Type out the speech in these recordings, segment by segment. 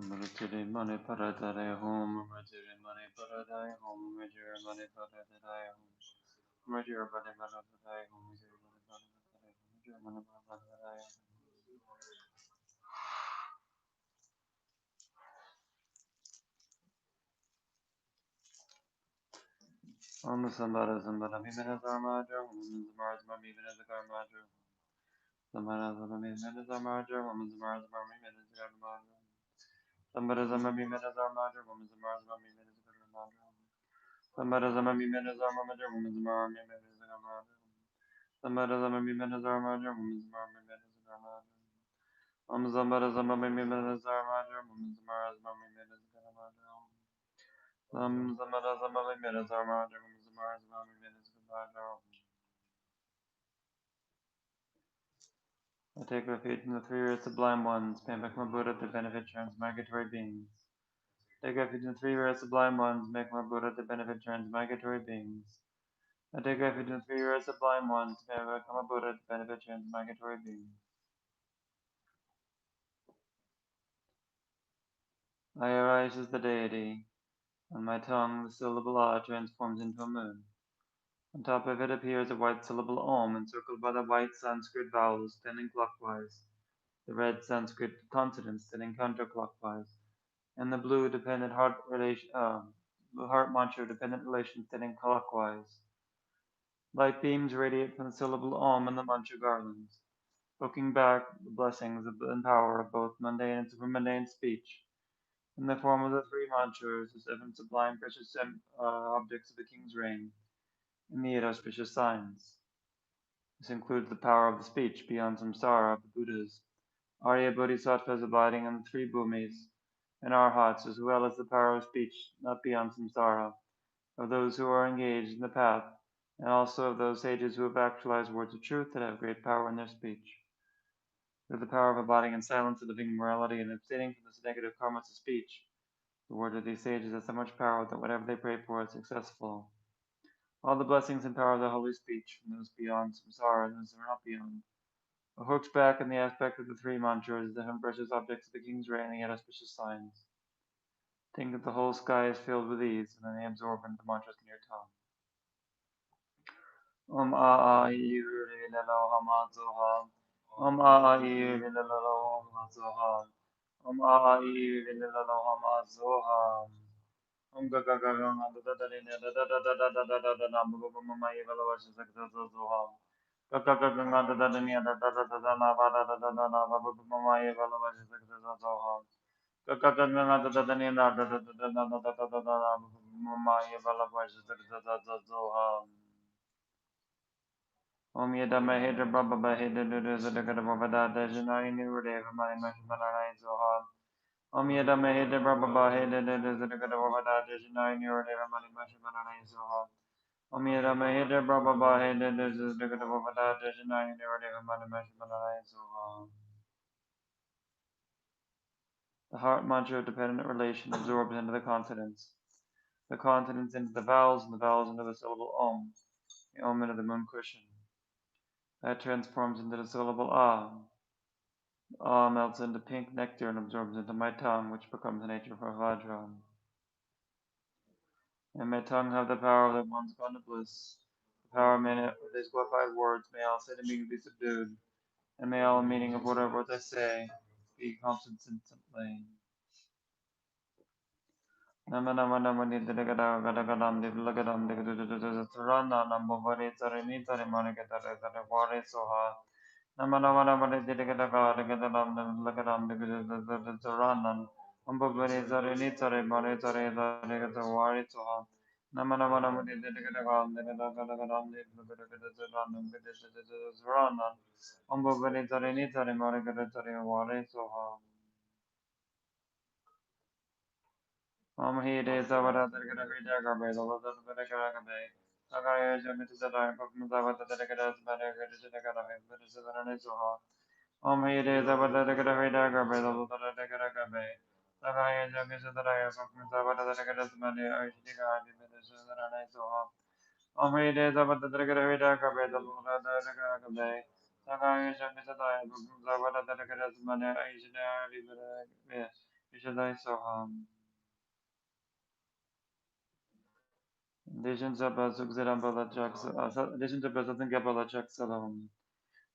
Mritiri Mani Paradare Home, Mritiri Mani Paradare Home, Mritiri Mani Paradare Home, Mritiri Mani Paradare Home, Mritiri Mani Paradare Home, Mritiri Mani Paradare Home. Om Sambara Sambara Mimena Dharmaja, Om Zamara Zamara Mimena Dharmaja, Samara Zamara Mimena Dharmaja, Om Zamara Zamara Mimena Dharmaja, Sambara Zamara Mimena Dharmaja, Om Zamara Zamara Mimena Dharmaja, Sambara Zamara Mimena Dharmaja, Om Zamara Mimena Dharmaja, Sambara Zamara Mimena Dharmaja, Om Zamara Mimena Dharmaja, Om Zamara Zamara Mimena Dharmaja, Om Zamara Zamara Mimena Dharmaja, Om Zamara Zamara Mimena Dharmaja, Om Zamara Zamara Mimena Dharmaja. I take refuge in the three sublime ones, Pambakma Buddha, the benefit transmigratory beings. Take refuge in the three sublime ones, Pambakma Buddha, the benefit transmigratory beings. I take refuge in the three sublime ones, Pambakma Buddha, the benefit transmigratory beings. I arise as the deity. On my tongue, the syllable ah transforms into a moon. On top of it appears a white syllable om, encircled by the white Sanskrit vowels standing clockwise, the red Sanskrit consonants standing counterclockwise, and the blue dependent heart mantra dependent relation standing clockwise. Light beams radiate from the syllable om and the mantra garlands, looking back the blessings and power of both mundane and supermundane speech, in the form of the three mantras, the seven sublime precious objects of the king's reign, and the eight auspicious signs. This includes the power of the speech beyond samsara of the Buddhas, Arya Bodhisattvas abiding in the three bhumis, and arhats, as well as the power of speech not beyond samsara, of those who are engaged in the path, and also of those sages who have actualized words of truth that have great power in their speech. Through the power of abiding in silence and living morality and abstaining from the negative karmas of speech, the word of these sages has so much power that whatever they pray for is successful. All the blessings and power of the holy speech, from those beyond samsara and those who are not beyond, are hooked back in the aspect of the three mantras, the seven precious objects of the king's reign, and the eight auspicious signs. Think that the whole sky is filled with these, and then they absorb into the mantras in your tongue. Om a a I lalo hama zoha. Om a a I lalo hama zoha. Om a a I lalo hama zoha. Om ga ga ga ga ga da da da da da da da da da da da da da bu bu ma ye bala wa shak da da zoha. Ga ga ga ga ga da da da ni da da da da da na ba da da da da na ba bu bu ma ye bala wa shak da da zoha. Ga ga ga ga da da da ni da da da da da da da da da da na bu bu ma ye bala wa shak da da da zoha. Om yada mahedra baba bahedra dudu zadagada baba da dajana ini rudeva mani mahimana zoha. Om yada mahedra baba bahedra dudu zadagada baba da dajana ini rudeva mani mahimana zoha. Om yada mahedra baba bahedra dudu zadagada baba da dajana ini rudeva mani mahimana zoha. The heart mantra of dependent relation absorbs into the consonants. The consonants into the vowels, and the vowels into the syllable om. The om into the moon cushion. That transforms into the syllable ah. Ah melts into pink nectar and absorbs into my tongue, which becomes the nature for Vajra. And my tongue have the power of the one's gone to bliss. The power of these glorified words may all say to me be subdued, and may all meaning of whatever words I say be constant instantly. Nama nama nama ni gada gada gadam di lagadam di sarana namo vari sarini sari manika tare tare ware soha. Nama nama nama ni gada gada gadam di lagadam di sarana. Ambavare sarini sari mare sari sari gada ware soha. Nama nama nama ni gada gada gada gadam di sarana gada sarana. Ambavare sarini sari mare gada sari ware soha. He days over the Garabe, the Lord of the Garabe. Sakaya Jamit the Dime of Muzava the Decadas, Managas, the Garabe, but is the Soha. He days over the Garabe, the Lord of the Garabe. Sakaya Jamit the Dime of Muzava the Decadas, Managas, the Garabe, Soha. He days over the Garabe, the Lord of the Garabe. Sakaya Jamit the Dime of Muzava the Decadas, Managas, Ishadai Soham. Legends of Zugzerambala Jax, Legends of Zingabala Jax alone.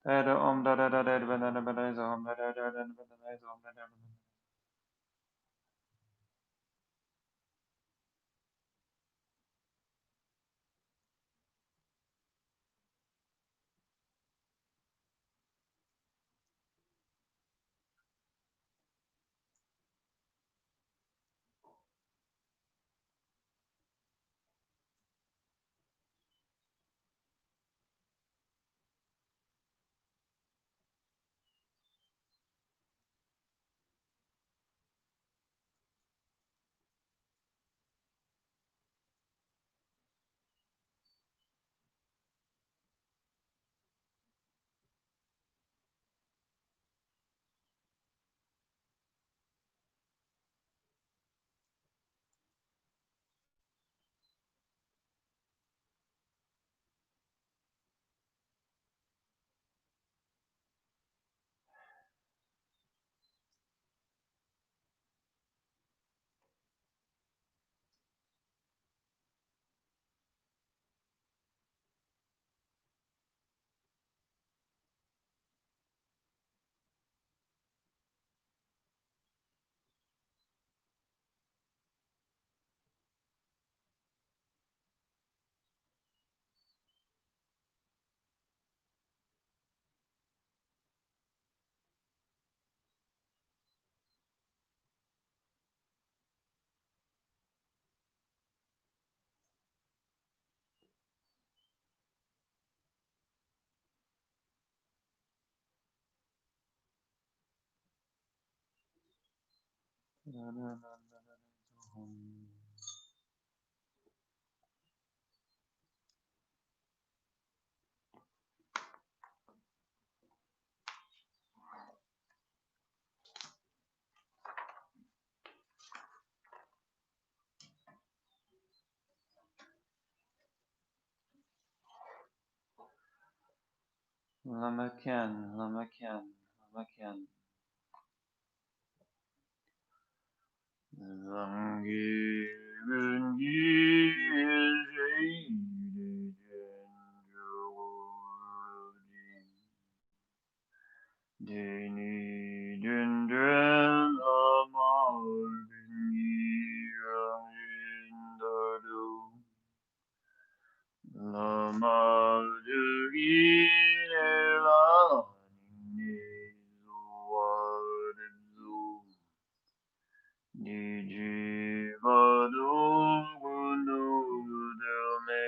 Tada Om Dada Dada Banana Banana Om Dada Dada Banana Om Dada. Lamakan, Lamakan, Lamakan. Zangi Bungi Deni Dundren Amal Bungi Rangindadu Lama Dugi Nela Nizuadu Niji Badu Gunu Delme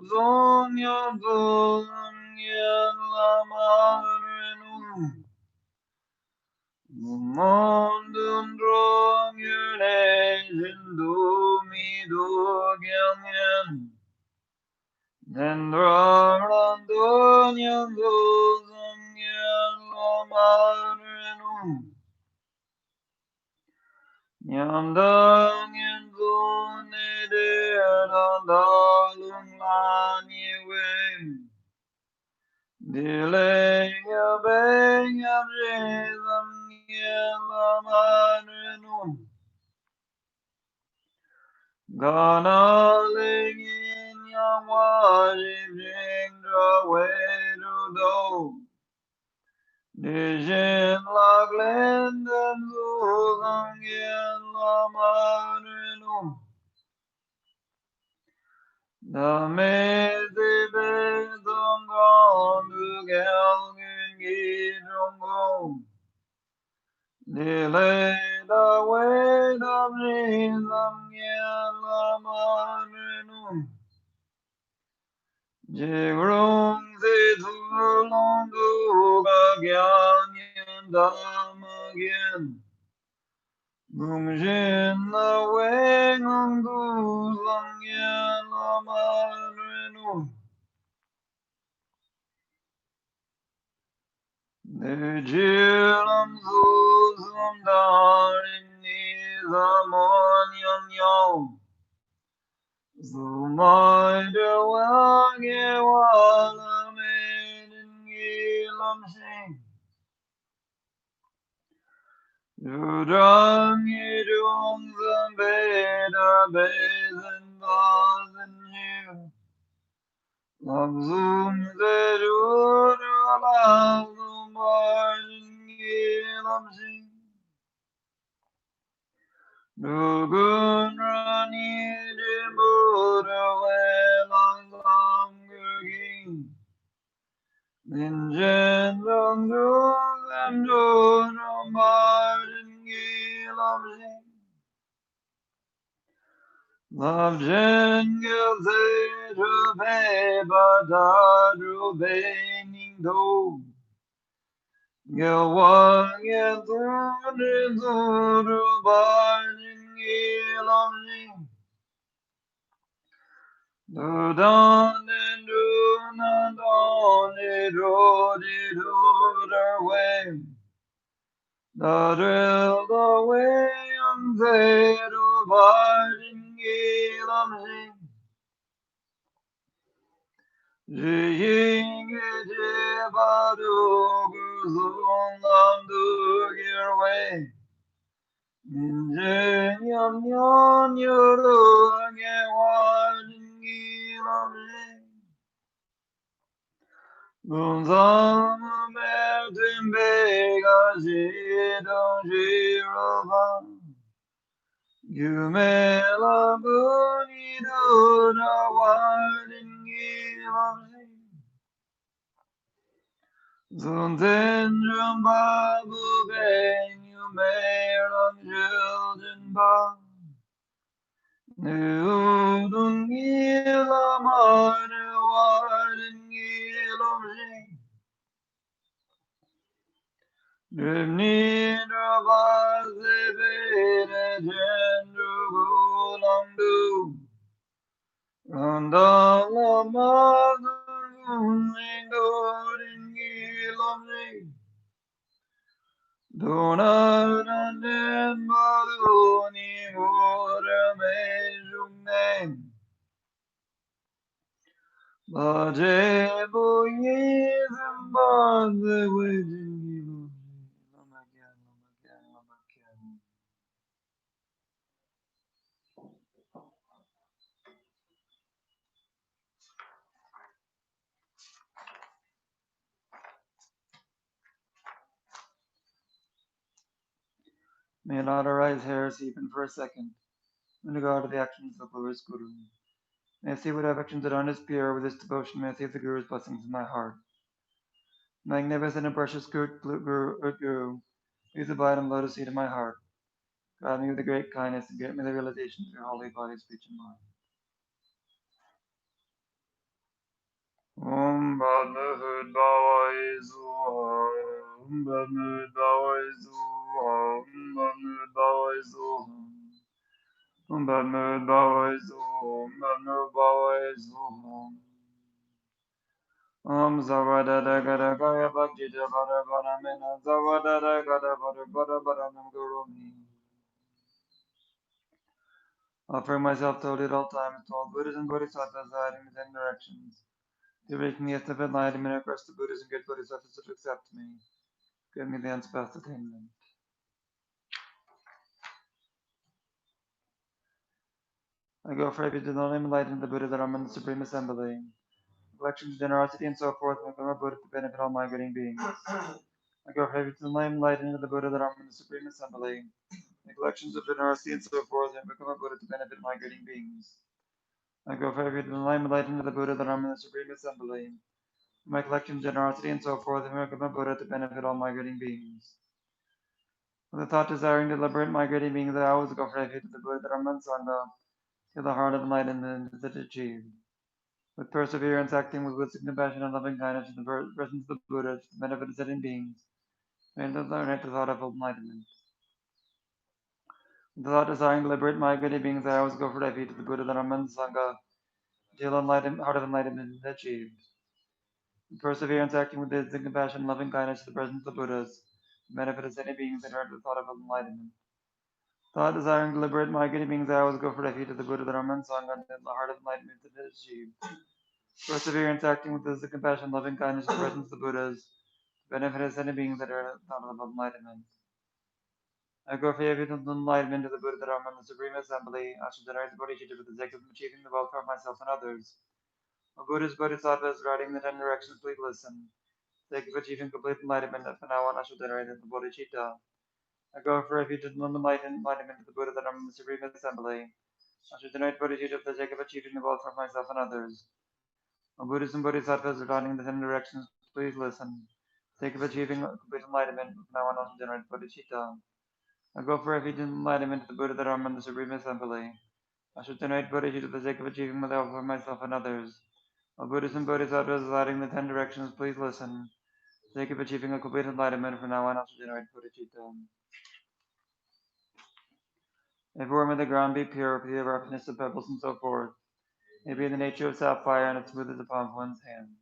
Zong Yang Zong Yan Lama Mondum Drong Yune Jindu Midu Gyamyan Nendra Yang Zong Yan Lama Nyandang Yang Zong Nede Dalung Lani Wem Dilenya benya rezam yelamanenum Gana lengin yawari jindra wedu do Dijin laglendan zuzang yelamanenum Dame zibe zongon du gelgin gidrongong Delay the way of Jesus, Yelamanenum. Jigrung Zitulong Duga Gyanyan Damagyan. Gumjin the way of Duzang Yelamanenum. Nijilam Zuzum Darin Nizamon Yam Yam. Zumai Dewage Wala Maiden Gilam Sing. Yudang Yidung Zambeda Basin Basin Hill. Langzum Zedud Alazum Basin Gilam Sing. Nugun Rani Dimbuda Welang Lamgurging. Ninjen Dung Dung and Dung Martin Gilam Sing. Love Jen Gilze to pay Badadru Baining Do. Gilwan Gilzun Zuru Bartin Gilam Sing. Do don and do not don it do their way. The drill the way on zero barging gilam sing. Jing it badu guzun lam do your way. Ninja yam yon yuru nge warging gilam sing. Gunzam mertim bega jidon jirovan. Yumela buni duna wadin gilam. Zunzen babu ben yumeram jildin ba. Nudun gilam adu wadin gilam. Drivni dravaze bere jendru gulam du. Randala mazun ingorin gilamni. Donaranden maruni mura mejungne. Baje boye zambaze wejin gilamni. May not arise heresy even for a second, in regard to the actions of the glorious Guru. May I see what I have actions that are pure with this devotion, may I see the Guru's blessings in my heart. Magnificent and precious Guru, please abide and lotus seat in my heart. Guide me with the great kindness and grant me the realization of your holy body, speech, and mind. Bad mood boys, bad mood boys, bad mood boys, bad mood boys, bad mood boys. Zavada gada gaya bhajita vada vada mena zavada gada vada vada vada nam gurumi. Offering myself totally at all times to all Buddhas and Bodhisattvas hiding in 10 directions. To make me a step enlightenment across the Buddhas and good Bodhisattvas to accept me. Give me the unsurpassed attainment. I go for refuge in the name enlightened the Buddha, the Dharma, and the Supreme Assembly. Collections, generosity, and so forth, and become a Buddha to benefit all migrating beings. I go for refuge in the name enlightened the Buddha, the Dharma, and the Supreme Assembly. The collections of generosity and so forth, and become a Buddha to benefit migrating beings. I go for refuge in the name enlightened the Buddha, the Dharma, and the Supreme Assembly. My collection, generosity, and so forth, and become a Buddha to benefit all migrating beings. With the thought desiring to liberate migrating beings, I always go for refuge in the Buddha, the Dharma, and Sangha, till the heart of enlightenment is achieved. With perseverance, acting with wisdom, compassion, and loving kindness in the presence of the Buddha, to the benefit of sentient beings, and to learn the thought of enlightenment. With the thought desiring to liberate migrating beings, I always go for refuge to the Buddha, the Dharma, and Sangha, till the heart of enlightenment is achieved. With perseverance, acting with wisdom, compassion, and loving kindness in the presence of the Buddhas, to the benefit of sentient beings, and learn the thought of enlightenment. Thought desiring to liberate migrating beings, I always go for refuge to the Buddha, the Dharma, and Sangha, until the heart of enlightenment is achieved. Perseverance, acting with wisdom, compassion, loving kindness, in the presence of the Buddhas, to benefit of sentient beings that are thought of enlightenment. I go for refuge to the enlightenment of the Buddha, the Dharma, and the Supreme Assembly. I shall generate the Bodhicitta for the sake of achieving the welfare of myself and others. O Buddhas, Bodhisattvas, riding the 10 directions, please listen. For the sake of achieving complete enlightenment, from now on I shall generate the Bodhicitta. I go for refuge to the enlightenment of the Buddha, the Dharma, and the Supreme Assembly. I shall generate Bodhicitta for the sake of achieving the welfare of myself and others. O Buddhas and Bodhisattvas, riding the 10 directions, please listen. For the sake of achieving complete enlightenment, from now on I shall generate Bodhicitta. I go for refuge in enlightenment to the Buddha, the Dharma, and the Supreme Assembly. I should donate Bodhicitta for the sake of achieving the welfare of myself and others. O Buddhas and Bodhisattvas lighting the 10 directions, please listen. For the sake of achieving a complete enlightenment, from now on I shall generate Bodhicitta. If worm of the ground be pure, for the roughness of pebbles and so forth, may be in the nature of sapphire, and as smooth as the palm of one's hand.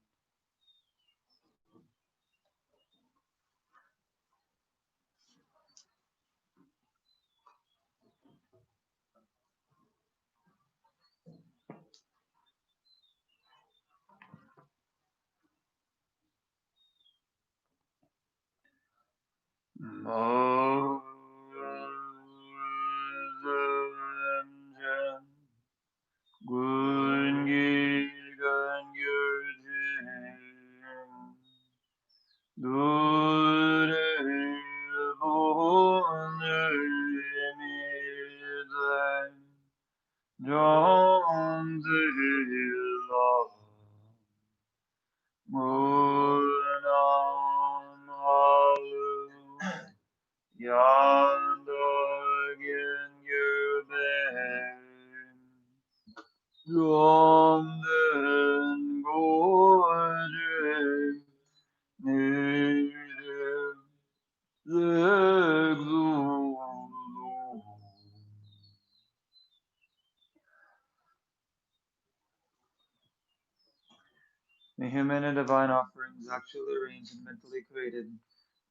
The human and divine offerings, actually arranged and mentally created,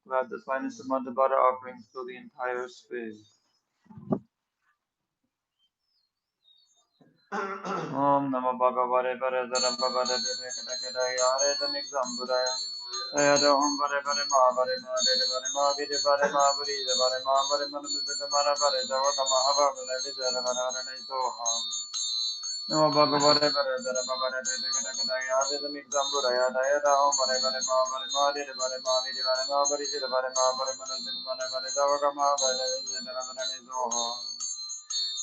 to have the finest amount of butter offerings fill the entire space. Om Namo Bhagavate Varadaram Bhavade Vedakadakadaya Aredanik Zambudaya Ayada Om Vare Vare Ma Vare Ma Dede Vare Ma Vide Vare Ma Varida Vare Ma Vare Manamizaka Mara Vare Davaka Mahavavale Vijara Varane Soham Namo Bhagavate Varadaram Bhavade Vedakadakadaya Aredanik Zambudaya Ayada Om Vare Vare Ma Vare Ma Dede Vare Ma Vide Vare Ma Varida Vare Ma Vare Manamizaka Vare Davaka Mahavale Vijara Varane Soham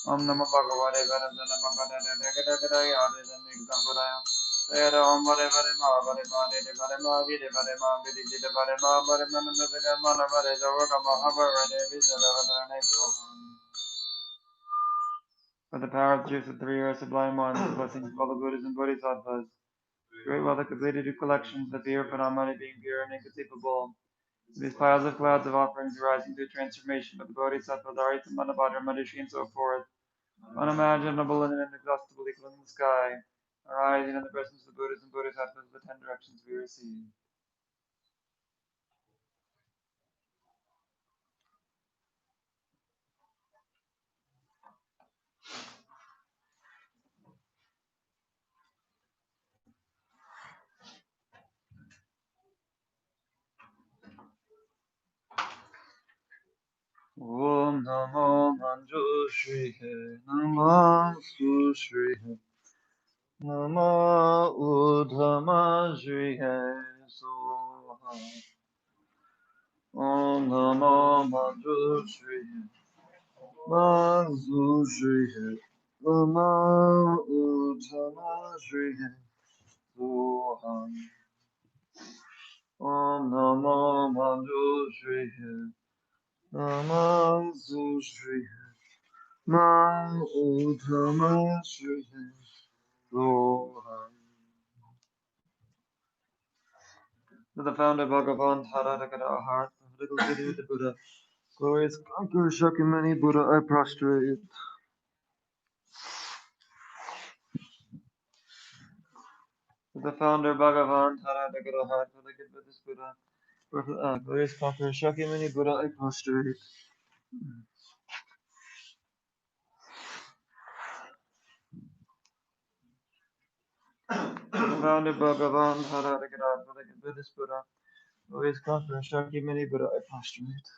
Om Namo Bhagavate Varadana Bhagavate Degadagada Yadam Exambudaya Sayada Om Vare Vare Ma Vare Ma Dede Vare Ma Vide Vare Ma Vide Jida Vare Ma Vare Manamadaga Mana Vare Zavaka Mahavare Vijala Vadane Soham. For the power of the truth of 3 sublime ones, blessings of all the Buddhas and Bodhisattvas, Great wealth completed two collections, the pure phenomena being pure and inconceivable. These piles of clouds of offerings arising through transformation of the Bodhisattva, Dharita, Manabhadra, Manishi, and so forth, unimaginable and inexhaustible equal in the sky, arising in the presence of the Buddhas and Bodhisattvas of the 10 directions we receive. Om Namo Manjushri Namo Sushri Namo Uddhamajri Soha Om Namo Manjushri Manjushri Namo Uddhamajri Soha Om Namo Manjushri Namo Sushri Namo Uddhamajri Soha. To the founder Bhagavan Tathagata heart, little city the Buddha, glorious conqueror Shakyamuni Buddha, I prostrate. To the founder Bhagavan Tathagata heart, for the good Buddhist Buddha, glorious conqueror Shakyamuni Buddha, I prostrate. To the founder Bhagavan Tathagata heart, for the good Buddhist Buddha, glorious conqueror Shakyamuni Buddha, I prostrate.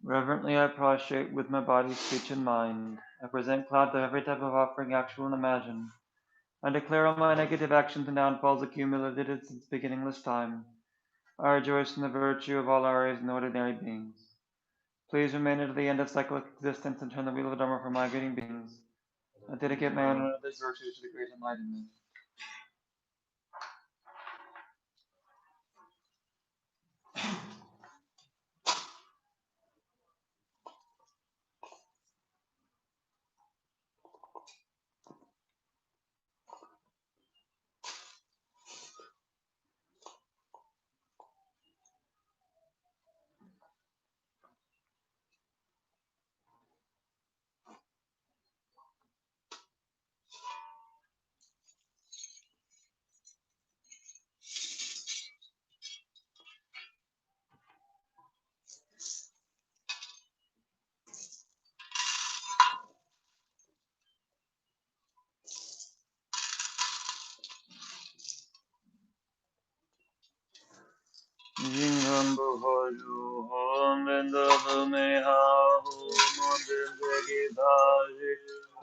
Reverently I prostrate with my body, speech, and mind. I present clouds of every type of offering, actual and imagined. I declare all my negative actions and downfalls accumulated since beginningless time. I rejoice in the virtue of all Aryas and ordinary beings. Please remain until the end of cyclic existence and turn the wheel of Dharma for migrating beings. I dedicate my own and others' virtues to the great enlightenment. Jinghambo Hoju Hom Binda Vume Ha Hum Binda Gidaji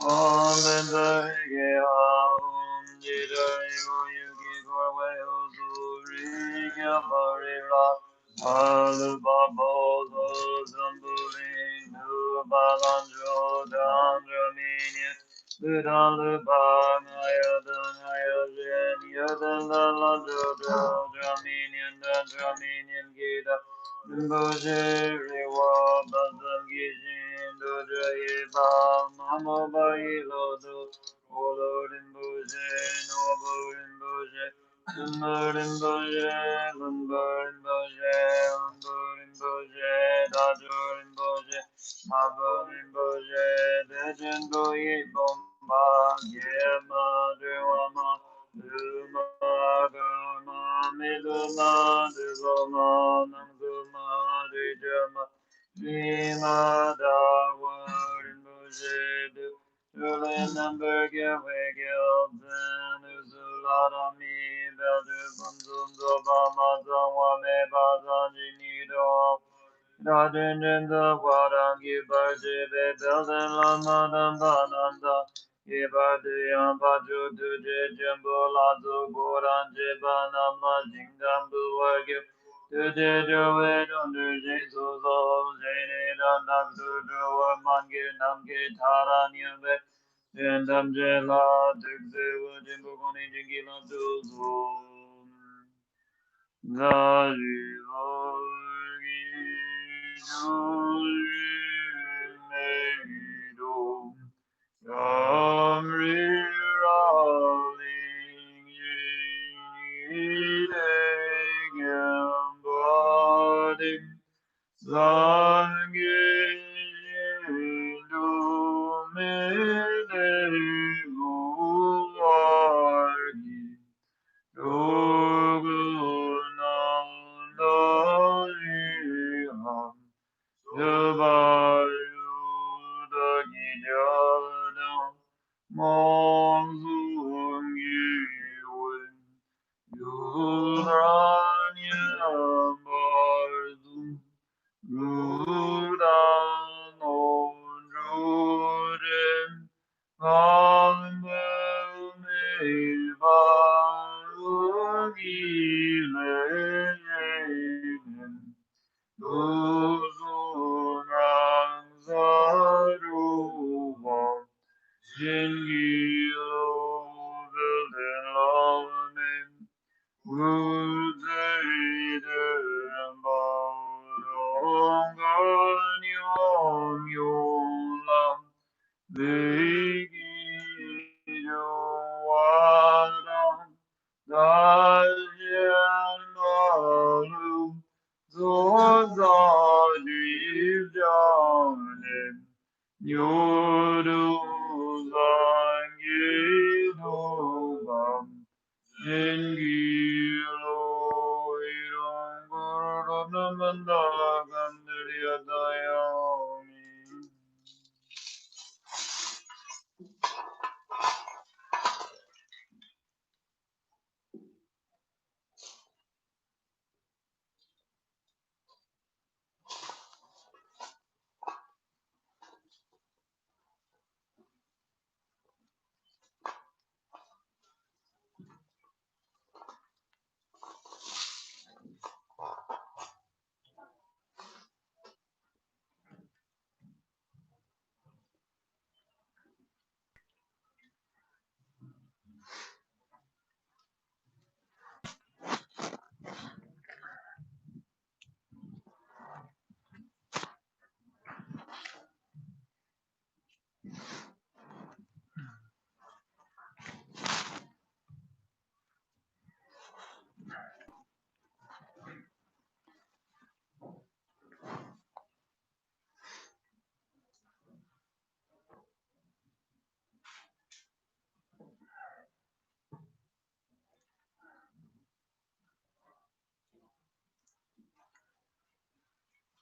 Hom Binda Hige Ha Hum Jidai Go Yugi Gorwe Ozuri Gyabari Ra Alu Babo Ho Zambuli Nu Balanjo Dandra Minya Budalu Bang Ayadun Ayadun Yadun Dalanjo Draminian Draminian Gita Boje Rewa Bazam Gijin Doja Eba Mamo Bayi Lodo Olorin Boje Noborin Boje Lumbarin Boje Lumbarin Boje Lumbarin Boje Dajorin Boje Maborin Boje Dejen Boye Bomba Yema Dewama Duma Gama Miduma Dugoma Namguma Dijama Lima Dawarin Boje Julian number Gildan Uzulada Mi Beldu Bunzum Dobama Zawame Bazanjinido Radin in the Warangi Barjibe Belden Lama Dambananda Ibadiyam Baju Duje Jimbo Lazo Goran Jibanam La Jingambu Wagyu Duje Joe Duje Suzo Jene Dandak Dujo Mangi Namgi Taranyube Jendam Jela Dukze Jimbo Koni Jingila Duzo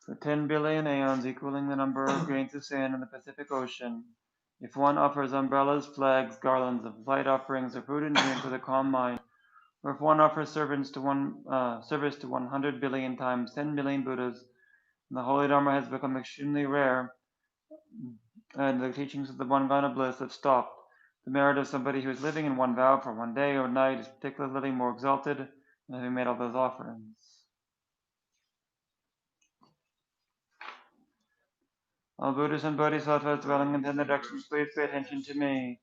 For 10 billion aeons, equaling the number of grains of sand in the Pacific Ocean, if one offers umbrellas, flags, garlands of light offerings of food and drink with a calm mind, or if one offers service to 100 billion times 10 million Buddhas, and the holy Dharma has become extremely rare, and the teachings of the One God of Bliss have stopped. The merit of somebody who is living in one vow for one day or night is particularly more exalted than having made all those offerings. All Buddhas and Bodhisattvas dwelling in 10 directions, please pay attention to me.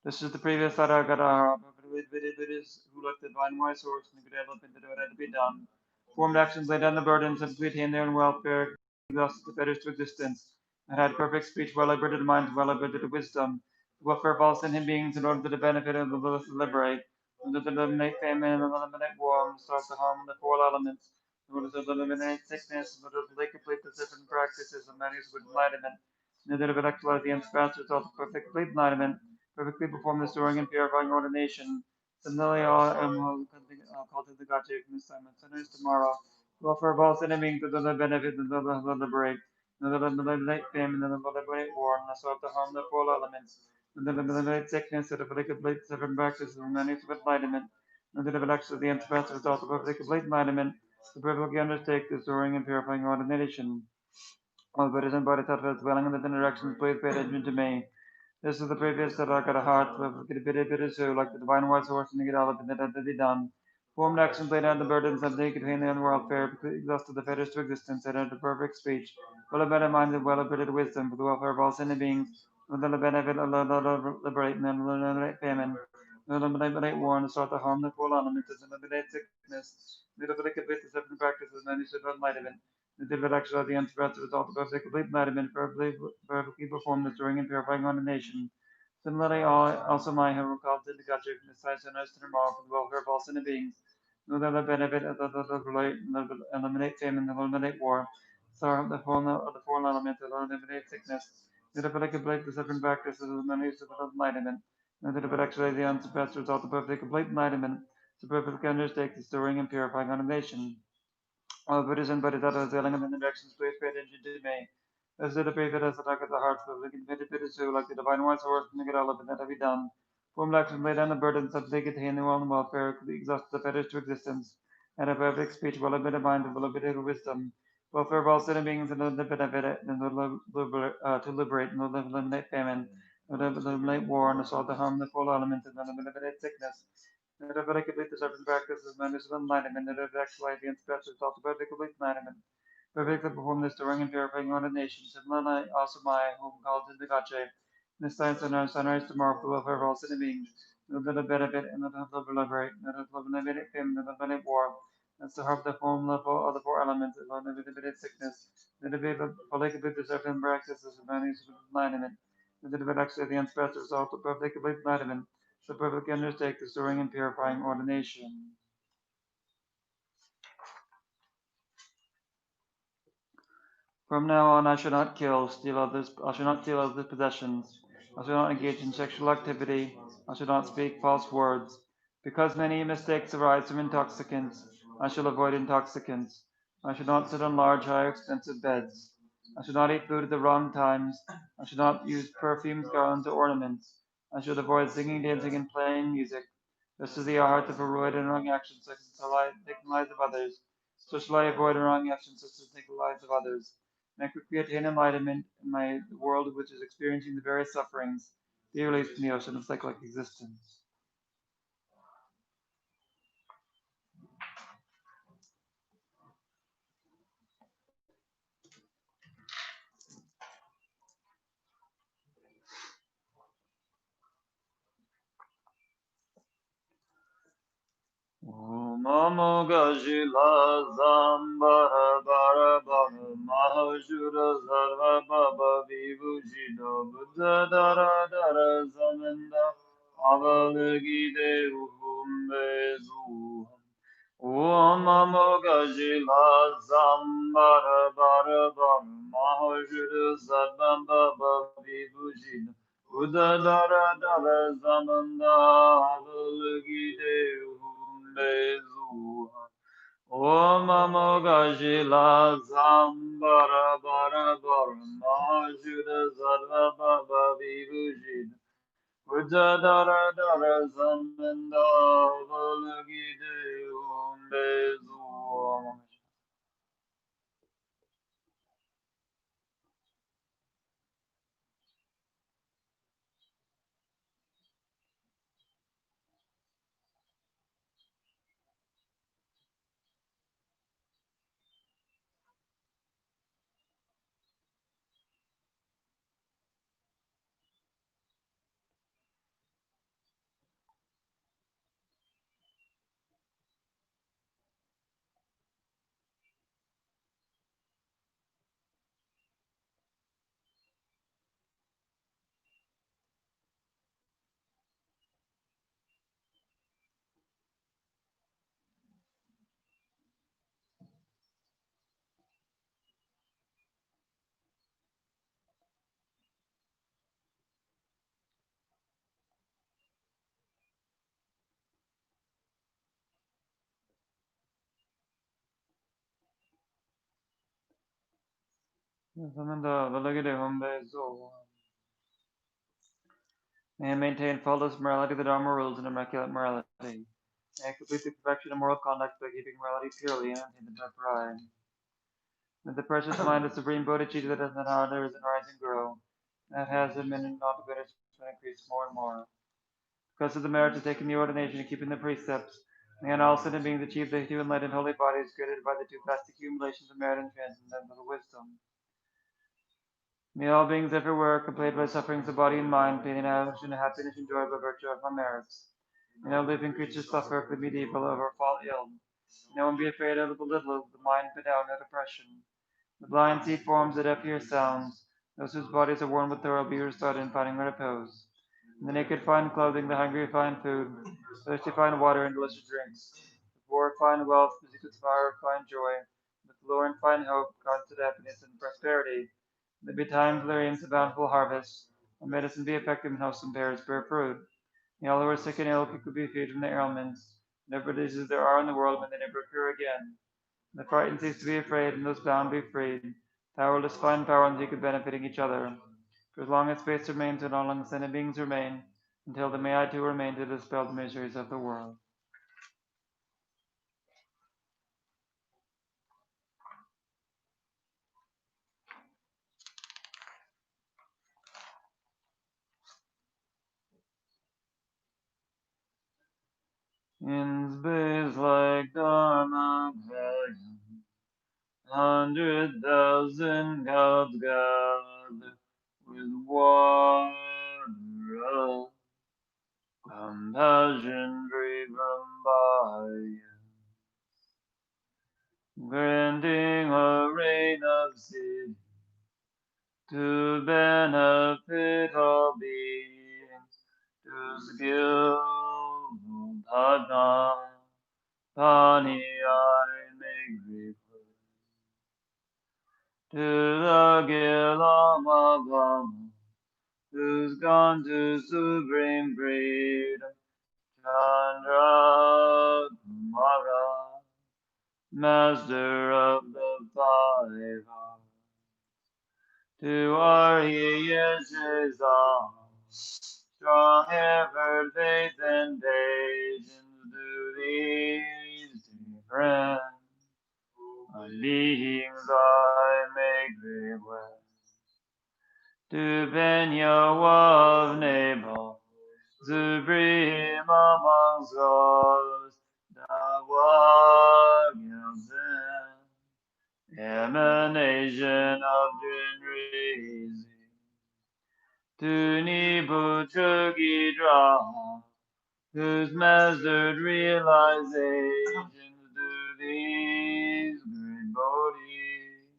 This is the previous Saragara, Buddhas who looked at divine wise source and could develop into what had to be done. Formed actions laid down the burdens and to attain their own welfare, thus the fetters to existence, and had perfect speech, well liberated minds, well liberated wisdom. The welfare of all sentient beings in order to the benefit of the willing to liberate, and to eliminate famine and eliminate war, and stop the harm of the four elements, in order to eliminate sickness, in order to complete the different practices of many with enlightenment, in order to actualize the ends result of perfect complete enlightenment, perfectly perform the storing and purifying ordination. Similarly, all am called to the Gachi from this time and sinners tomorrow. To offer of all sinning beings to the benefit and the liberate, and the eliminate famine, and the liberate war, and so to harm the four elements, and the eliminate sickness, and the complete seven practices of many of enlightenment, and the actually the ends result of perfectly complete enlightenment, to perfectly undertake the storing and purifying ordination. All Buddhas and Bodhisattvas dwelling in the directions, please pay attention to me. This is the previous that I got a heart, but get a bit of so like the divine wise horse and get all up and that to be done. Formed actions laid down the burdens of naked pain and welfare, exhausted the fetters to existence, and the perfect speech. Well a better mind and well a better wisdom for the welfare of all sentient beings, with the benefit of liberate men, eliminate famine, eliminate war, and start to harm the full elements, and eliminate sickness. Little complete the seven practices, many should enlightenment. The intellectual the unsurpassed result of perfect complete enlightenment, perfectly performed, destroying and purifying condemnation. Similarly, also my who called to the Gotcha from the science and earth tomorrow for the welfare of all sentient beings. No other benefit of the relate, eliminate famine, eliminate war. Sorrow of the four elements, eliminate sickness. The complete the seven practices of many of enlightenment. No but actually the unsurpassed result of perfect complete enlightenment. To perfectly undertake the storing and purifying condemnation. All Buddhism, Bodhisattva, Zealing, and the directions, please pay attention to me. As the pray that as attack at the heart, so they can benefit us too, like the divine wise horse and the good elephant that have be done. Form action lay down the burdens that they get in the world and welfare, exhaust the fetters to existence, and a perfect speech, well a bit of mind, and well a bit of wisdom. Welfare of all sentient beings and the benefit and to liberate and eliminate famine, and eliminate war and assault the harm the full elements and eliminate sickness. Metaphorically, the certain practices managed of enlightenment, and of actuality and special thought about the complete enlightenment. Perfectly perform this during and purifying ordination. Similarly, also my whom called in the Gache. The science and our sunrise tomorrow for the welfare of all sentient beings. No little benefit and not of liberate, not of eliminate famine, not eliminate war. That's to harp the form level of the four elements, and not eliminate sickness. The debate of polygamy, the certain practices of managed of enlightenment. The debate actually the unspecial result of perfectly enlightenment. So perfectly undertake the storing and purifying ordination. From now on, I shall not kill, steal others. I shall not steal others' possessions. I shall not engage in sexual activity. I shall not speak false words. Because many mistakes arise from intoxicants, I shall avoid intoxicants. I shall not sit on large, high, expensive beds. I shall not eat food at the wrong times. I shall not use perfumes, garlands, or ornaments. I should avoid singing, dancing, and playing music. This is the art of avoiding wrong actions such as taking the lives of others. So shall I avoid wrong actions such as taking the lives of others. And I quickly attain enlightenment in my world which is experiencing the various sufferings, be released from the ocean of cyclic existence. Mamo gajila zambara bara bara mahashura sarva baba vibhujito buddha dara dara zamenda avalagide uhumbe zuham. Om Namo Gajila Zambara Bara Bara Mahajuru Sadbamba Vibhujina Buddha Dara Dara Zamanda Avalagide Umbezu. Om Namo Gajila Zambara Bara Bara Mahajuru Sadbamba Vibhujina Buddha Dara Dara Zamanda Avalagide Umbezu. Zamanda Avalagide Umbezu. May I maintain faultless morality, the Dharma rules, and immaculate morality. May I complete the perfection of moral conduct by keeping morality purely and untainted by pride. May the precious mind of supreme bodhicitta that does not harm, there is and rise and grow, that has been and not to to increase more and more. Because of the merit of taking the ordination and keeping the precepts, and all sin and beings achieve the two enlightened holy bodies created by the two vast accumulations of merit and transcendental wisdom. May all beings everywhere, completed by sufferings of body and mind, pain and anguish and happiness enjoyed by virtue of my merits. May no living creatures suffer from medieval or fall ill. No one be afraid of the belittled, the mind put down no depression. The blind see forms, the deaf hear sounds. Those whose bodies are worn with thorough be restored in finding repose. And the naked find clothing, the hungry find food, the thirsty find water and delicious drinks. The poor find wealth, the seekers find joy, the forlorn find hope, constant happiness and prosperity. There be times there aims a bountiful harvest, and medicine be effective and wholesome bears bear fruit. And all who are sick and ill could be freed from their ailments. Never diseases there are in the world when they never occur again. The frightened cease to be afraid, and those bound be freed. Powerless find power and seek benefiting each other. For as long as space remains and all ascended beings remain, until then may I too remain to dispel the miseries of the world. In space like Dharma 100,000 gods gather with water, compassion free from bias, granting a reign of sin to benefit all beings, to skillful Padma, Pani I make request. To the Gilamabama, who's gone to supreme freedom, Chandra Kumara, master of the five arts. To our Yeshes strong effort, faith, and patience do these different beings I make request. To Benyo of Nepal, supreme amongst gods, Dawa Gyaltsen, emanation of Jinrizi. To Nibu Chugidra, whose mastered realizations do these great bodhis,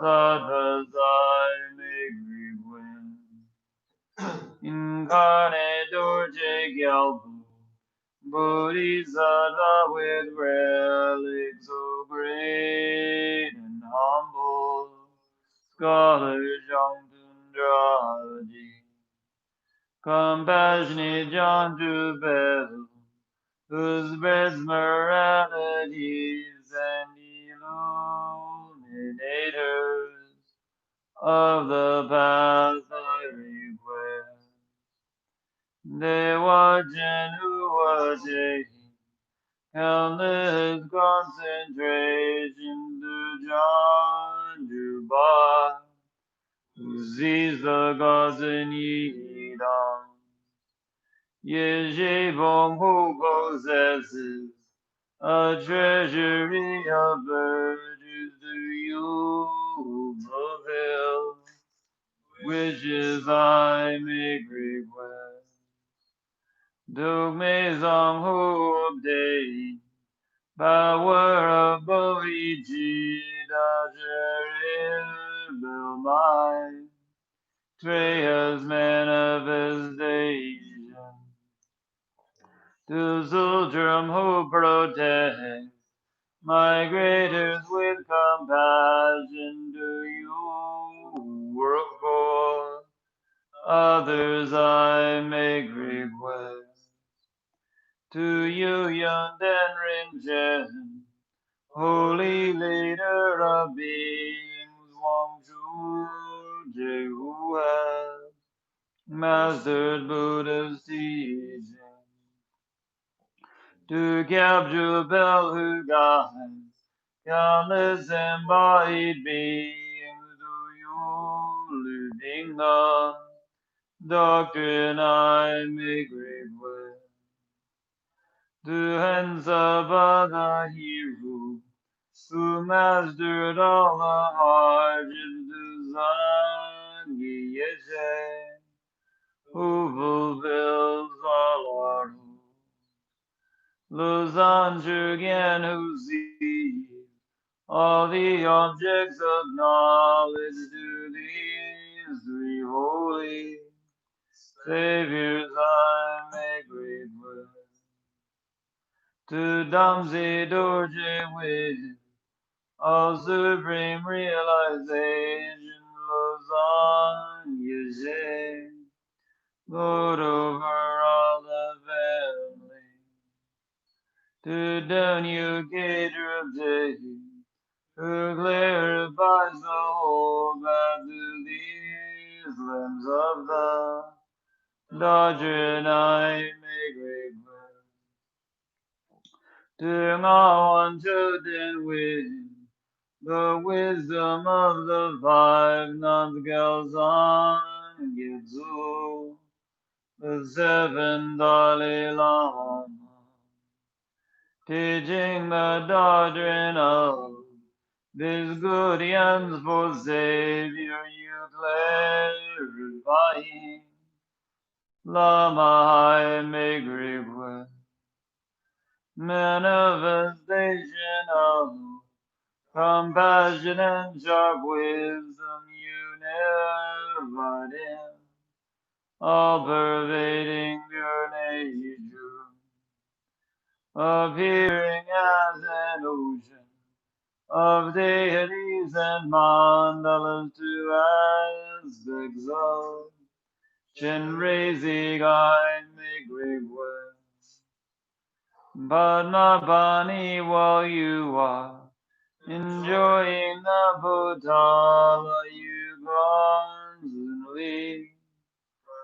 Sattva's I make request. Incarnate Dorje Gyalpu, Bodhisattva with relics so great and humble, Scholar Jangtundraji, compassionate John Jubel, whose breath's moralities and illuminators of the path I request. They watch and who watch countless concentration to John Dubai, who sees the gods in Yidam. Yejibong who possesses a treasury of virtues do you fulfill, wishes I make request. Dogmezong who obtain power of Boichi Dajeril mind, Treya's manifestation. To Zultram who protects migrators with compassion, do you work for others I make request. To you, Yundan Rinchen, holy leader of beings, Wang Zhu Jehu has mastered Buddha's teaching. To Kyabju Bel who guides countless embodied beings, do you living on doctrine I may grave with. To hands of other hero, who mastered all the hardships to Zangi Yeshe, who fulfills all our hopes. Luzan Jugian who sees all the objects of knowledge to these three holy saviors I make great will. To Damsi Dorje with all supreme realization, Luzan Yeshe, Lord over all the family. To down you gate of day, who clarifies the whole path to these limbs of the doctrine I may great will. To all unto the wind, the wisdom of the five non-scales on Gitzu, the seven Dalai Lama, teaching the doctrine of this good ends for Savior you clarifying. Lama I make request, manifestation of compassion and sharp wisdom you never dim, all pervading your nature, appearing as an ocean of deities and mandalas to aspects of Chenrezi I make request. Padmapani while you are enjoying the Bhutala you constantly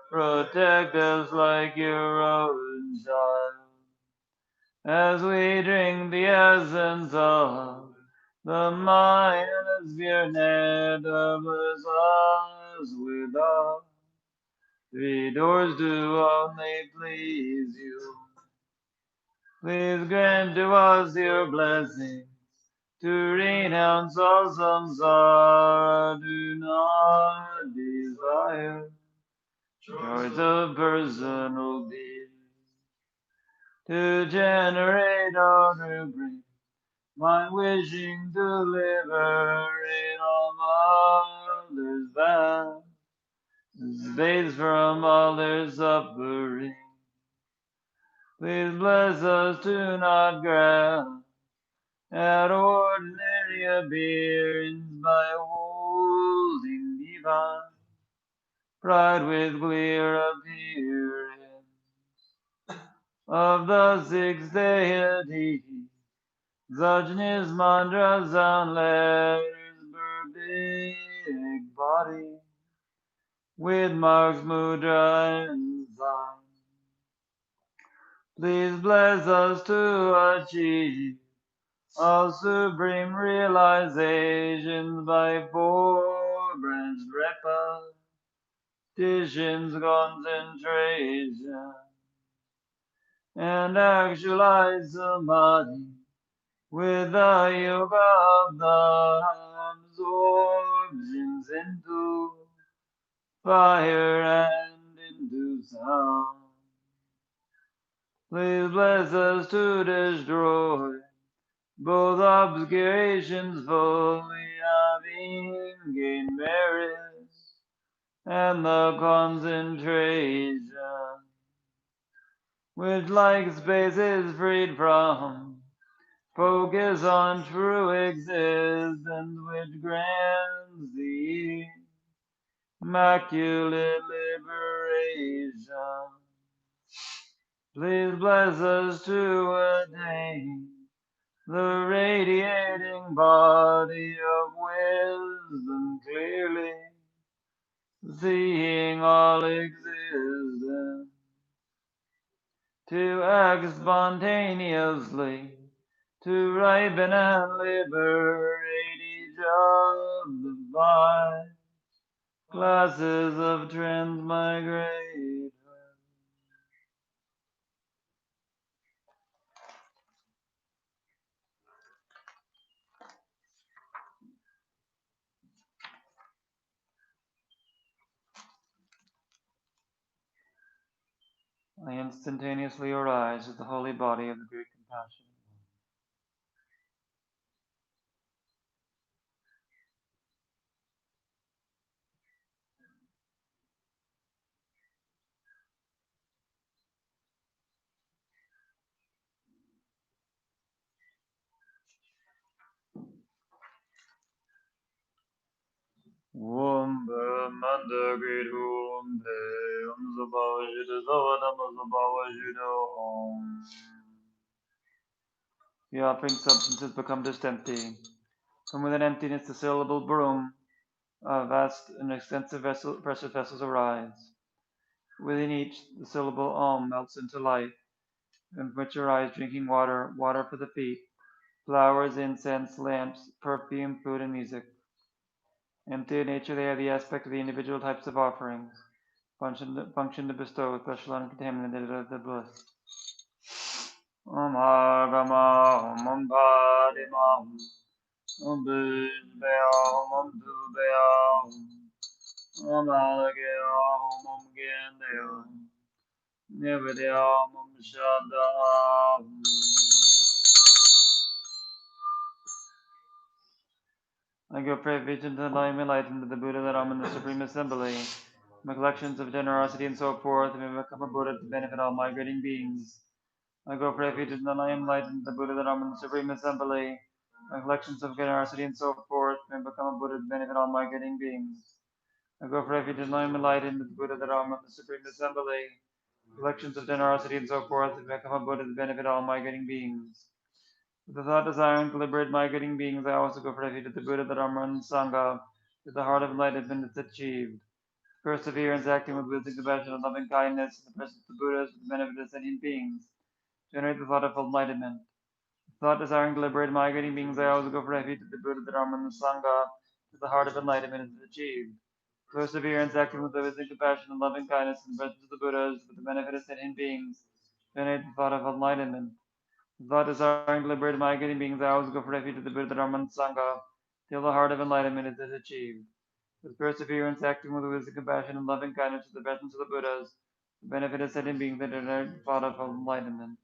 protect us like your own child as we drink the essence of the Maya-sphere nectar, bless us with all three doors to only please you. Please grant to us your blessing to renounce all samsara, do not desire joys of personal peace, to generate or to bring mind wishing to liberate all others bound, space from all their suffering. Please bless us to not grasp at ordinary appearance by holding divine pride with clear appearance of the six deities. Suchness mantras and letters per big body with marks, mudra, and signs. Please bless us to achieve all supreme realizations by four branched repetitions, concentration, and actualize samadhi with the yoga of the absorptions into fire and into sound. Please bless us to destroy both obscurations fully having gained merits and the concentration which like space is freed from focus on true existence which grants the immaculate liberation. Please bless us to attain the radiating body of wisdom clearly, seeing all existence, to act spontaneously, to ripen and liberate each of the five Classes of transmigrate. I instantaneously arise as the holy body of the great compassion. Wombe mandagrid wombe umzabawajido zawadamazabawajido om. The offering substances become just empty. From within emptiness the syllable brum, vast and extensive precious vessels arise. Within each the syllable om melts into light, from which arise drinking water, water for the feet, flowers, incense, lamps, perfume, food, and music. Empty in nature, they have the aspect of the individual types of offerings, function to bestow special uncontaminated bliss. Om Agama, Om Padima, Om Bhujbaya, Om Dubaya, Om Alagaya, Om Gendaya, Nivadaya, Om Shada. I go pray vision to light enlightened to the Buddha that I'm in the Supreme Assembly. My collections of generosity and so forth may become a Buddha to benefit all migrating beings. I go for refuge in the I am enlightened, the Buddha that I'm in the Supreme Assembly. My collections of generosity and so forth may become a Buddha to benefit all migrating beings. I go for refuge in I am enlightened, the Buddha that I'm in the Supreme Assembly. Collections of generosity and so forth may become a Buddha to benefit all migrating beings. With the thought, desiring to liberate migrating beings, I also go for refuge at the Buddha that I'm in Sangha, till the heart of enlightenment is achieved. Perseverance, acting with wisdom, compassion, and loving kindness, in the presence of the Buddhas, for the benefit of sentient beings. Generate the thought of enlightenment. Thought desiring to liberate migrating beings, I always go for refuge to the Buddha, the Dharma, and the Sangha, till the heart of enlightenment is achieved. Perseverance, acting with wisdom, compassion, and loving kindness in the presence of the Buddhas, for the benefit of sentient beings. Generate the thought of enlightenment. Thought desiring to liberate migrating beings, I always go for refuge to the Buddha, the Dharma, and the Sangha, till the heart of enlightenment is achieved. With perseverance, acting with wisdom, compassion, and loving kindness in the presence of the Buddhas, the benefit of sentient beings, that generate the thought of enlightenment.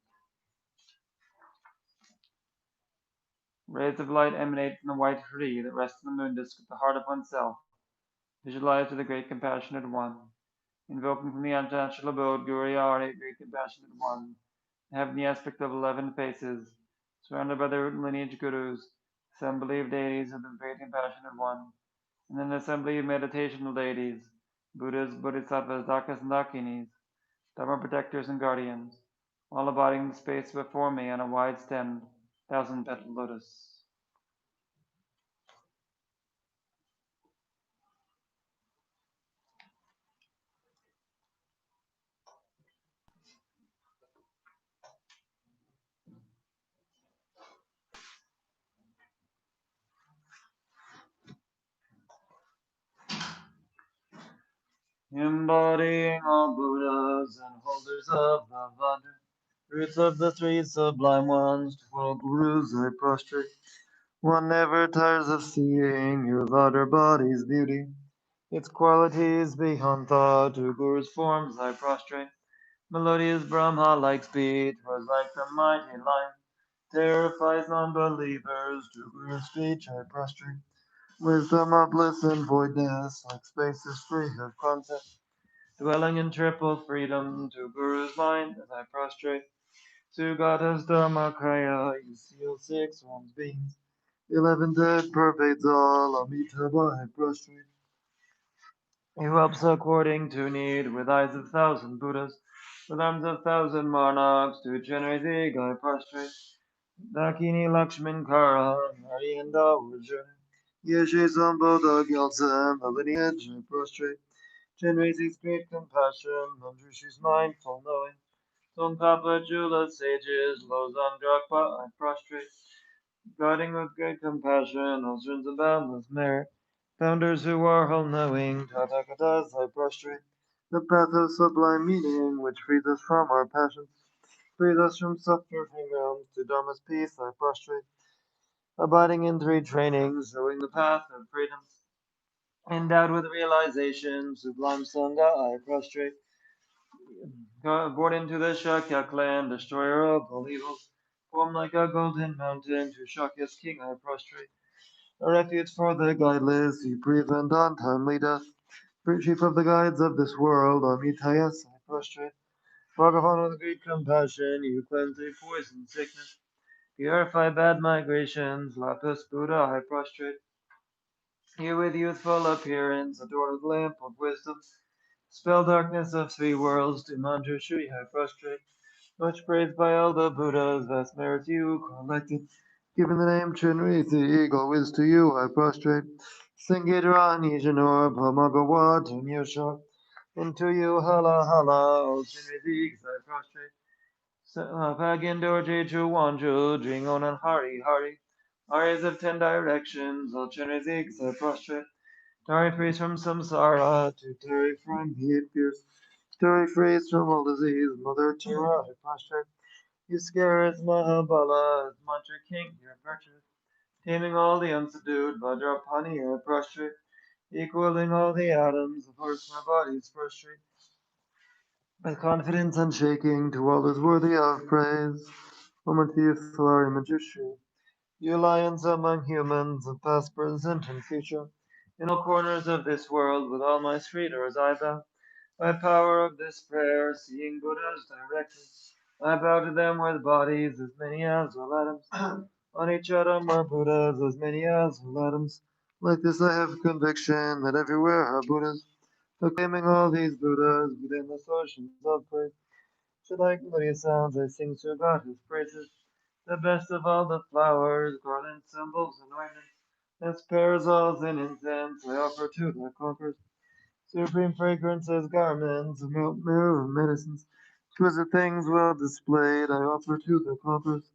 Rays of light emanate from the white tree that rests on the moon disk at the heart of oneself. Visualize to the great compassionate one. Invoking from the unnatural abode, Guriyari, great compassionate one. Having the aspect of 11 faces, surrounded by their lineage gurus, assembly of deities of the great compassionate one, and an assembly of meditational deities, Buddhas, Bodhisattvas, Dakas, and Dakinis, Dharma protectors and guardians, all abiding the space before me on a wide stemmed, thousand petaled lotus. Embodying all Buddhas and holders of the Vajra, roots of the three sublime ones, 12 gurus I prostrate. One never tires of seeing your Vajra body's beauty, its qualities beyond thought. To gurus' forms I prostrate. Melodious Brahma-like speech was like the mighty lion, terrifies non-believers. To gurus' speech I prostrate. Wisdom of bliss and voidness, like spaces free of concept. Dwelling in triple freedom, to Guru's mind as I prostrate. To Goddess Dharmakaya, you seal 6 one's beings. 11 dead pervades all, Amitabha I prostrate. He helps according to need, with eyes of 1,000 Buddhas, with arms of 1,000 monarchs, to generate the I prostrate. Dakini Lakshman Kara, Hari and Dawaja. Yeshe Sambodha Gyalsam, the lineage I prostrate. Generates his great compassion, under she's mindful knowing. Tsongkhapa Jula sages, Lozang Drakpa I prostrate. Guarding with great compassion, all streams of boundless merit. Founders who are all-knowing, Tathagatas, I prostrate. The path of sublime meaning, which frees us from our passions, frees us from suffering realms. To Dharma's peace, I prostrate. Abiding in three trainings, showing the path of freedom. Endowed with realization, sublime Sangha, I prostrate. Born into the Shakya clan, destroyer of all evils. Formed like a golden mountain, to Shakya's king I prostrate. A refuge for the guideless, you prevent untimely death. Chief of the guides of this world, Amitayas, I prostrate. Bhagavan with great compassion, you cleanse a poison sickness. Purify bad migrations, Lapis Buddha, I prostrate. You with youthful appearance, adorned with lamp of wisdom. Spell darkness of three worlds, to Manju Shui I prostrate. Much praised by all the Buddhas, vast merits you collected. Given the name Chinri, the eagle is to you I prostrate. Singidra Nijanor, Pamagawa, Tunyosha. Into you, hala hala, all Chinri I prostrate. Pagindor Jeju Wanju, Dringon and Hari Hari. Aryas of 10 directions, all Chinri I prostrate. Tari frees from samsara, to Tari from heat pierce. Tari frees from all disease, Mother Tara, I prostrate. You scare as Mahabala, as Mantra King, your virtue. Taming all the unsubdued, Vajrapani, I prostrate. Equaling all the atoms, of course my body's prostrate. With confidence unshaking, to all is worthy of praise. Woman thief, Solari Majushu. You lions among humans, of past, present, and future. In all corners of this world, with all my streeters I bow. By power of this prayer, seeing Buddhas directly, I bow to them with bodies as many as will atoms. On each atom are Buddhas as many as will atoms. Like this I have conviction that everywhere are Buddhas. Proclaiming all these Buddhas within the oceans of praise. To like melodious sounds I sing to God his praises. The best of all the flowers, garlands, symbols, and ornaments. As parasols and incense I offer to the conquerors. Supreme fragrances, garments, mirror medicines. Exquisite things well displayed I offer to the conquerors.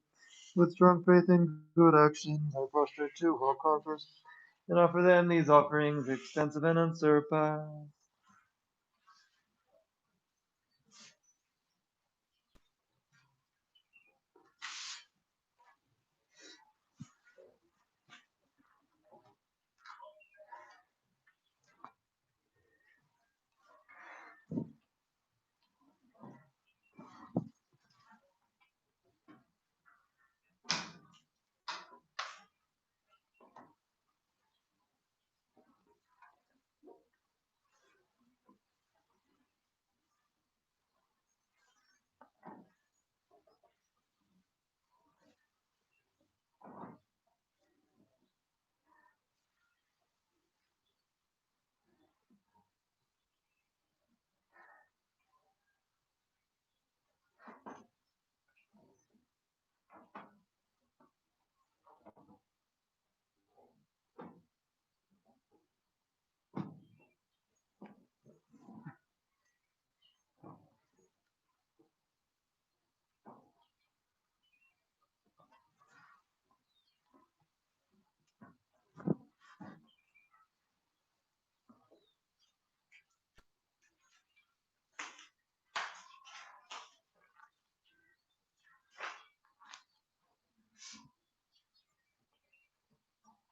With strong faith in good actions I prostrate to all conquerors. And offer them these offerings extensive and unsurpassed.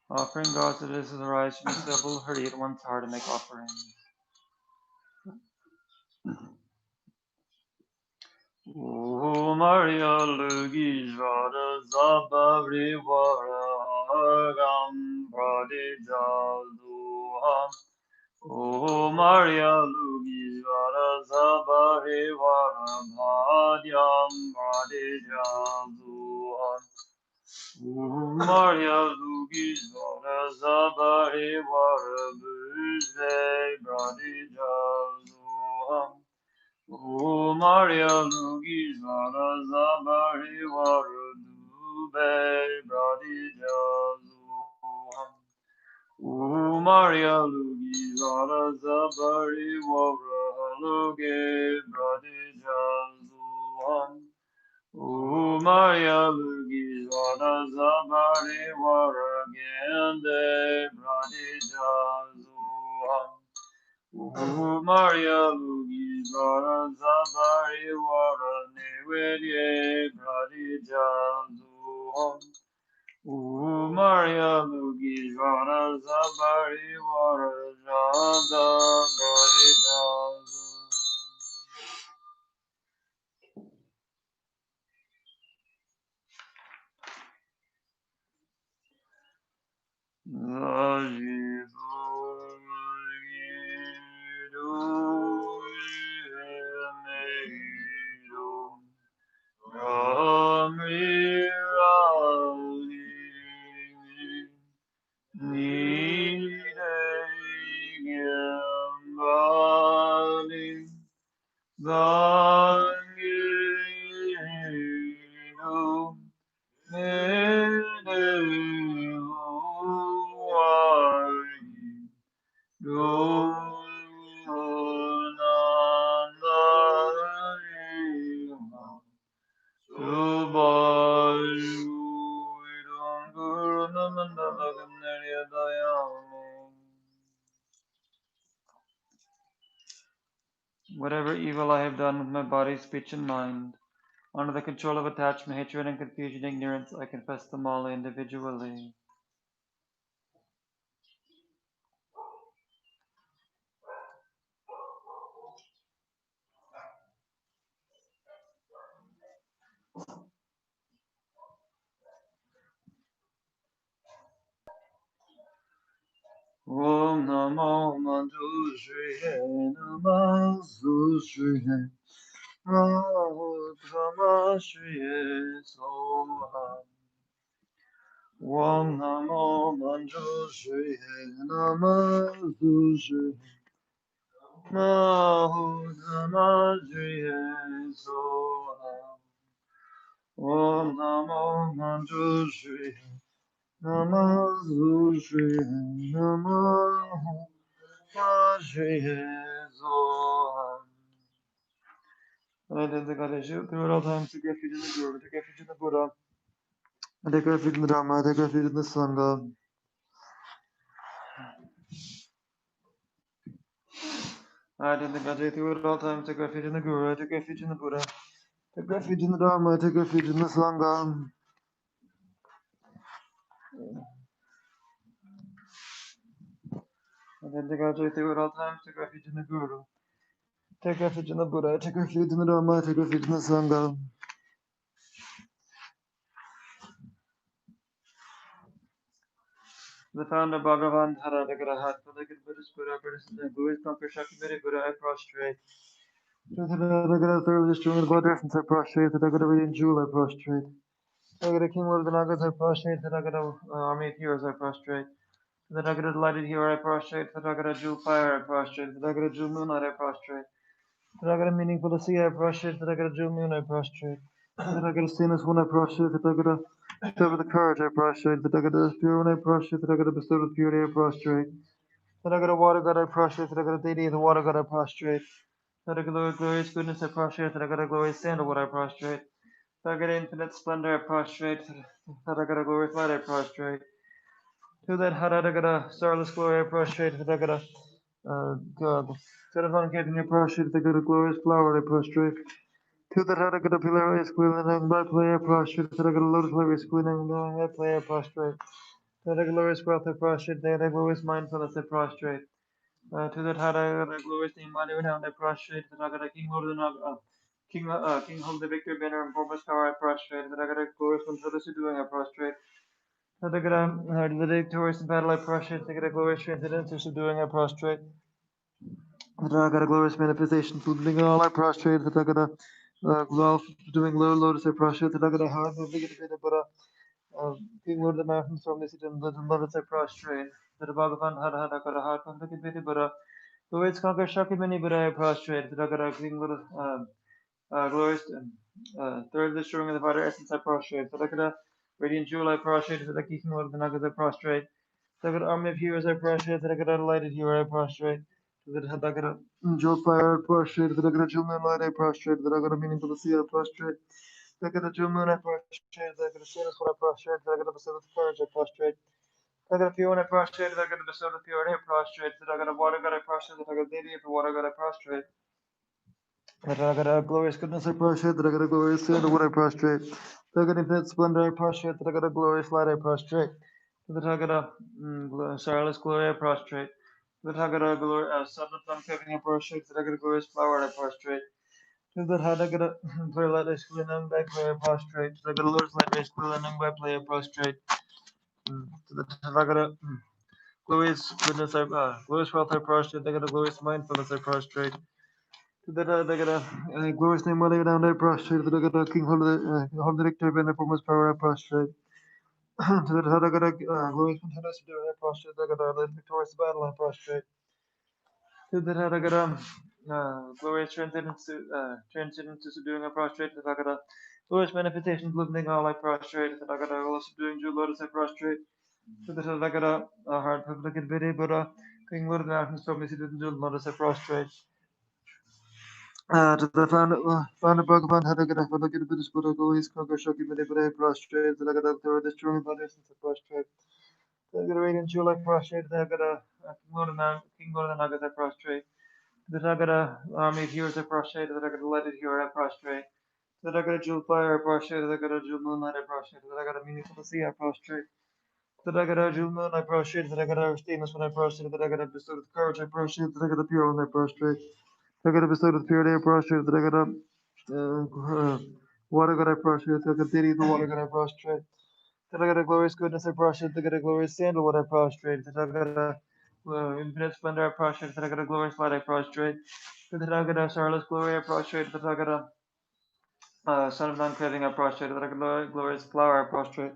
Offering God to this is the rise from the simple hurry at one's heart to make offerings. O Maria Lugishvara Zabhavri Varagam Pradijaluham. O Maria Lugishvara Zabhavri Varabhadyam Pradijaluham. O Maria Lugishvara Zabhavri Varabhujve Pradijaluham. O Maria Lugishvara Zabari Varudube Bradijazuham. O Maria Lugishvara Zabari Varahaluge Bradijazuham. O Maria Lugishvara vara zabari vara gende bradi jazuham. Maria Lugi vara zabari vara nevedye bradi jazuham. Maria Lugi vara zabari vara jada bari jazuham. Whatever evil I have done with my body, speech, and mind, under the control of attachment, hatred, and confusion, ignorance, I confess them all individually. Om Namo Manjushrihe Namazushrihe Mahutramashrihe Soham. Om Namo Manjushrihe Namazushrihe Mahutramashrihe Soham. Om Namo Manjushrihe Namazushrihe Mahutramashrihe Soham. And I did the Ganesh through all times to refuge in the Guru, to refuge in the Buddha, I take refuge in the Dharma, I take refuge in the Sangha. I did the Ganesh through all times, take refuge in the Guru, I take refuge in the Buddha, take refuge in the Dharma, I take refuge in the Sangha. I did the Ganesh through all times, take refuge in the Guru, take refuge in the Buddha, I take refuge in the Dharma, I take refuge in the Sangha. The founder Bhagavan Haradagrahat, for the good Buddhist Buddha, Buddhist Buddhist conquer Shakti Buddha, I prostrate. To the Haradagra, thoroughly destroying the blood essence, I prostrate. To the Gadavian Jewel, I prostrate. To the King of the Nagas, I prostrate. To the Army of Heroes, I prostrate. To the Nagada Lighted Hero, I prostrate. To the Nagada Jewel Fire, I prostrate. To the Nagada Jewel Moonlight, I prostrate. To the Nagada Meaningful to See, I prostrate. To the Nagada Jewel Moon, I prostrate. To the Nagada Stainless One, I prostrate. To the Nagada Bestowed with the Courage, I prostrate. To the Nagada Pure One, I prostrate. To the Nagada Bestowed with Purity, I prostrate. To the Nagada Water God, I prostrate. To the Nagada Deity of the Water God, I prostrate. To the Nagada Glorious Goodness, I prostrate. To the Nagada Glorious Sandalwood, I prostrate. To the Nagada Infinite Splendor, I prostrate. To the Nagada Glorious Light, I prostrate. To that Hadadagada Starless Glory, I prostrate. To the Nagada God. To the Uncanny, I prostrate. To the Nagada Glorious Flower, I prostrate. To the Hadagada Pillar, I squealing by play, I prostrate. To the Nagada Lotus Flower, I squealing by play, I prostrate. To the glorious breath, I prostrate. To the glorious mindfulness, I prostrate. To that had I glorious name, mighty renowned, I prostrate. That I got a king hold the king hold the victory banner and foremost power, I prostrate. That I got a glorious one, so this is doing, I prostrate. That I got the victorious in battle, I prostrate. That I got a glorious transcendence, so doing, I prostrate. That I got a glorious manifestation, fooling all, I prostrate. That I got a doing lotus, I prostrate. That I got a heart, King Lord of the Mountains from the city and the lotus, I prostrate. That a Bhagavan had got a heart from the Kibiti Buddha. The ways conquer Shakimani Buddha, I prostrate. That I got a King Lord glorious, third destroying of the vital essence, I prostrate. That I got a radiant jewel, I prostrate. That I King Lord of the Nagas, I prostrate. That I got army of heroes, I prostrate. That I got a lighted hero, I prostrate. That I got a jewel fire, I prostrate. That I got a jewel moonlight, I prostrate. That I got a meaningful sea, I prostrate. Look at the June moon I prostrate, look at the Venus when I prostrate, look at the episode of courage I prostrate. Look at the pure when I prostrate, look at the episode of pure I prostrate, look at the water god I prostrate, look at the deity of the water god I prostrate. Look at the glorious goodness I prostrate, look at the glorious sin of what I prostrate. Look at the infinite splendor I prostrate, look at the glorious light I prostrate. Look at the starless glory I prostrate. Look at the glory, sun of uncovering I prostrate, look at the glorious flower I prostrate. To the Hadagara Perla Esquilin by player prostrate, to the Lord's Light Esquilin by player prostrate, to the Hadagara glorious goodness glorious wealth I prostrate, they got a glorious mindfulness I prostrate, to the Hadagara glorious name Mother down I prostrate, to the King Hold the Victor Ben from his power I prostrate, to the Hadagara glorious continuous to do I prostrate, the Hadagara victorious battle I prostrate. To the Hadagara, glorious transcendence to subduing a prostrate, the Hadagara, glorious manifestations lifting all I prostrate, the Hadagara, all subduing Jew lotus I prostrate, to the Hadagara, heart public and Vidi Buddha, King Lord of the Mountains, from me seated in Jew lotus I prostrate. To the founder Bhagavan Hadagara, for the good Buddhist Buddha, glorious Konga Shoki Vidi Buddha I prostrate, the Hadagara, the destroying bodies I prostrate. The Hadagara, radiant Jew like prostrate, the Hadagara, King Lord of the Nagas I prostrate. The Ragada army of heroes I prostrate, the Ragada lighted hero I prostrate, the Ragada jewel fire I prostrate, the Ragada jewel moonlight I prostrate, the Ragada meaningful sea I prostrate, the Ragada jewel moon I prostrate, the Ragada stainless one I prostrate, the Ragada bestowed with courage I prostrate, the Ragada pure one I prostrate, the Ragada bestowed with purity I prostrate, the Ragada water god I prostrate, the Ragada deity of the water god I prostrate, the Ragada glorious goodness I prostrate, the Ragada glorious sandalwood I prostrate, the Ragada infinite splendor I prostrate, the Ragada glorious light I prostrate, the Ragada starless glory I prostrate, the Ragada son of non-craving I prostrate, the Ragada glorious flower I prostrate,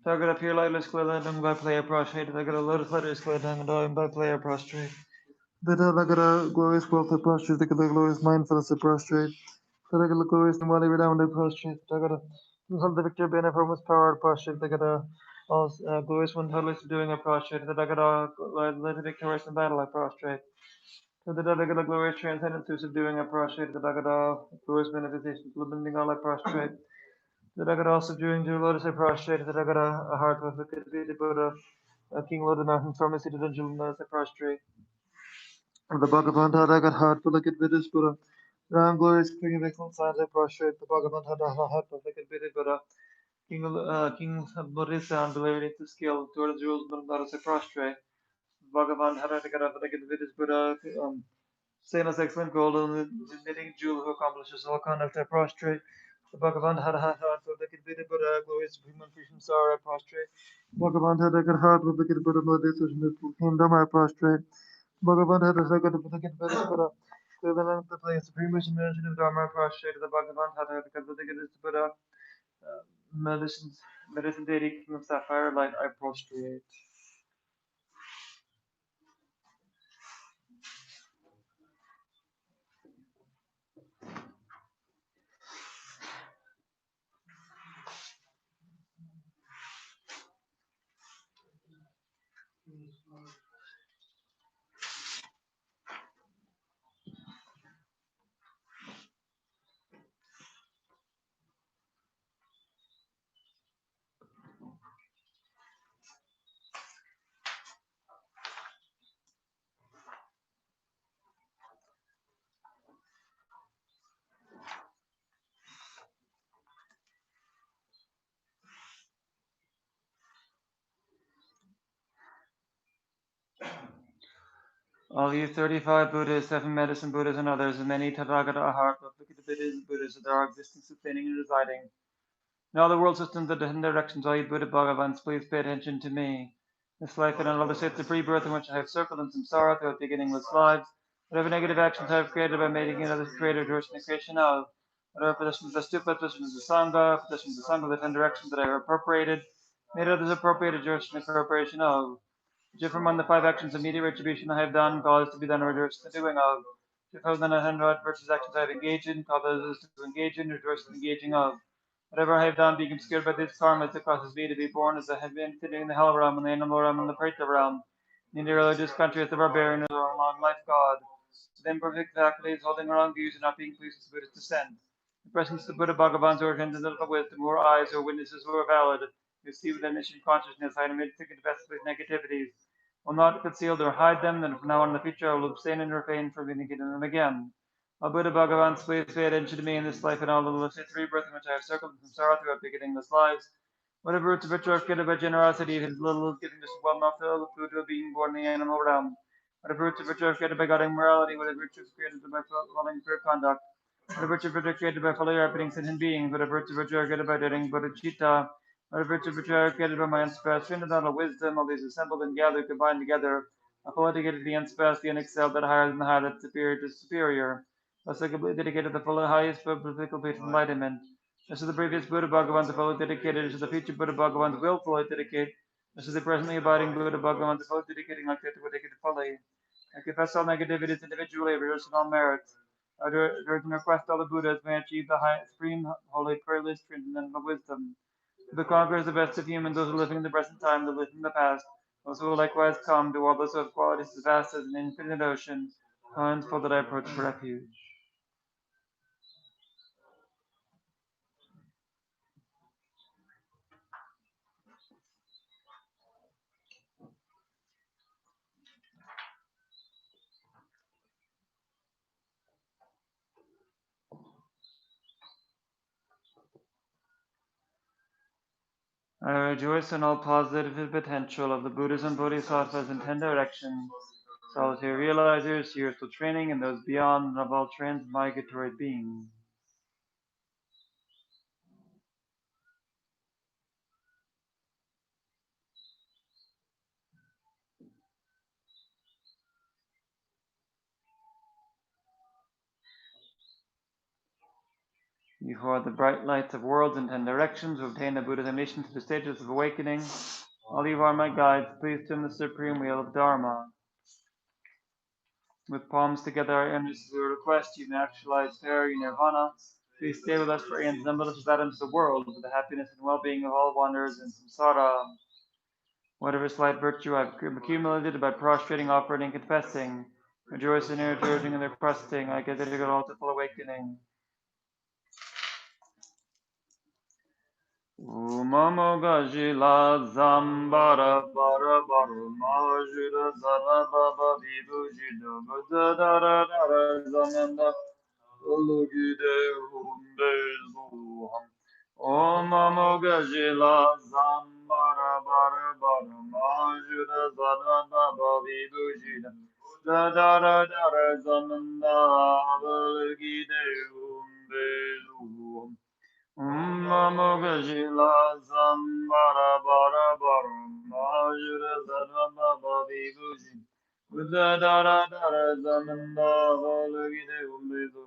the Ragada pure lightless gliding by play I prostrate, the Ragada lotus letters gliding by play I prostrate, the Ragada glorious wealth I prostrate, the Ragada glorious mindfulness I prostrate, the Ragada glorious Nimali renowned I prostrate, the Ragada hold the victor banner from his power I prostrate, the Ragada all glorious one totally subduing I prostrate, the Ragada led the victorious in battle I prostrate. To the Dagada glorious transcendence to subduing I prostrate, the Dagada glorious manifestation to limiting all I prostrate, the Dagada subduing to lotus I prostrate, the Dagada a heart with the defeated Buddha, a king lord of the mountains, from a seated angel lotus I prostrate, the Bhagavan Dagada heart with the Buddhist Buddha, Ram glorious king of excellent signs I prostrate, the Bhagavan had a heart with the defeated Buddha, King Buddhist and believing to skill, toward the jewels of lotus I prostrate, Bhagavan had a Buddhist Buddha, same as excellent gold and the knitting jewel who accomplishes all conduct I prostrate. The Bhagavan had a heart for the Buddha Buddha, glorious supreme and patient sorrow I prostrate. Bhagavan had a good heart for the Buddha Buddha, the kingdom I prostrate. Bhagavan had a second for the Buddha Buddha. The place supreme mission management of Dharma I prostrate. The Bhagavan had a good Buddha, medicine, medicine deity, king of sapphire light I prostrate. All you 35 Buddhas, 7 medicine Buddhas, and others, and many Tathagata heart replicate Buddhas that are existing, sustaining, and residing in all the world systems that in directions, all you Buddha Bhagavans, please pay attention to me. This life and all other states of rebirth in which I have circled in samsara throughout beginningless lives, whatever negative actions I have created by making others creator towards the creation of, whatever positions I stood by, positions of Sangha, that in directions that I have appropriated, made others appropriated towards the appropriation of. Differ among the 5 actions of immediate retribution I have done, caused to be done, or reduced the doing of. 2,900 versus actions I have engaged in, cause others to engage in, reduced the engaging of. Whatever I have done, being obscured by these karmas that causes me to be born as I have been sitting in the hell realm, and the animal realm, and the preta realm, in the religious country as the barbarian, or long life god, with imperfect faculties, holding wrong views, and not being pleased with Buddhist descent. The presence of the Buddha Bhagavan's origins and of wisdom, who are eyes or witnesses who are valid, who see with omniscient consciousness, I admit to confess with negativities, will not conceal or hide them, then from now on in the future I will abstain and refrain from beginning them again. O Buddha Bhagavan, please pay attention to me in this life and all the illicit rebirth in which I have circled from sorrow throughout beginningless lives. Whatever roots of virtue are created by generosity, it is little is giving just one mouthful of food to a being born in the animal realm. Whatever roots of virtue are created by God and morality, whatever virtue is created by following pure conduct, whatever virtue are created by fully happening sentient beings, whatever virtue are created by doing bodhicitta, whatever virtue are created by my unsurpassed transcendental wisdom, all these assembled and gathered, combined together, are fully dedicated to the unsurpassed, the unexcelled, that higher than the high, that superior to superior. Thus are completely dedicated to the full highest biblical page of enlightenment. Just as the previous Buddha Bhagavans are fully dedicated, just as the future Buddha Bhagavans will fully dedicate, just as the presently abiding Buddha Bhagavans are fully dedicating like that to dedicate fully. I confess all negativities individually, rehearse all merits. I urge and request all the Buddhas may achieve the high, supreme, holy, peerless, transcendental wisdom. The conquerors, the best of humans, those who are living in the present time, those living in the past, those who will likewise come, to all those who have qualities as vast as an infinite ocean, hands full that I approach for refuge. I rejoice in all positive potential of the Buddhas and Bodhisattvas in 10 directions, solitary realizers, spiritual training, and those beyond, and of all transmigratory beings. You who are the bright lights of worlds in 10 directions, who obtain the Buddha's mission to the stages of awakening, all you are my guides, please turn the supreme wheel of Dharma. With palms together, I earnestly request you may actualize fairy nirvana. Please stay with us for aeons numberless as atoms of the world, for the happiness and well-being of all wanderers in samsara. Whatever slight virtue I've accumulated by prostrating, offering, and confessing, rejoicing and rejoicing and requesting, I get it all to full awakening. Umamo gajila zambara bara bara majura zara baba vidu jido buddha dara dara zamanda ulugide humbe zuham. Umamo gajila zambara bara bara majura zara baba vidu jido buddha dara dara zamanda ulugide humbe zuham. Mamo gajila zambara bara bara majura zarama babi buji Buddha dara dara zamanda valagide umbedo.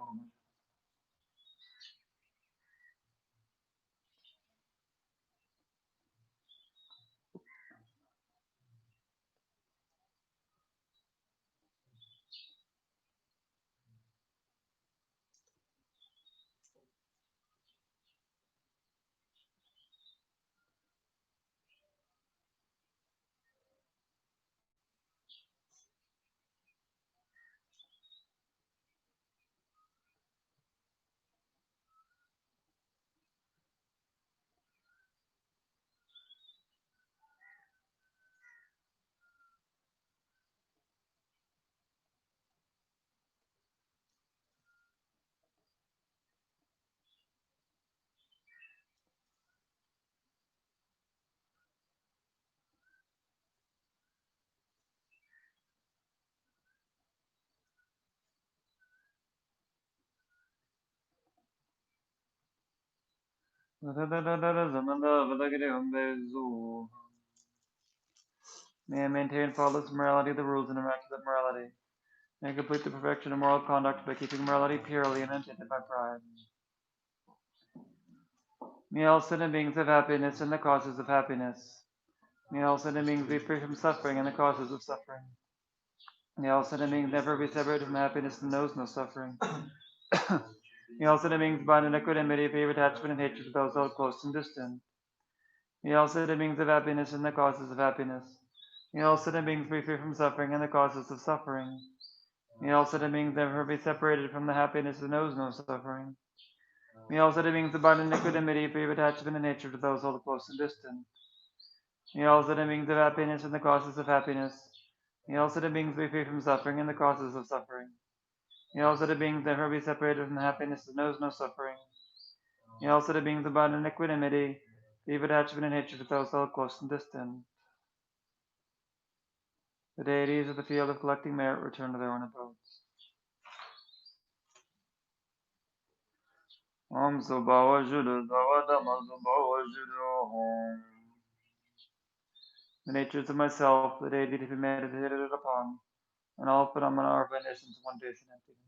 Buddha dara zamanda valagide umbedo. May I maintain flawless morality, the rules and immaculate morality. May I complete the perfection of moral conduct by keeping morality purely and untainted by pride. May all sentient beings have happiness and the causes of happiness. May all sentient beings be free from suffering and the causes of suffering. May all sentient beings never be separated from happiness and knows no suffering. May all sentient beings bind in equanimity, fear, attachment, and hatred to those all close and distant. May all sentient beings have happiness and the causes of happiness. May all sentient beings be free from suffering and the causes of suffering. May all sentient beings never be separated from the happiness that knows no suffering. May also the beings abide in equanimity, free of attachment and nature to those held close and distant. May also the beings of happiness and the causes of happiness. May also the beings be free from suffering and the causes of suffering. May also the beings never be separated from the happiness that knows no suffering. May also the beings abide in equanimity, free of attachment and hatred to those held close and distant. The deities of the field of collecting merit return to their own abodes. Om Subhava Judu Dava Subhava Judu Om. The natures of myself, the deity to be meditated upon, and all phenomena are vanished one base in emptiness.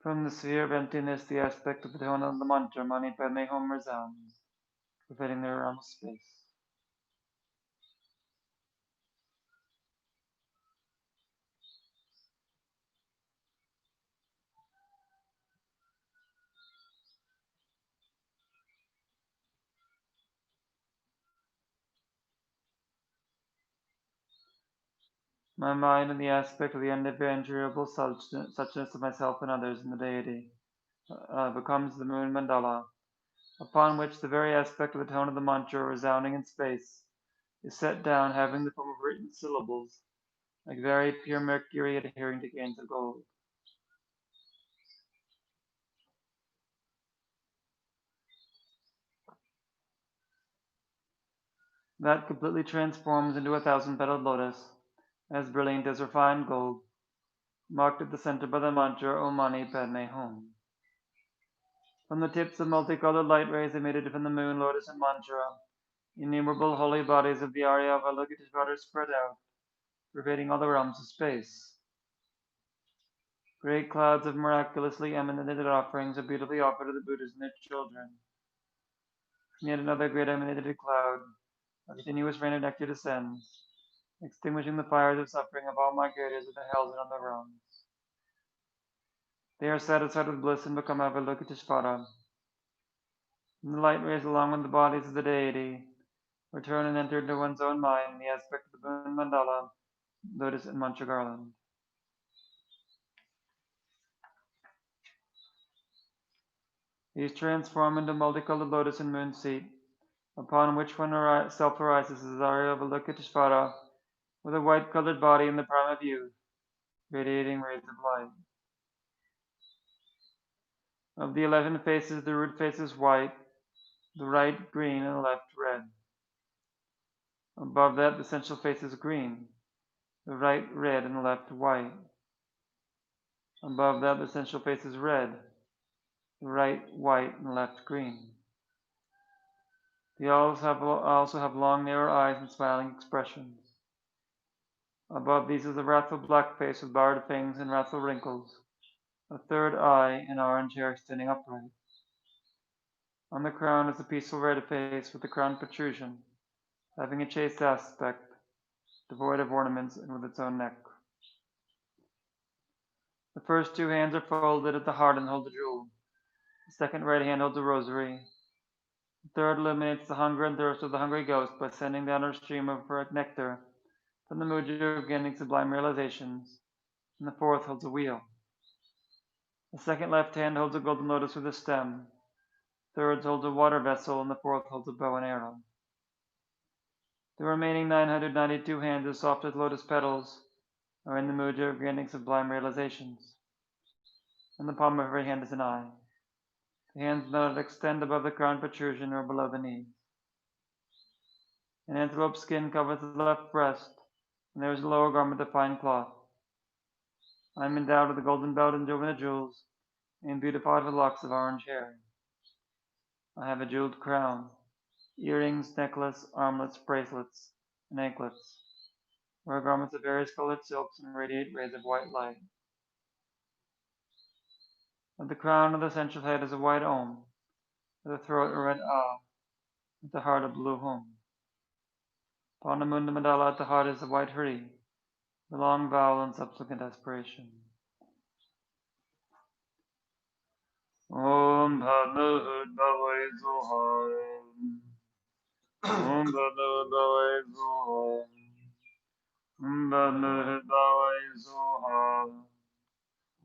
From the sphere of emptiness, the aspect of the tone of the mantra Mani Padme Hum resounds, pervading the realm of space. My mind in the aspect of the undifferentiable suchness of myself and others in the deity becomes the moon mandala, upon which the very aspect of the tone of the mantra resounding in space is set down having the form of written syllables, like very pure mercury adhering to grains of gold. That completely transforms into a thousand-petaled lotus, as brilliant as refined gold, marked at the center by the mantra Om Mani Padme Hum. From the tips of multicolored light rays emitted from the moon, lotus, and mantra, innumerable holy bodies of the Arya of Avalokiteshvara spread out, pervading all the realms of space. Great clouds of miraculously emanated offerings are beautifully offered to the Buddhas and their children. From yet another great emanated cloud, a continuous rain of nectar descends, extinguishing the fires of suffering of all migrators of the hells and other realms. They are satisfied with bliss and become Avalokiteshvara. And the light rays, along with the bodies of the deity, return and enter into one's own mind in the aspect of the moon mandala, lotus, and mantra garland. These transform into multicolored lotus and moon seat, upon which one self arises as Arya Avalokiteshvara, with a white-colored body in the prime of youth, radiating rays of light. Of the 11 faces, the root face is white, the right green, and the left red. Above that, the central face is green, the right red, and the left white. Above that, the central face is red, the right white, and the left green. They also have long, narrow eyes and smiling expressions. Above these is a wrathful black face with barred fangs and wrathful wrinkles, a third eye, and orange hair standing upright. On the crown is a peaceful red face with a crown protrusion, having a chaste aspect, devoid of ornaments and with its own neck. The first two hands are folded at the heart and hold a jewel. The second right hand holds a rosary. The third eliminates the hunger and thirst of the hungry ghost by sending down a stream of nectar from the mudra of gaining sublime realizations. And the fourth holds a wheel. The second left hand holds a golden lotus with a stem. The third holds a water vessel, and the fourth holds a bow and arrow. The remaining 992 hands, as soft as lotus petals, are in the mudra of granting sublime realizations. And the palm of every hand is an eye. The hands do not extend above the crown protrusion or below the knees. An antelope skin covers the left breast, and there is a lower garment of fine cloth. I am endowed with a golden belt enjoined with jewels, and beautified with locks of orange hair. I have a jeweled crown, earrings, necklace, armlets, bracelets, and anklets. Wear garments of various colored silks and radiate rays of white light. At the crown of the central head is a white Om, at the throat a red A, at the heart a blue Hum. Upon the Munda Mandala at the heart is a white Hri, the long vowel and subsequent aspiration. Om Bhadnahud Bhavai Zoham. Om Bhadnahud Bhavai Zoham. Om Bhadnahud Bhavai Zoham.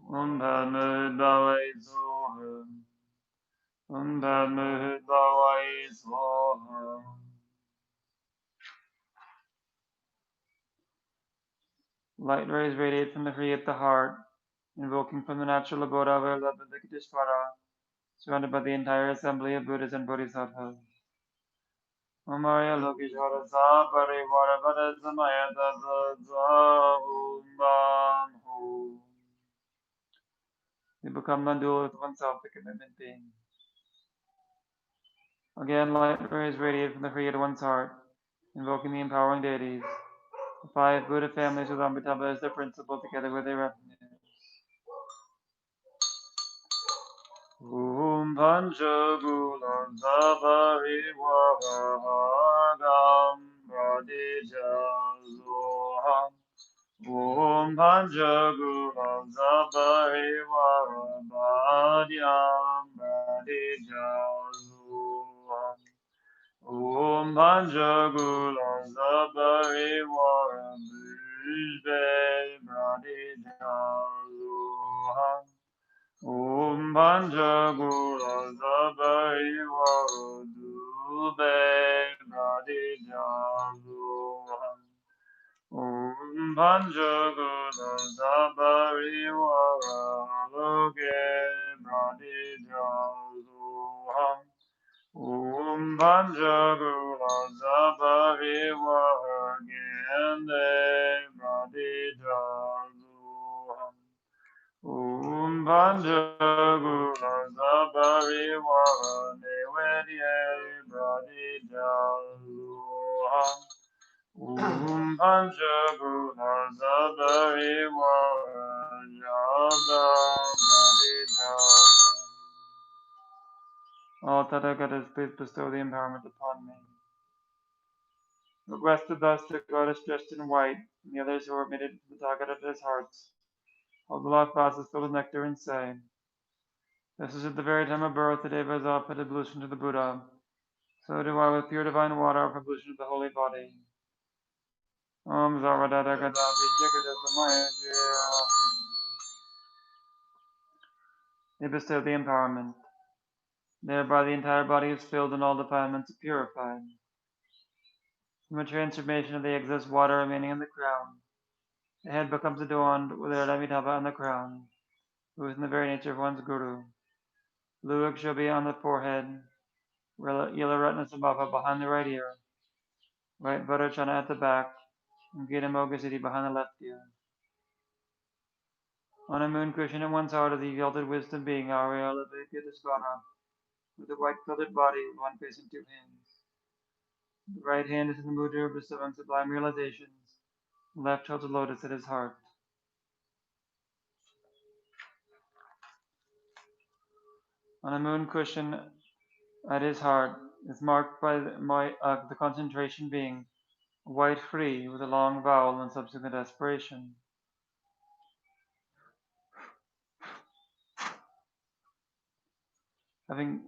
Om Bhadnahud Bhavai Zoham. Om Bhadnahud Bhavai Zoham. Light rays radiate from the Hri at the heart, invoking from the natural abode of our beloved Venkateshwara, surrounded by the entire assembly of Buddhas and Bodhisattvas. Om Arya Lokeshwara Sa Parivara Vada Samaya Tata Om Bam Hum. We become one dual with oneself, the commitment being. Again, light rays radiate from the Hri at one's heart, invoking the empowering deities. The 5 Buddha families with Amitabha as their principal, together with their retinue. Om Panchagula Savarivaragam Pradija Om Panchaguna Sabarivarabhadyam Bradijazuham Om Panchaguna Sabarivarabhujbe Bradijazuham Om Panchaguna Sabarivarabhujbe Bradijazuham Om Panchaguna Sabariwara Loke Pradijasuham Om Panchaguna Sabariwara Gende Pradijasuham Om Panchaguna Sabariwara Nevedye Pradijasuham Om Panchaguna Sabariwara Jada Pradijasuham. All Tathagatas, please bestow the empowerment upon me. The rested thus the goddess dressed in white, and the others who were admitted to the Tathagata's hearts, hold the lost vases filled with nectar and say, this is at the very time of birth, the Devas offered ablution to the Buddha. So do I with pure divine water offer ablution to the holy body. Om Zavadada Gadapi Jagadasamaya. They bestow the empowerment. Thereby the entire body is filled and all defilements are purified. From a transformation of the excess water remaining in the crown, the head becomes adorned with the Amitabha on the crown, who is in the very nature of one's Guru. Blue Akshobi on the forehead, yellow Ratna Sambhava behind the right ear, white Varachana at the back, and Gita Mogasiti behind the left ear. On a moon cushion at one's heart is the exalted wisdom being Ariala Venkateswara, with a white colored body with one face and 2 hands. The right hand is in the mudra of bestowing sublime realizations. The left holds a lotus at his heart. On a moon cushion at his heart is marked by the concentration being a white Hri with a long vowel and subsequent aspiration. Having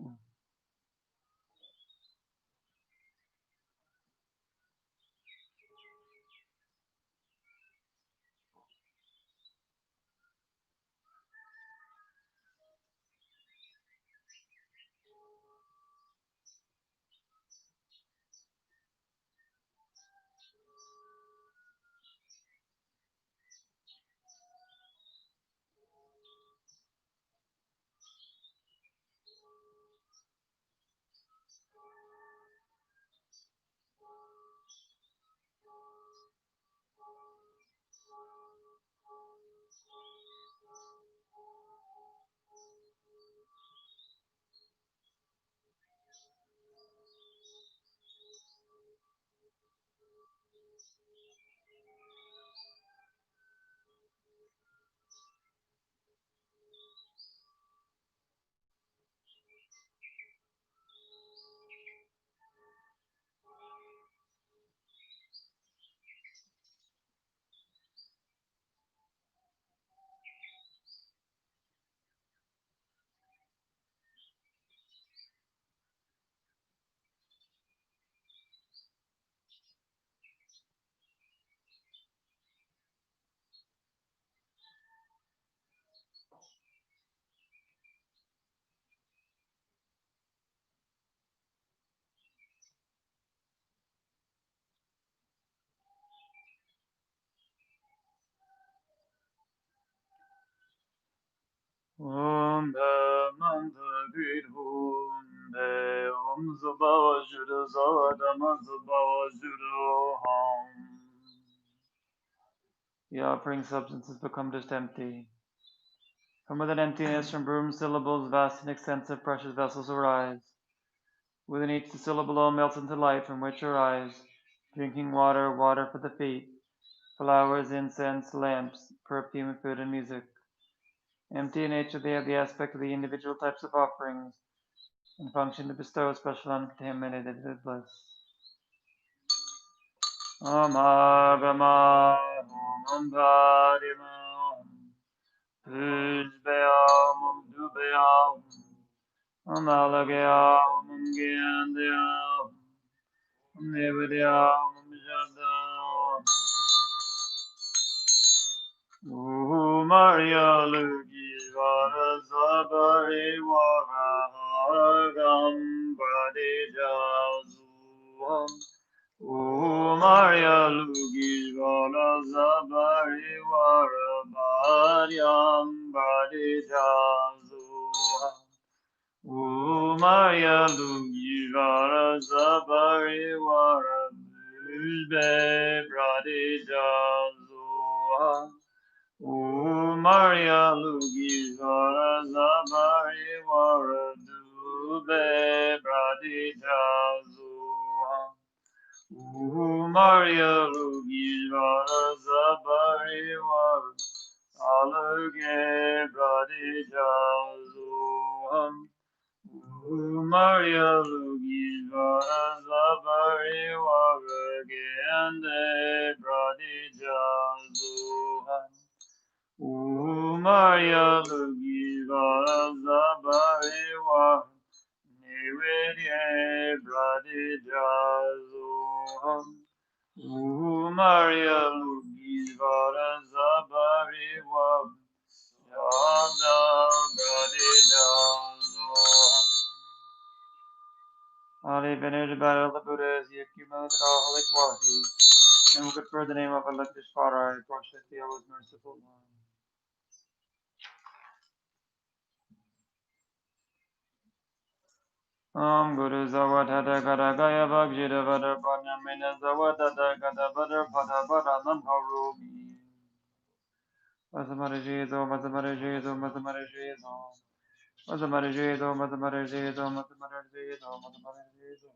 Subhava Shuddha Savatama Subhava Shuddha Ham. The offering substances become just empty. From within emptiness, from broom syllables, vast and extensive precious vessels arise. Within each the syllable all melts into light, from which arise drinking water, water for the feet, flowers, incense, lamps, perfume, food, and music. Empty in nature, they have the aspect of the individual types of offerings and function to bestow special uncontaminated bliss. Om Agama Om Bhadima Pujbaya Om Dubaya Om Alagaya Om Gyandaya Om Nevadaya Om Jadaya Maria Lugi Vara Sabari Vara Agam Bradija Zuham Maria Lugi Vara Sabari Vara Bharyam Bradija Zuham Maria Lugi Vara Sabari Vara Bhujbe Bradija Zuham Maria Lugi Vara Zabari Vara Dube Bradija Zuha Maria Lugi Vara Zabari Vara Aluge Bradija Zuha Maria Lugi Vara Zabari Vara Gende Bradija Zuha Maria Lugi Vara Zabari Vara Nivedye Bradija Zuham Maria Lugi Vara Zabari Vara Yada Bradija Zuham. Highly venerated by all the Buddhas, he accumulated all holy qualities, and who could confer the name of Avalokiteshvara, I worship the always merciful one. Om Guru Zavadhada Gada Gaya Bhagjita Vada Panyamina Zavadhada Gada Vada Pada Vada Nam Harumi Vasamarajizo Vasamarajizo Vasamarajizo Vasamarajizo Vasamarajizo Vasamarajizo Vasamarajizo.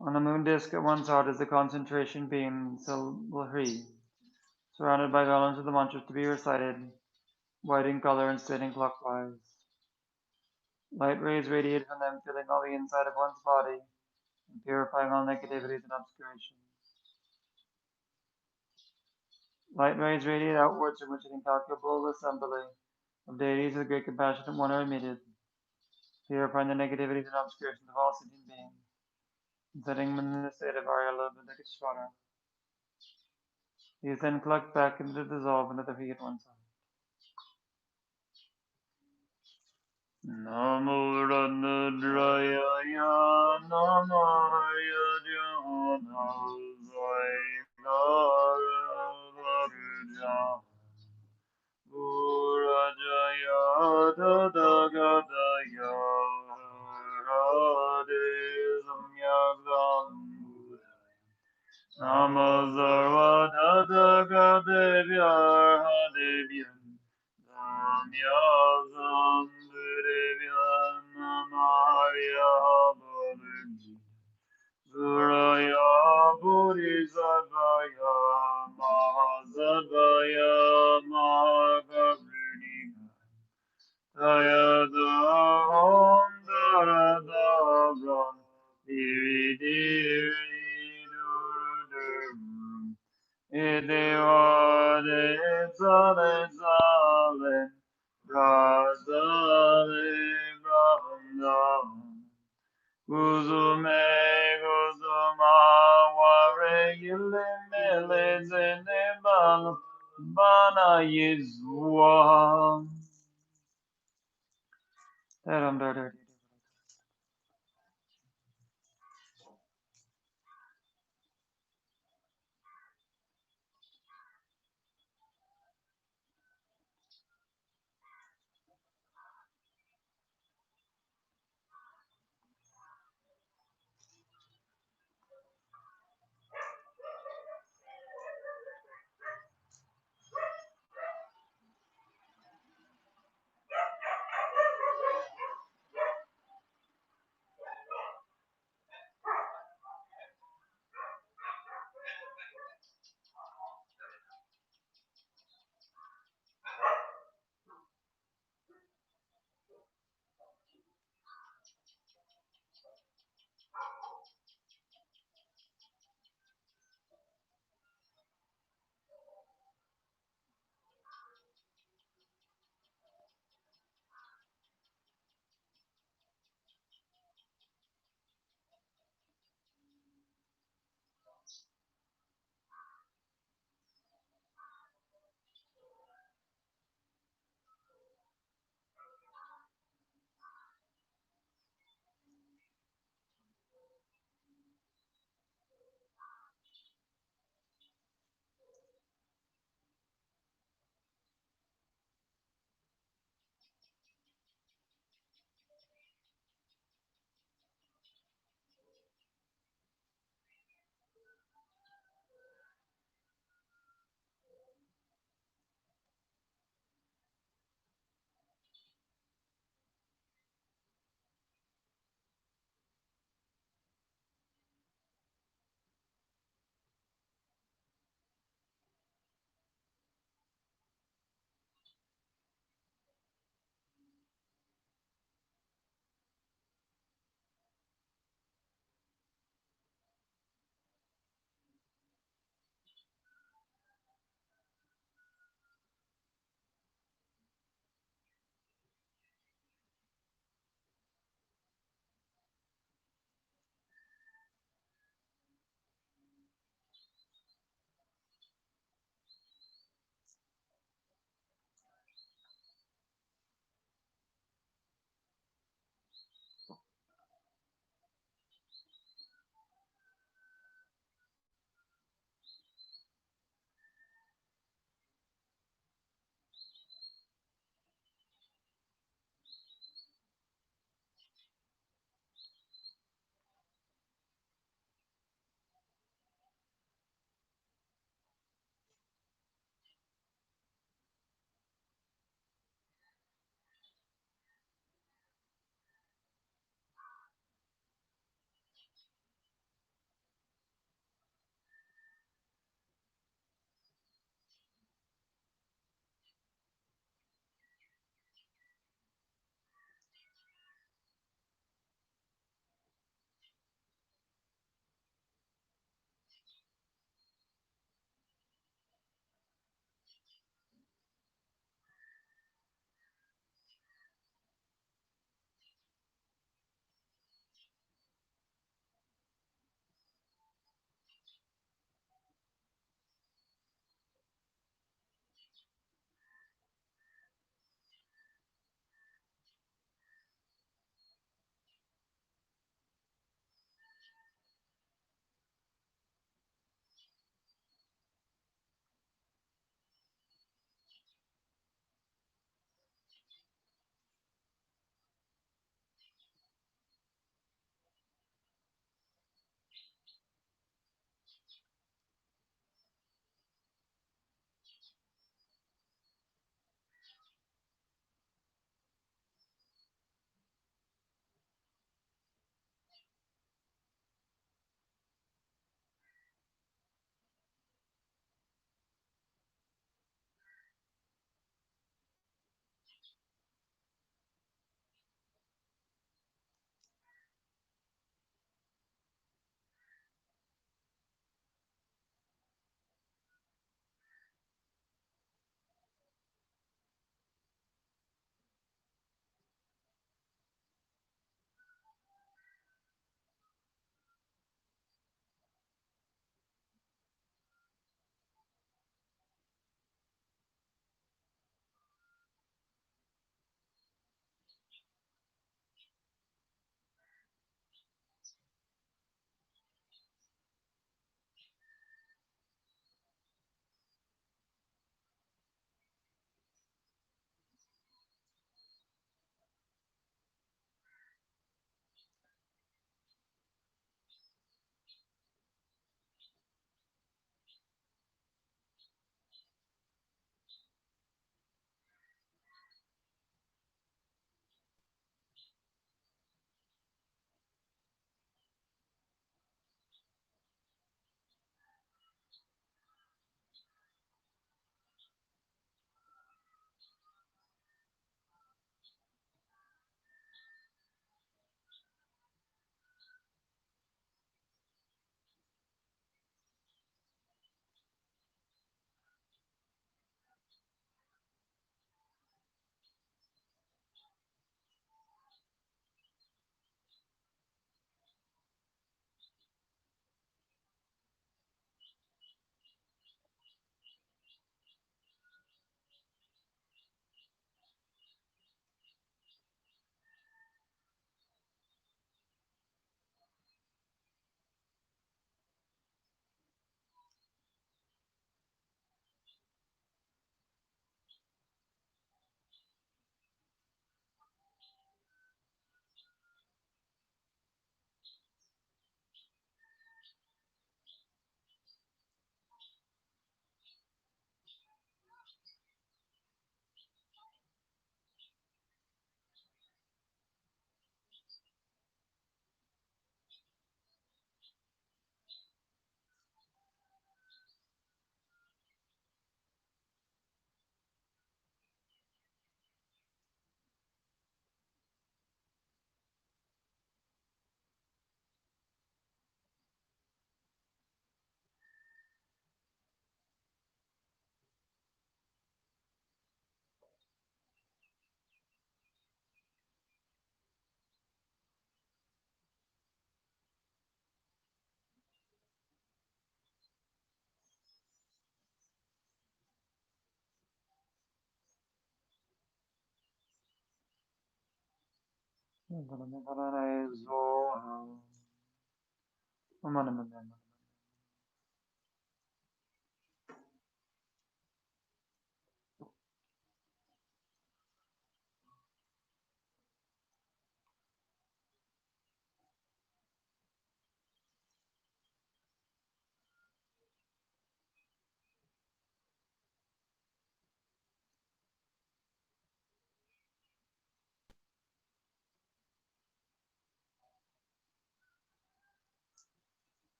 On a moon disk at one side is the concentration beam Silhri, surrounded by garlands of the mantras to be recited, white in color and standing clockwise. Light rays radiate from them, filling all the inside of one's body, and purifying all negativities and obscurations. Light rays radiate outwards from which an incalculable assembly of deities of the great compassionate one are emitted, purifying the negativities and obscurations of all sentient beings, and setting them in the state of Arya Lokiteshvara. These then collect back into the dissolve into the heat at one side. Namo Ranudraya Namo Yajana Vaigara Urajaya Tadagadaya Radhe Samyagam Namazarva Tadagadevya Hadevya Samyazam Durevya Namarya Balaji Suraya Bodhisattvaya Mahasattvaya Mahakabruni Tayadaham Daradabram Dividiri Durudurm Idevade Sale Sale Prasale Brahmam Kuzume Kuzuma Ware Yilimele Zene Bana Yizwa.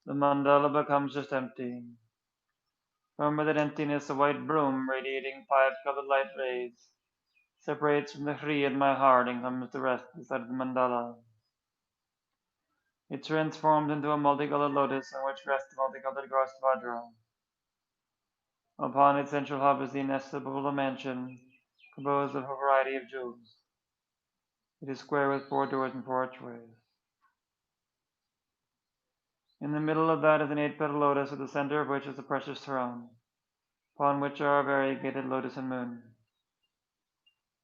The mandala becomes just empty. From that emptiness, a white broom, radiating 5 colored light rays, separates from the Hri in my heart and comes to rest beside the mandala. It transforms into a multicolored lotus on which rests the multicolored grass Vajra. Upon its central hub is the inestimable mansion, composed of a variety of jewels. It is square with 4 doors and 4 archways. In the middle of that is an 8-petaled lotus, at the center of which is a precious throne, upon which are a variegated lotus and moon.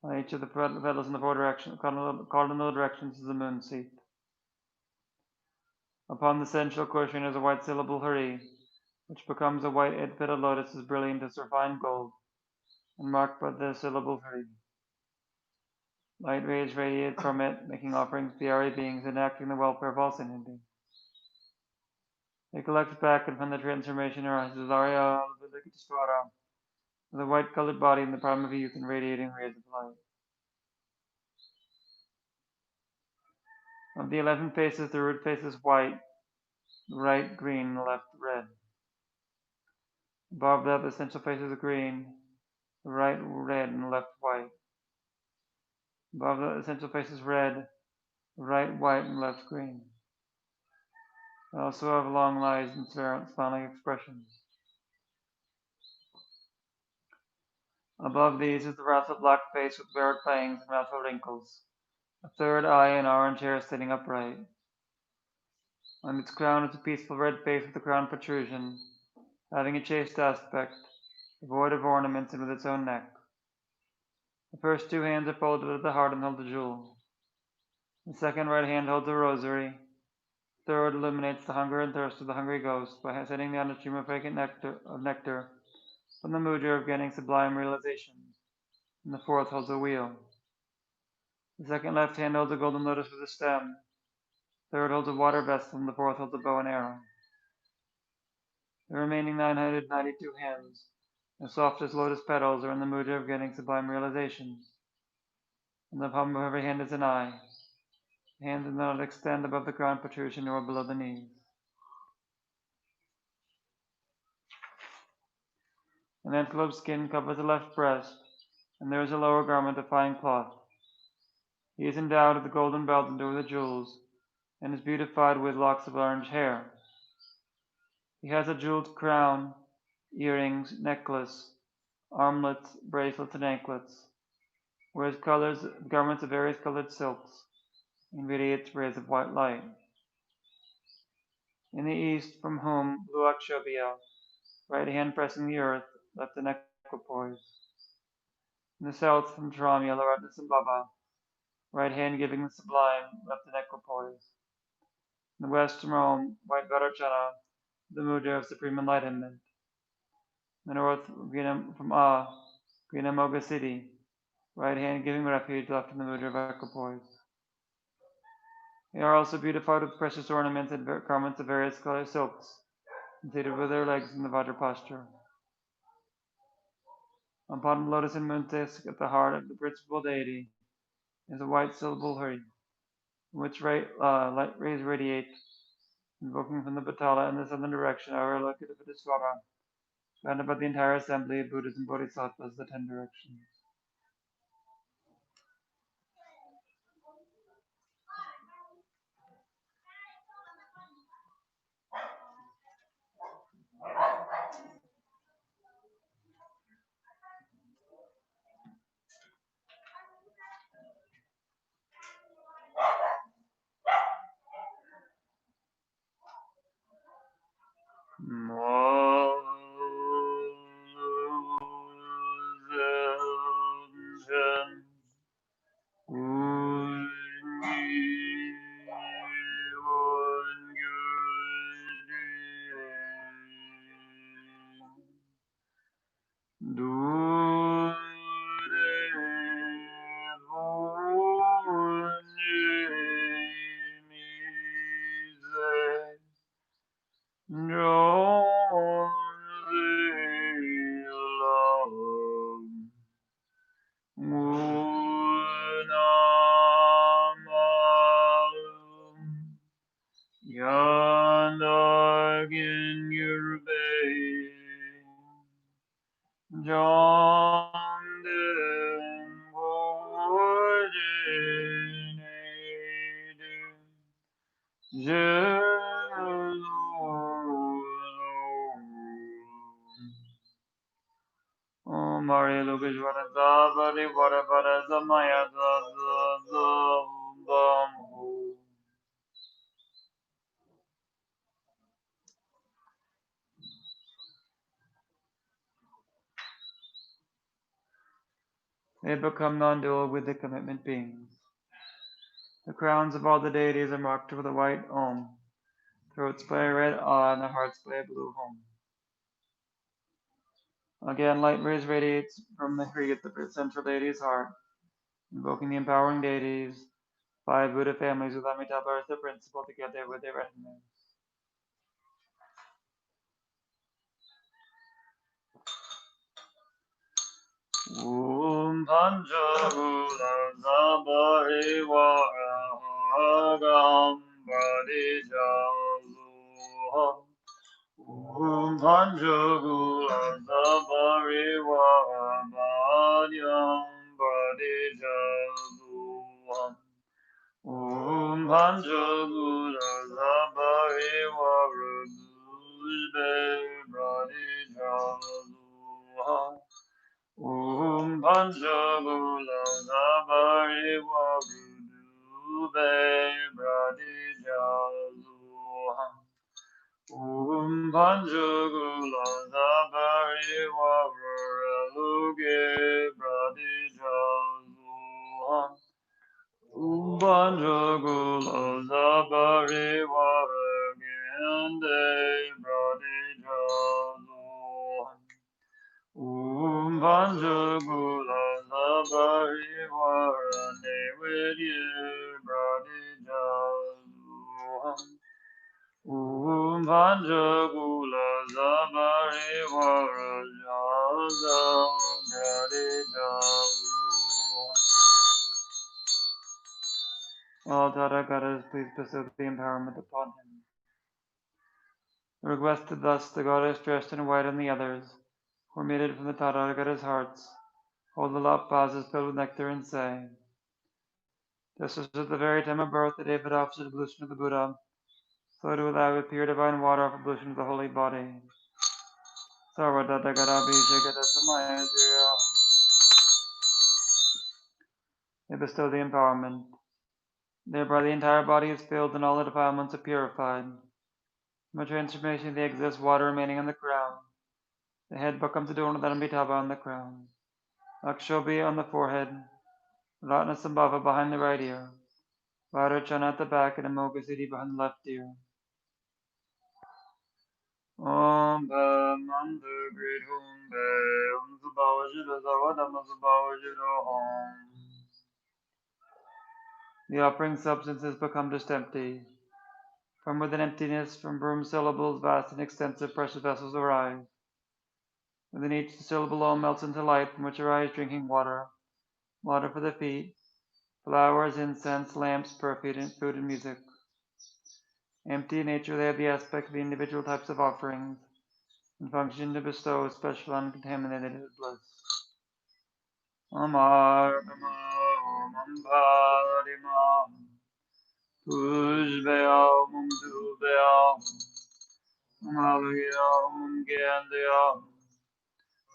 On each of the petals in the 4 cardinal directions is the moon seat. Upon the central cushion is a white syllable Hari, which becomes a white 8-petaled lotus as brilliant as refined gold, and marked by the syllable Hari. Light rays radiate from it, making offerings to the Ari beings, enacting the welfare of all sentient. They collect back, and from the transformation arises Arya Vilikitesvara, with a white-colored body in the prime of youth and radiating rays of light. Of the 11 faces, the root face is white, the right green, the left red. Above that, the central face is green, the right red, and the left white. Above that, the central face is red, the right white, and the left green. They also have long eyes and smiling expressions. Above these is the wrathful black face with bared fangs and wrathful wrinkles, a third eye and orange hair sitting upright. On its crown is a peaceful red face with a crown protrusion, having a chaste aspect, devoid of ornaments and with its own neck. The first 2 hands are folded at the heart and hold a jewel. The second right hand holds a rosary. The third illuminates the hunger and thirst of the hungry ghost by setting down a stream of fragrant nectar from the mudra of getting sublime realizations. And the fourth holds a wheel. The second left hand holds a golden lotus with a stem. The third holds a water vessel, and the fourth holds a bow and arrow. The remaining 992 hands, as soft as lotus petals, are in the mudra of getting sublime realizations. In the palm of every hand is an eye. The hand does not extend above the crown protrusion nor below the knees. An antelope skin covers the left breast, and there is a lower garment of fine cloth. He is endowed with a golden belt adorned with jewels, and is beautified with locks of orange hair. He has a jeweled crown, earrings, necklace, armlets, bracelets, and anklets, wears garments of various colored silks, and radiates rays of white light. In the east, from whom blew Akshobhya, right hand pressing the earth, left an equipoise. In the south, from Tram, Yalaratnasambhava, right hand giving the sublime, left an equipoise. In the west, from Rome, white Vairocana, the mudra of supreme enlightenment. In the north, from Greenamoga city, right hand giving refuge, left in the mudra of equipoise. They are also beautified with precious ornaments and garments of various colored silks, and seated with their legs in the Vajra posture. Upon the lotus and moon disc at the heart of the principal deity is a white syllable Hari, in which light rays radiate, invoking from the Patala in the southern direction our Lokitapateswara, surrounded by the entire assembly of Buddhas and Bodhisattvas, the 10 directions. They become non-dual with the commitment beings. The crowns of all the deities are marked with a white Om, throats by a red A, and their hearts by a blue Hum. Again, light rays radiates from the Hri at the central deity's heart, invoking the empowering deities, 5 Buddha families with Amitabha as the principal, together with their retinues. Om Panchagula Sabharivagam Padijaluha. Om Panchagula Sabharivagam Padijaluha. Om Panchagula Sabharivagam Padijaluha. Om Panchagula Sabharivagam Padijaluha. Om Panchagula Sabharivagam Om Panchagula Sabharivagam Padijaluha. Om Panchagula Sabharivagam Padijaluha. Om Panchagula Sabharivagam Padijaluha. All Tathagatas, please bestow the empowerment upon him. Requested thus, the goddess dressed in white and the others, formated from the Tathagata's hearts, hold the lap vases filled with nectar and say, "This was at the very time of birth that David offered ablution to the Buddha, so to allow with pure divine water for ablution to the holy body. They bestow the empowerment. Thereby the entire body is filled and all the defilements are purified. From a transformation of the excess water remaining on the crown, the head becomes adorned with Amitabha on the crown, Akshobi on the forehead, Ratnasambhava behind the right ear, Vairocana at the back, and Amoghasiddhi behind the left ear. Om Mantra Great Om Om Subhavajira Savadama Subhavajira Om. The offering substance has become just empty. From within emptiness, from broom syllables, vast and extensive precious vessels arise. Within each syllable all melts into light, from which arise drinking water, water for the feet, flowers, incense, lamps, perfume, food, and music. Empty in nature, they have the aspect of the individual types of offerings, and function to bestow special uncontaminated bliss. Amar Mambarimam Pushbayam Dubeyam Malayam Gandhayam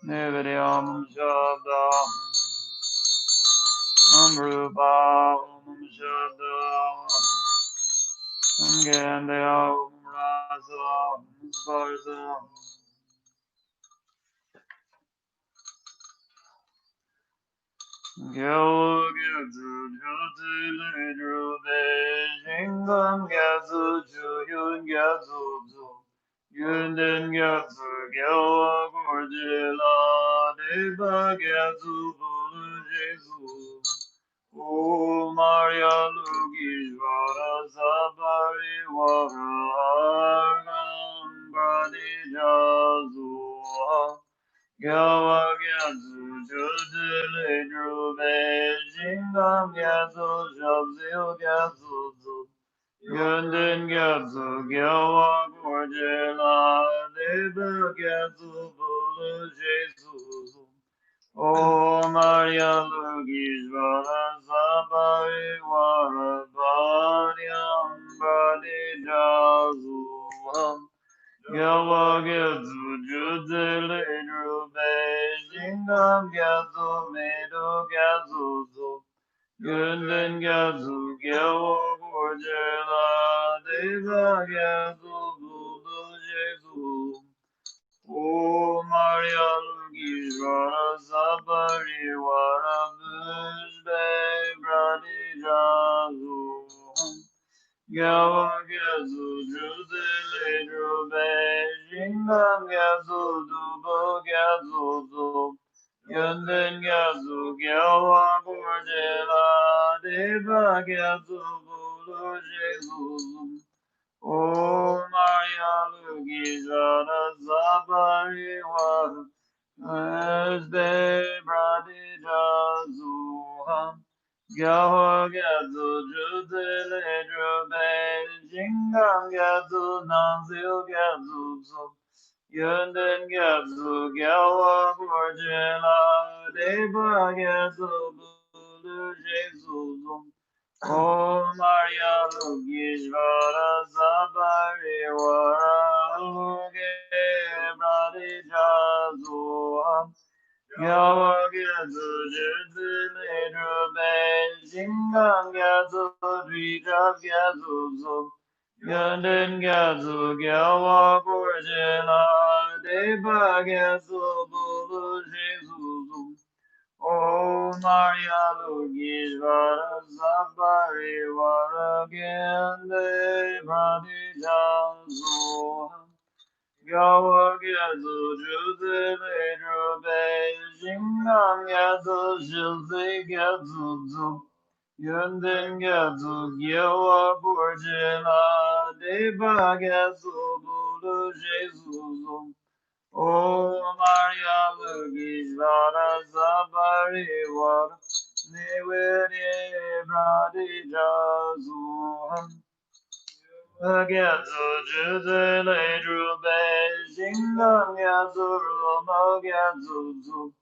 Nivedayam Shabdam Amrupam Shabdam Gandhayam Rasam Sparsam Gyo Gyatsu Jutsu Lidru Shingam Gyatsu Chuyun Gyatsu Yunden Gyatsu Gyo Gorjila Deva Gyatsu Bulu Jesu O Maria Lugishvara Sabari Vara Argam Bradi Jazu Gyawa Gyatsu Judile Drube Shingam Gyatsu Shabzil Gyatsu Yunden Gyatsu Gyawa Gorjila Deva Gyatsu Bulu Jesu O Maria Lugishvara Sabari Vara Bharyam Bhadi Jazu Gyawa Gyatsu Judile Drube Shingam Gyatsu Medu Gyatsu Yunden Gyatsu Gyawa Gorjela Deva Gyatsu Budu Jesu O Maria Lugishvara Sabari Vara Bhujbe Bradi Jazu Gyawa Gyatsu Judile Drube Shingam Gyatsu Dubo Gyatsu Yunden Gyatsu Gyawa Gorjela Deva Gyatsu Bulu Jesu O Maria Lugishvara Sabari Vara Bhujbe Bradi Jazu Gyawa Gyatsu Judile Drube Shingam Gyatsu Nanzil Gyatsu Yunden Gyatsu Gyawa Gorjela Deva Gyatsu Bulu Jesu O Maria Lugishvara Sabari Vara Luge Bradi Jazu Gyawa Gyatsu Judile Drube Shingam Gyatsu Dvijab Gyatsu Yunden Gyatsu Gyawa Gorjela Deva Gyatsu Bulu Jesu O Maria Lugishvara Sabari Vara Gende Bradi Jazu Gyawa Gyatsu Judile Drube Shingam Gyatsu Shilse Gyatsu Yunden Gyatsu Gyawa Gorjela Deva Gyatsu Bulu Jesu O Maria Lugishvara Sabari Vara Nivedye Bradi Jazu Again, so just lay true bay, sing the gazu, mo gazu,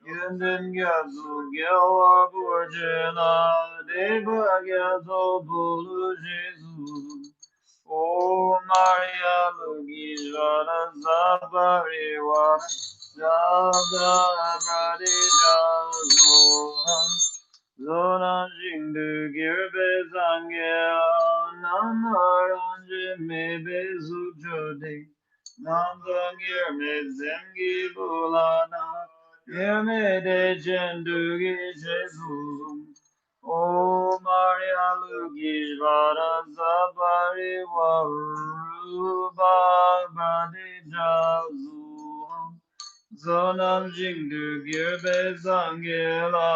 yenden gazu, gyawa burjina, deva gazu, bulu jesu. O Maria Lugishvara Zabariwa Jada Radija Zohan Zona Jindu Girbe Zangya Namaranje Mebe Zujode Nandangir Mezengi Bulana Yeme de Jendugi Jesus O Maria Lugi Vara Zabari Waruba Badi Jazu Zonam Jingdu Girbe Zangela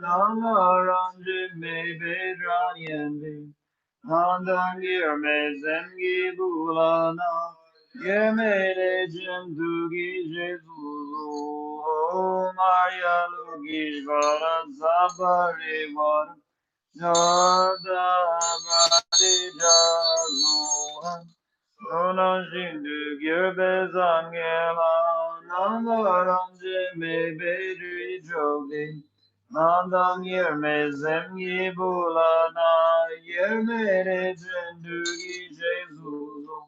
Nanaranji Mebe Dranyandi Nandangir Mezengi Bulana Yemere Jendugi Jesus O Maria Lugi Vara Zabari Waruba Nada Badi Jazuhan Nona Shindu Girbe Zangela Nanda Ramje Me Bedri Jogi Nandang Yerme Zemgi Bulana Yerme Jendugi Jesuzo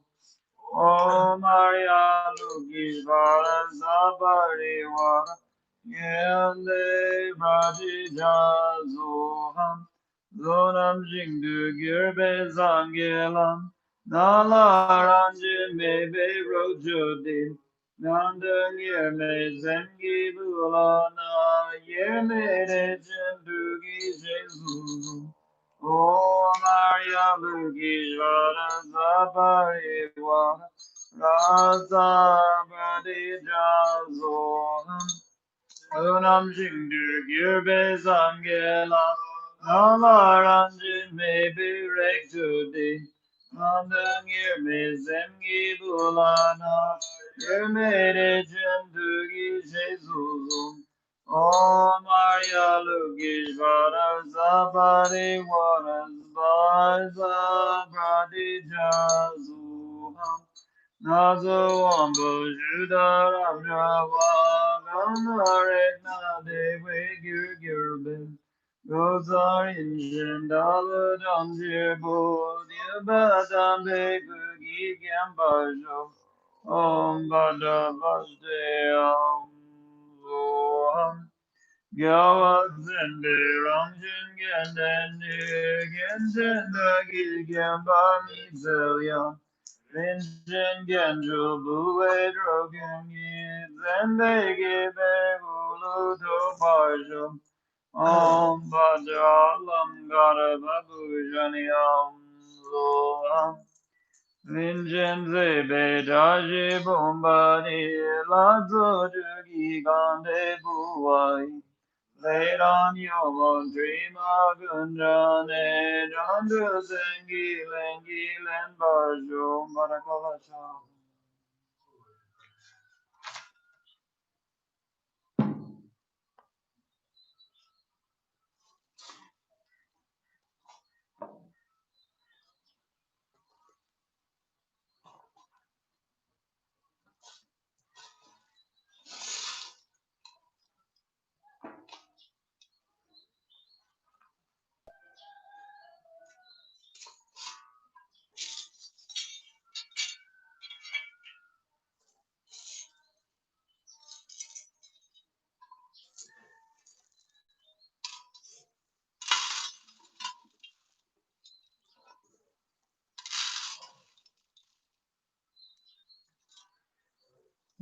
O Maria Lugi Vara Zabari Wara Yende Badi Jazuhan Zonam Jingdu Girbe Zangelam Nalaranje Mebe Rojodi Nanda Yerme Zengi Bulana Yerme Jendugi Jesus O Maria Lugi Vara Zabari Wara Raza Badi Jazoham Onam Jingdu Girbe Zangela Nalaranjin Maybe Rekjudi Nandang Yerme Zemgi Bulana Yermede Jendugi Jesus O Maria Lugi Vara Zabari Waras Baza Bradi Jazuham Nazo Ambo Juda Ramjawa Ganarekna Dewe Girgirben Gozar Injin Dala Damjir Bodhya Badam Bekugi Gambajo Om Bada Vajde Om Zoham Gyawa Zende Ramjin Genden Genden Dagi Gamba Mizelia Rinjin Genjo Bue Drogen Zende Gibe Ulu Do Barjo Om Bhadralam Gara Babu Jani Om Loam Rinjin Zebe Daji Bombadi Lazo Jugi Gande Buai Leran Yomon Drima Gunjane Jandu Zengi Lengi Len Barjo Marakavasha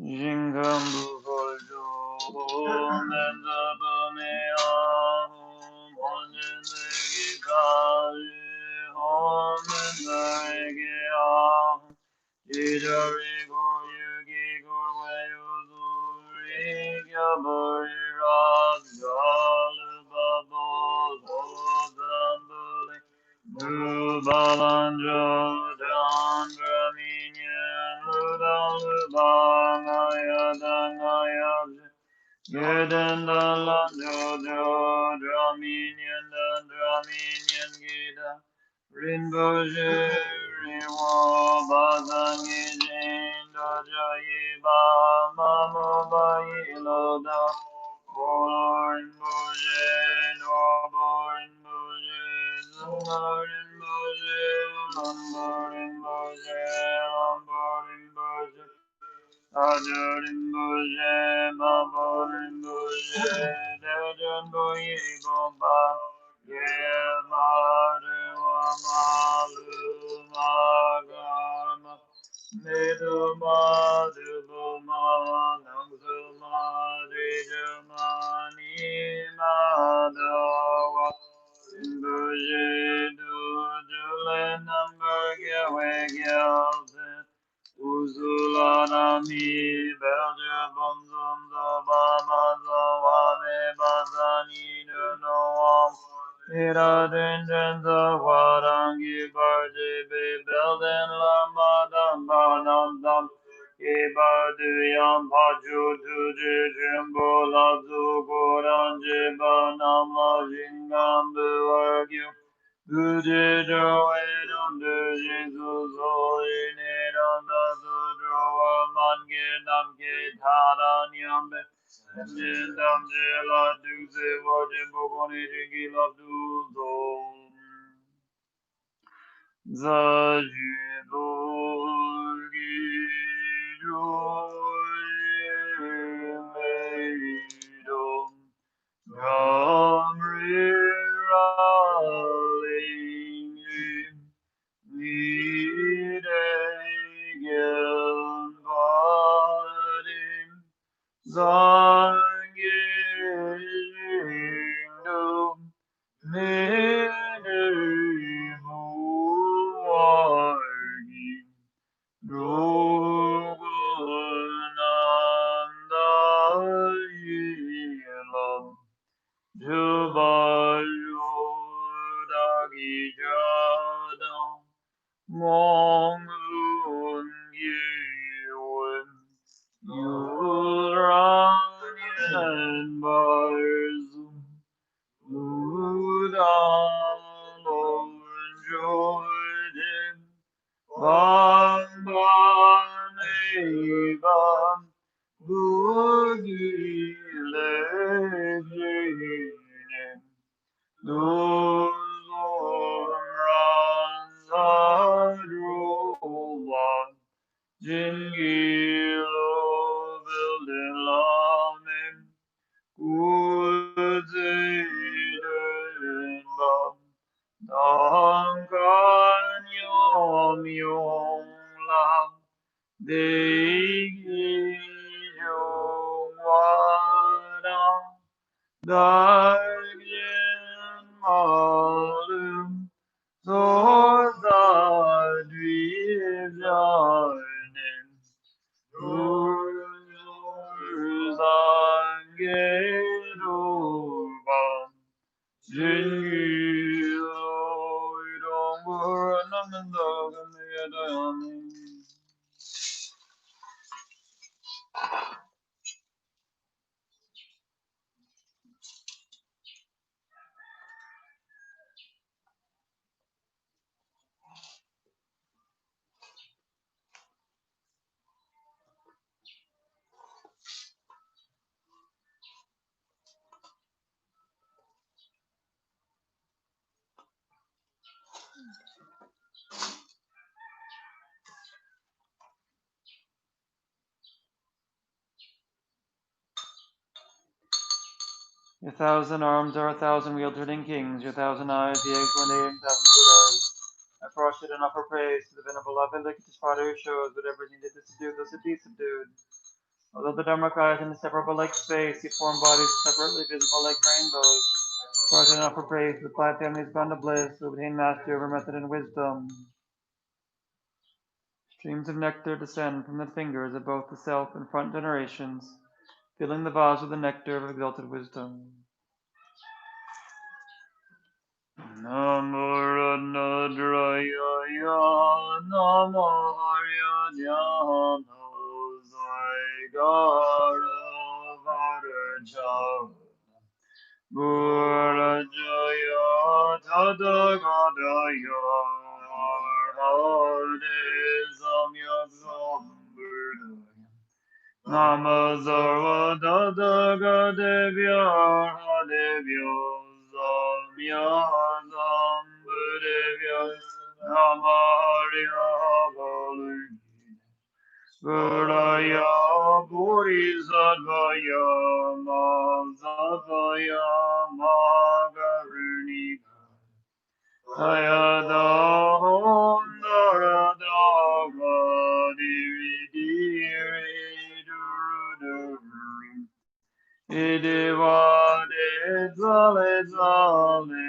Jingambu Kojo Mendabane Ahum Honjinegi Kaji Hom Mendagi Ahum Jidari Goyugi Gorwayuzuri Gyabari Raz Galubabo Hodambuli Nubalanjo Dandra Minyan Ludalubang Ayadangayab Yeden Dalan Jojo Draminian Dan Draminian Gida Rinpoche Your 1,000 arms are 1,000 wheel-turning kings, your 1,000 eyes, the eggs one day, and 1,000 Buddhas. I prostrate and offer praise to the venerable Avalokiteshvara Father who shows whatever is needed to subdue those that be subdued. Although the Dharmakaya is inseparable like space, yet form bodies separately visible like rainbows. Prostrate and offer praise to the five families bound to bliss, who obtain mastery over method and wisdom. Streams of nectar descend from the fingers of both the self and front generations, filling the vase with the nectar of exalted wisdom. Namo Radhadraya Namo Haryadhyano Saigara Varaja Gurajaya Tadagadaya Namazarva Dadaga Devya Devya Zamya Zambudevya Namariya Balu Svaraya Buri Sadvaya Mazavaya Magaruni Ayada Narada Diri Duru Idivade Zale Zale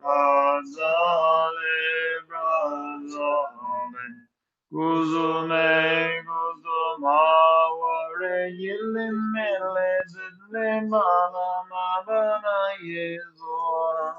Razale Razale Guzume Guzumaware Yilimele Zidle Mala Mabana Yezora.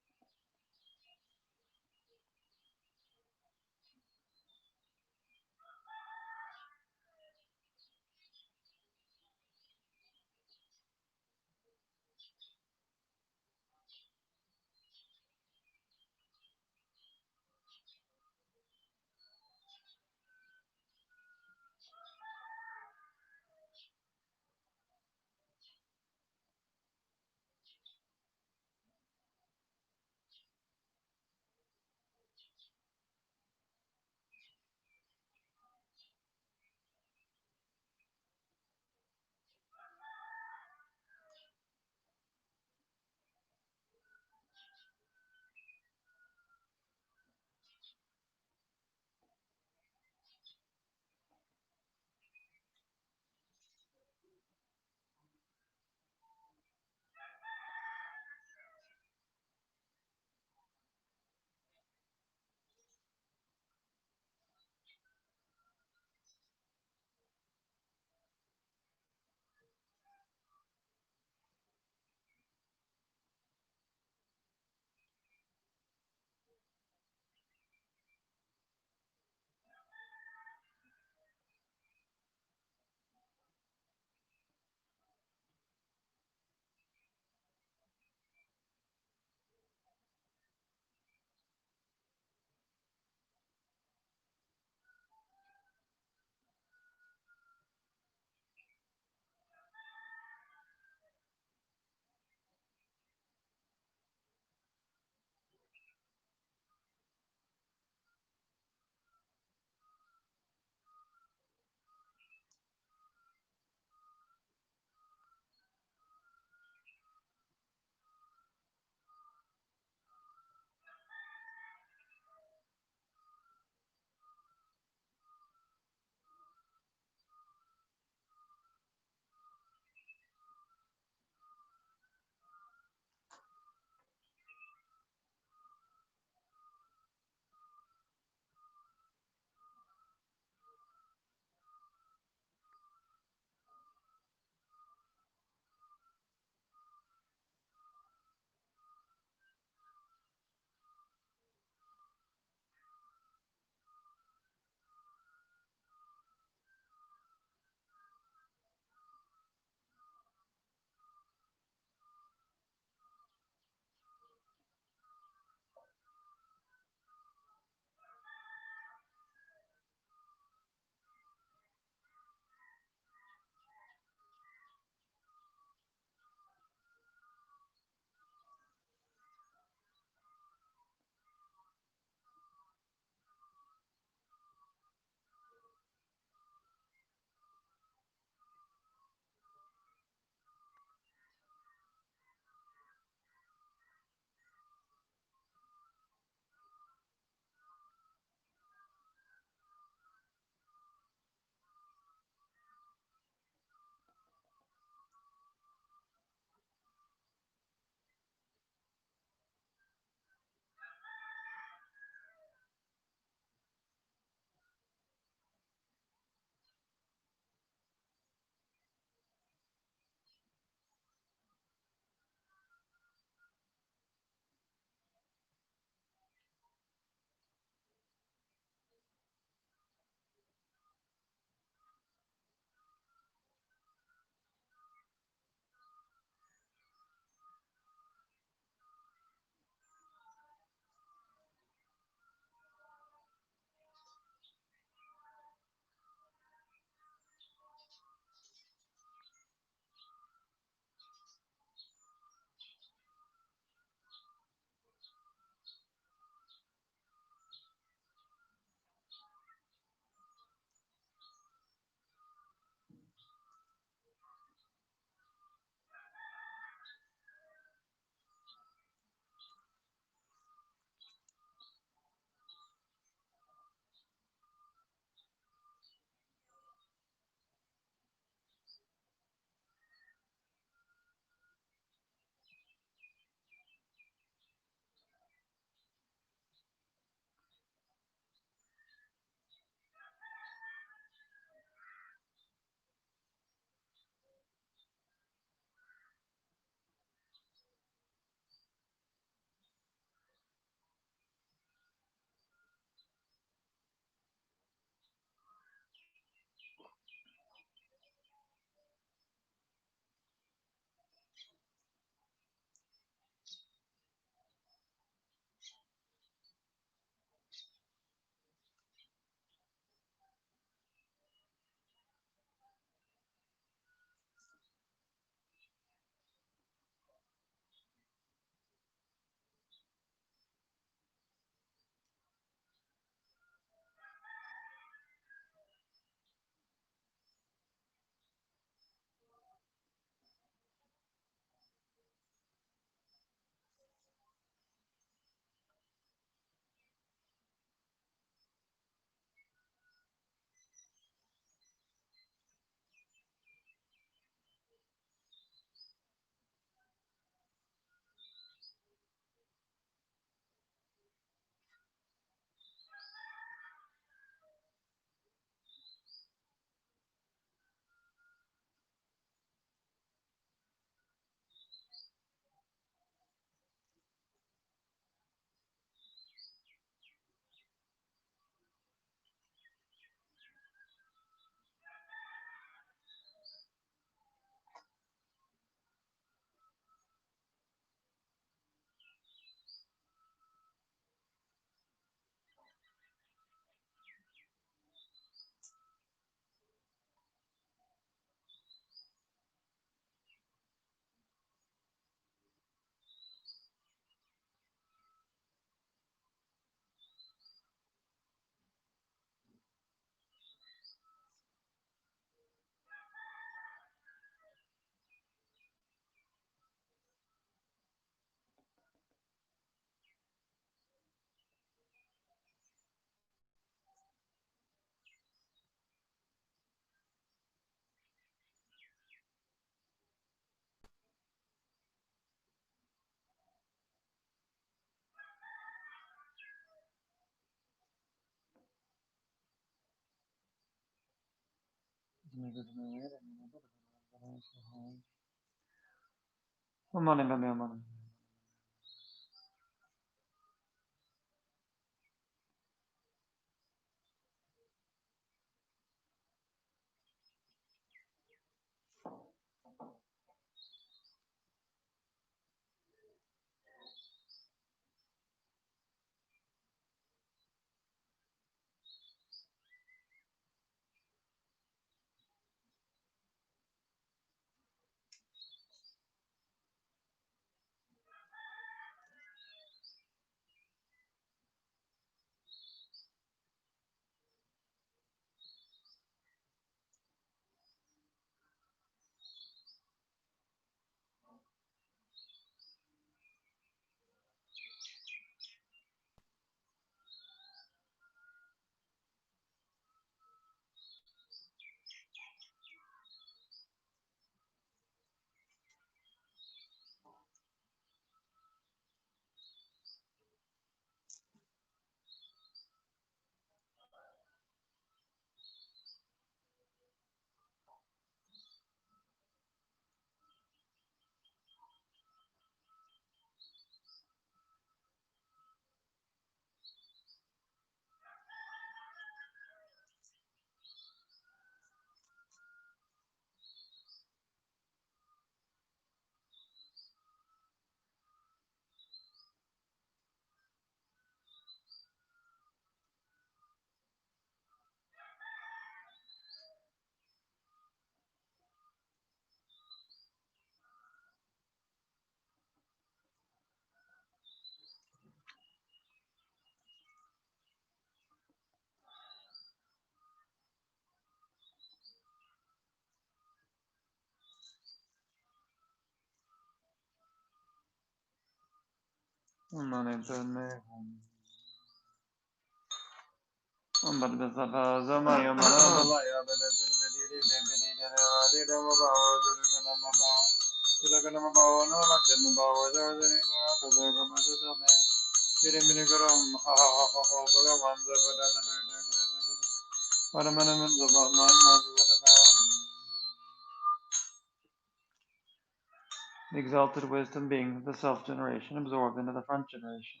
The exalted wisdom being the self-generation absorbed into the front generation.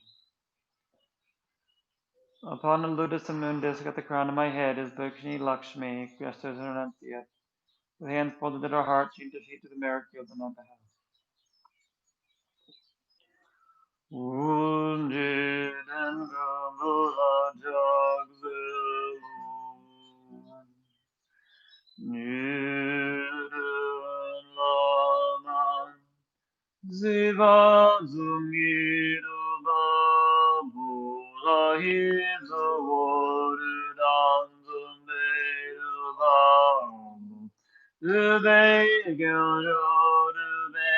Upon a lotus and moon disk at the crown of my head is Bhakshini Lakshmi, Gestures and Renunciate. With hands folded at her heart, she intercedes with the miracle on my behalf. Wounded and gambula jagzelu, Nirun laman, Ziva zungiru babu, Lahizu worudan zumberu babu, Ube gyoro, Ube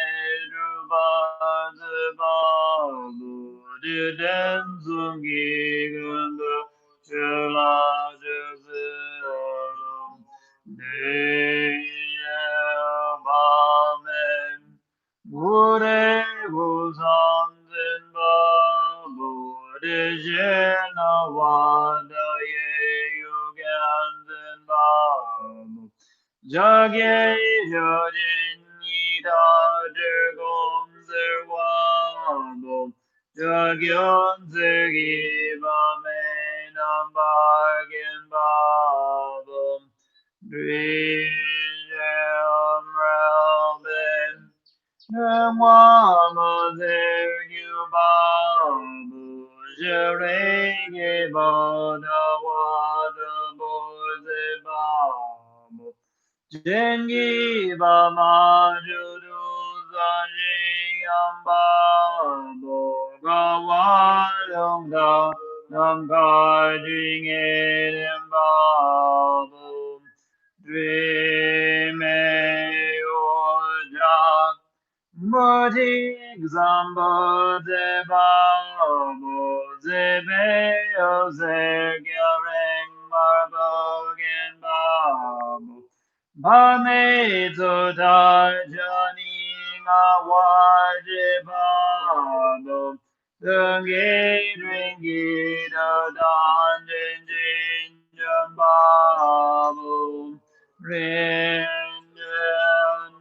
babu, Diden zungi gundu, Chula jazilum, Bamen, Gure buzanzin babu, Dijena wada ye yuganzin babu, Jagye Jodin Yida Dergom Zerwabo, Jagyon Zegiba Menam Bargain Babum, Drijam Relbin, Namwama Zergubabu, Jerege Boda Wada Bozebabu, Jengi Bamajuru Zanjiyamba Bogawayonga Namgajing Edimbabu Dreame Ojak Modig Zamba Zebabu Zebe Ozergyareng Marbogen Babu Bame Jani Mawajibabo Dungi Dringi Dodan Jinjin Jambabu Rinjen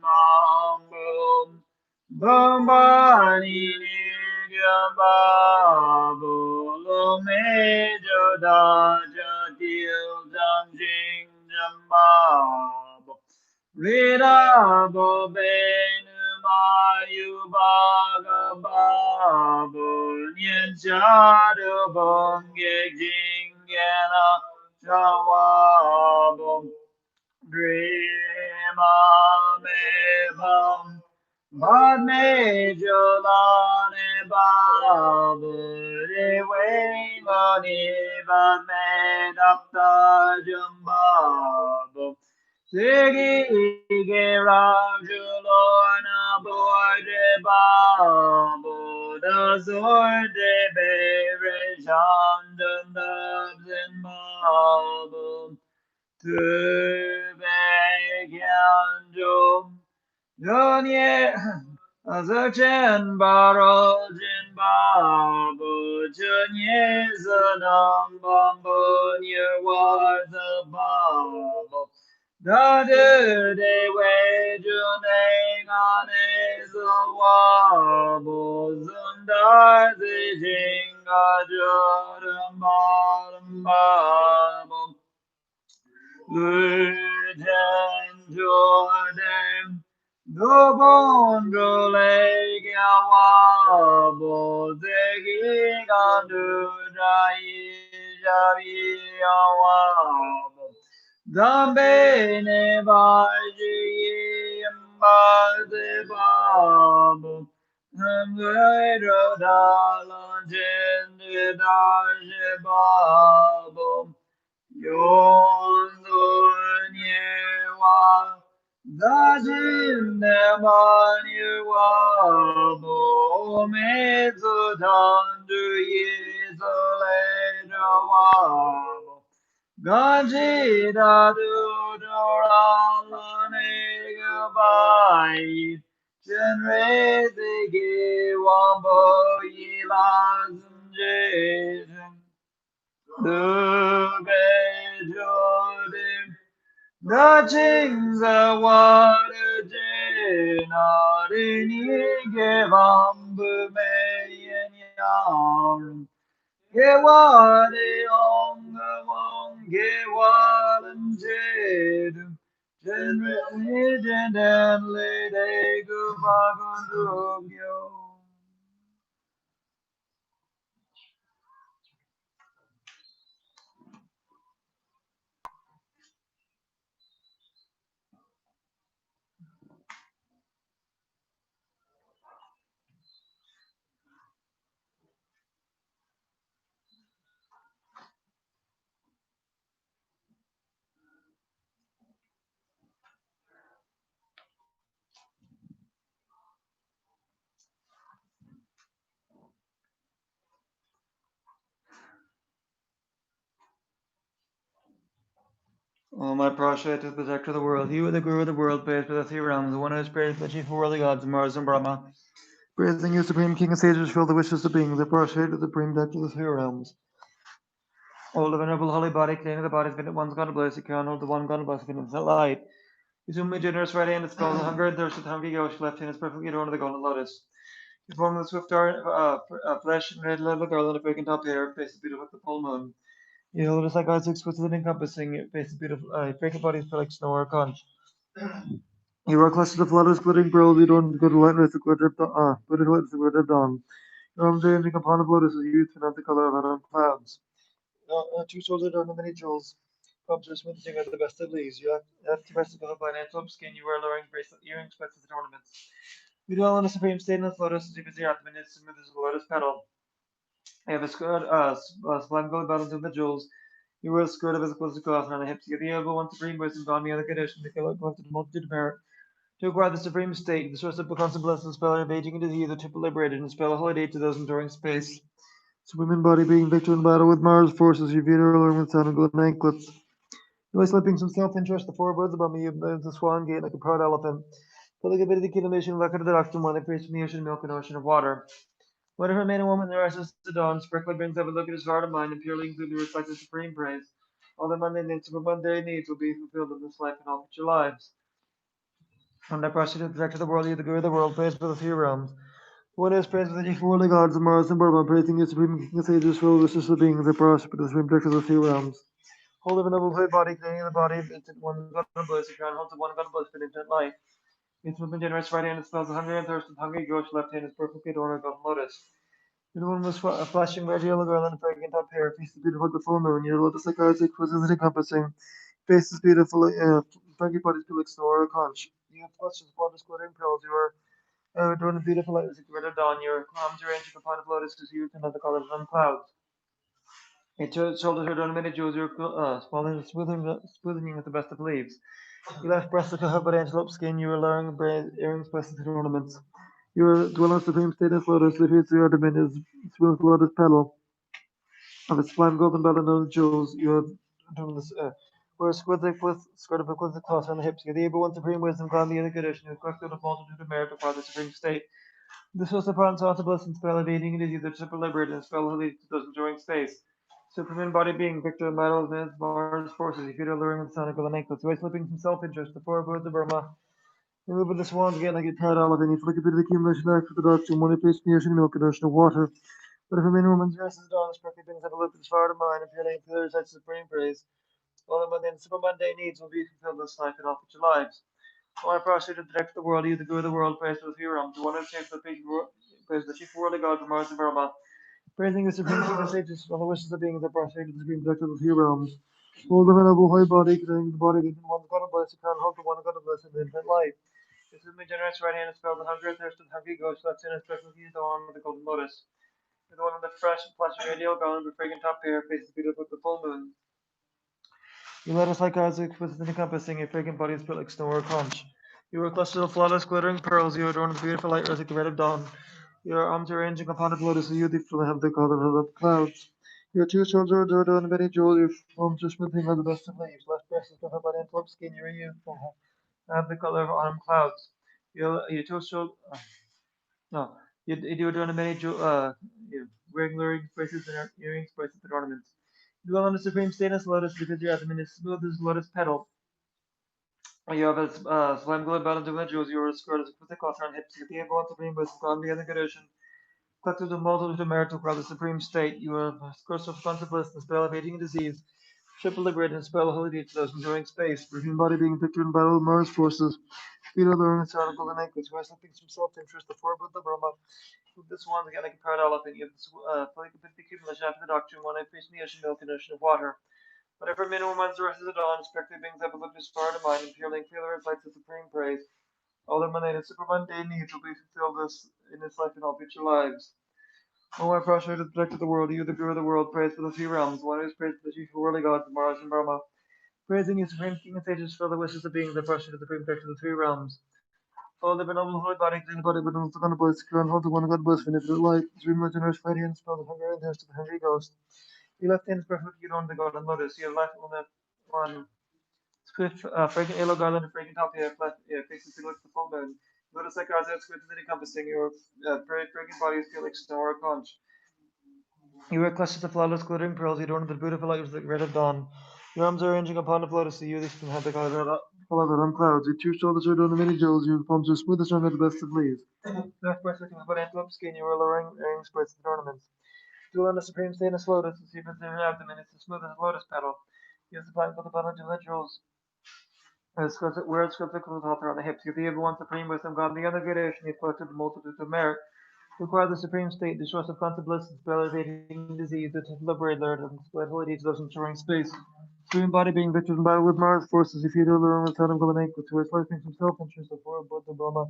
Mambum Bambani Nidya Lume Joda Jadil Janjing Jambabo Rida Bobenu Mayu Bhagababo Nyen Chadu Bonge Jingena Jawabo Dreamamebam Badme Jolane Babure Waymani Badme Dapta Jumbabo Sigi Rajulona Borde Babo The Sword de Bere Shandam Dabzin Babo Tübekyanjum Dönye Azerchen Barojin Babu Chenye Zanam Bambu Nye was a Babu Dadu de Wejune Gane Zawabu Zundar Zijinga Joram Babu Good Jordan, Dobon Gole Gawabo, Zegi Gandu Jai Javi Awabo, Dambe Nebaji Mbaze Babo, Namgero Dalan Jende Daje Babo, Yonyewa Dajin Nemanyewa Bomezu Dandu Yizole Jawabo Ganji Dadu Doralane Gabai Jenre Zigi Wambo Yilazim Lubejodim, Dachinza Wadajinadini Gevambu Meyen Yarum, Gewade Onga Wong Gewalam Jedum, Jenren Lede Gubagundugyo. O my Prashat is the protector of the world, he who the guru of the world, praised by the three realms, the one who is praised by the chief of worldly gods, Mars and Brahma. Praising you, supreme king and sages, fill the wishes of beings, the Prashat of the supreme protector of the three realms. O the venerable holy body, claiming the body, infinite one's God, blessed crown of the one God, blessed infinite light. His whom generous right hand dispels the hunger and thirst of the hungry ghost, left hand is perfectly adorned with the golden lotus. He formed the swift flesh and red leather garland of fragrant top hair, face is beautiful with the full moon. He held it like eyes exquisite and encompassing, face is beautiful, fragrant body is like snow or conch. You are clusters of flowers, glittering pearls, adorned with good light, with the glitter of dawn. Your arms are ending upon of lotus, youth, and of the color of autumn clouds. Two souls adorned with many jewels. Pumps are smoothing are the best of leaves. You have to rest above by an antelope skin. You wear alluring bracelet, earrings, bracelets, and ornaments. You dwell in a supreme state in the lotus, as if as your Atman is smooth as a lotus petal. You have a skirt, sublime gold bottoms with the jewels. You wear a skirt of exquisite cloth around the hips. You get the elbow one supreme wisdom, gone beyond the condition, the killer of the multitude of merit. To acquire the supreme state, the source of constant bliss and spell of aging into you, the triple liberated, and spell a holy day to those enduring space. Supreme body being victor in battle with Mars forces, you feed her along with sun and golden anklets. You are slipping some self-interest, the four birds above me, the swan gate like a proud elephant. Pulling a bit of the kilomation, like a deduction, one that creates from the ocean milk and ocean of water. Whatever man and woman there is to dawn, Sprinkler brings up a look at his heart of mind and purely include the reflected supreme praise. All the mundane and super-mundane needs will be fulfilled in this life and all future lives. When I proceed to direct the world, you the good of the world, praised for the three realms. One is praised for the chief worldly gods of Mars and Burma, praising your supreme king and sages for all the sister beings that prosper the supreme director of the three realms. Hold of a noble holy body, creating the body, it's one God of bliss, the crown holds of one God of bliss for infinite life. Its movement generates right hand, it spells the hunger and thirst, and hungry ghost, left hand is perfectly adorned with golden lotus. The one was a flashing red yellow girl and a fragrant top hair, face is beautiful like the full moon, your lotus like eyes, exquisite encompassing, face is beautiful, funky body is like snow or a conch. You have clusters of wondrous glittering pearls, you are adorned with beautiful light as a red of dawn, your arms are arranged upon of lotus as you and other colors on clouds. Your shoulders are adorned with many jewels, your small and smoothing with the best of leaves. Your left breast is covered by antelope skin, you are wearing earrings, bracelets, and ornaments. Your dwelling supreme state is lotus, the future ornament is smooth lotus petal. Of its sublime golden bell and those jewels, you have done this, where exquisite with skirt of exquisite cloth on the hips, you the able one supreme wisdom, God the other condition, who collected a multitude of merit across the supreme state. This was upon sauce of bliss and spell evading it is either super liberated and spell wholly to those enjoying space. Superman body being, victor of battle advanced Mars forces, he feared alluring with sonic golden anklets, away slipping from self-interest, the four birds of Burma. They move with the swans again like a tired olive, he flick a bit of the accumulation act for the doctrine, one he placed in the ocean, milk and ocean of water. But if a man woman's rest is dawn, sparkly things have a look as far to mine, appealing to others such supreme praise. All the mundane, super mundane needs will be fulfilled this life and all future lives. O I prostrate and direct the world, you the good of the world, praise for the three realms, the one who saves the people, praise the chief worldly God from Mars and Burma. Praising the supreme king of sages, all the wishes of beings that prostrate the supreme director of the three realms. All the venerable holy body, creating the body within one God of bliss, the crown hold to one God of bliss and infinite life. This is my generous right hand, spelled the hunger and thirst of the hungry ghost, left in a special key adorned with the golden lotus. The one with the fresh and flashing radial garland with fragrant top hair, faces beautiful with the full moon. You led us like Isaac, with an encompassing, your fragrant body is built like snow or conch. You were clustered of flawless, glittering pearls, you adorned with beautiful light, like the red of dawn. Your arms are ranging upon the lotus, you have the color of the clouds. Your two shoulders are adorned with many jewels, your arms are smoothing like the best of leaves. Left breast is covered by antelope skin, your youthful have the color of autumn clouds. Your two shoulders, no, you do adorn many wearing earrings, bracelets, and earrings, bracelets, and ornaments. You dwell on the supreme stainless lotus because your abdomen is smooth as lotus petal. You have a slime glowed bottom to the jewels. Your skirt is with a cloth around hips. You have one supreme bliss, gone beyond the condition. Collected the multitude of merit to crowd the supreme state. You have skirts of sons of bliss, the spell of aging and disease. Triple liberated and spell of holy deeds to those enjoying space. Virgin body being victor in battle of Mars forces. Feet of the ring and sound of golden anklets. Who has something from self-interest, the four with the Burma. This one's again like a proud elephant. You have this like a bit of accumulation after the doctrine. One I face in the ocean milk and ocean of water. Whatever minimum one's the rest of the dawn, spectral beings have looked as far to mind, and purely and clearly reflects the supreme praise. All their mundane and super mundane needs will be fulfilled this in this life and all future lives. O I prostrate and protect the world, you the guru of the world, praise for the three realms, one who is praised for the chief worldly gods, Mars and Burma. Praising you, supreme king and sages, for the wishes of beings that prostrate the supreme protector of the three realms. Oh, the benevolent holy body, clean body, but also kind of bliss, crown hold to one God bliss, for infinite light, supreme much generous, mighty and spell the hunger and thirst of the hungry ghost. Your left hand is perfect, you don't the golden lotus, you have left on the one swift, fragrant yellow garland and fragrant top, you have left, faces to look the full moon. Lotus like eyes outskirts and encompassing your fragrant body is feel like snow or conch. You wear clusters of flawless glittering pearls, you adorn with the beautiful light of the red of dawn. Your arms are ranging upon the lotus, the youth can have the color on clouds. Your two shoulders are adorned with many jewels, your palms are smooth as the best of leaves. Left breast looking about antelope skin, you wear lowering earrings, bracelets, and ornaments. Jewel on the supreme stainless lotus, the secret of her abdomen is as smooth as a lotus petal. You have supplied for the bundle of jewels. Where scripts of author on the hips, you the one supreme wisdom, God, the other great ocean, you collected the multitude of merit. Require the supreme state, the source of contemplation, spell evading disease, that have liberated Lord, and spread holy deeds those ensuring space. Supreme body being victor in battle with Mars forces, if you do the room with totem golden anklet, to his life from self-interest of four both the Brahma.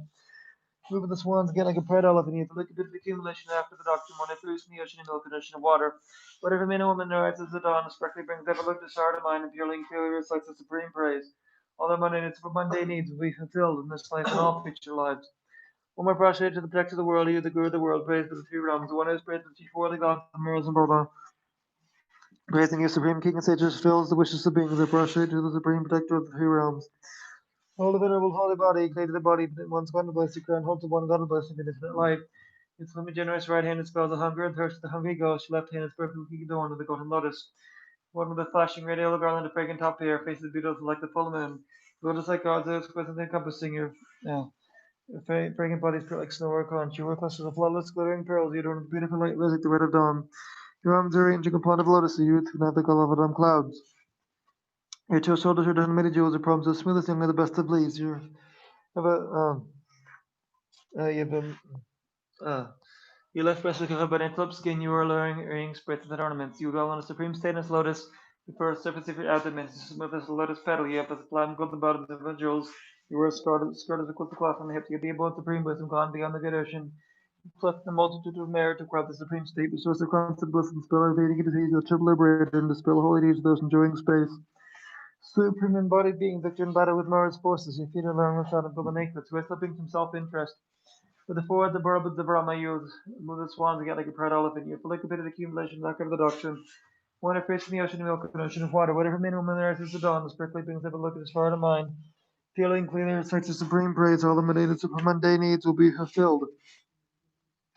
Moving the swans again like a pride elephant, you have to look a bit of accumulation after the doctrine, one if in the ocean of milk and ocean of water. Whatever man or woman knows as the dawn, sparkly brings ever look to heart of mine, and purely and clearly reflects the supreme praise. All their mundane and super mundane needs will be fulfilled in this life and all future lives. O my prostrate to the protector of the world, you the guru of the world, praise for the three realms, the one who is praised for the chief worldly gods, the Mars and Burma. Praising you, supreme king and sages, fills the wishes of beings, that prostrate to the supreme protector of the three realms. All the venerable holy body, created the body, one's God bless the crown, holds the one God bless in infinite life. Its limit generous right hand spells the hunger and thirst of the hungry ghost, left hand is perfectly adorned with the golden lotus. One with a flashing red yellow garland of fragrant top hair, faces beautiful like the full moon. Lotus like God's eyes, exquisite encompassing your fragrant bodies pure like snow or conch. Your clusters of flawless glittering pearls, you adorn with beautiful light, red like the red of dawn. Your arms are ranging upon a lotus, a youth who have the color of autumn clouds. Your two shoulders are done many jewels, your palms are smoothest young are the best of leaves. You have you have uh, your left breast is covered by an club skin, you are alluring earrings, bracelets, and ornaments. You dwell on a supreme stainless lotus, the first surface of your abdomen, smooth as a lotus petal, you have a sublime golden bottoms of jewels. You wear a skirt of the quilt cloth on the hips, you have the abode supreme wisdom gone beyond the good ocean. You plus the multitude of merit to crowd the supreme state, the source of constant bliss and spell evading disease, the triple liberator, and dispel holy deeds of those enjoying space. Supreme embodied being, victor in battle with Mara's forces, your feet are long with sound of golden anklets, who are slipping from self-interest. With the forward, the burb of the Brahma, you move the swans again like a proud elephant. You fully committed accumulation, lack of the doctrine. One fish in the ocean of milk, an ocean of water. Whatever minimum on earth is the dawn, the sparkly beings have a look at as far to mine. Feeling clearly recites the supreme praise, all the mundane super mundane needs will be fulfilled.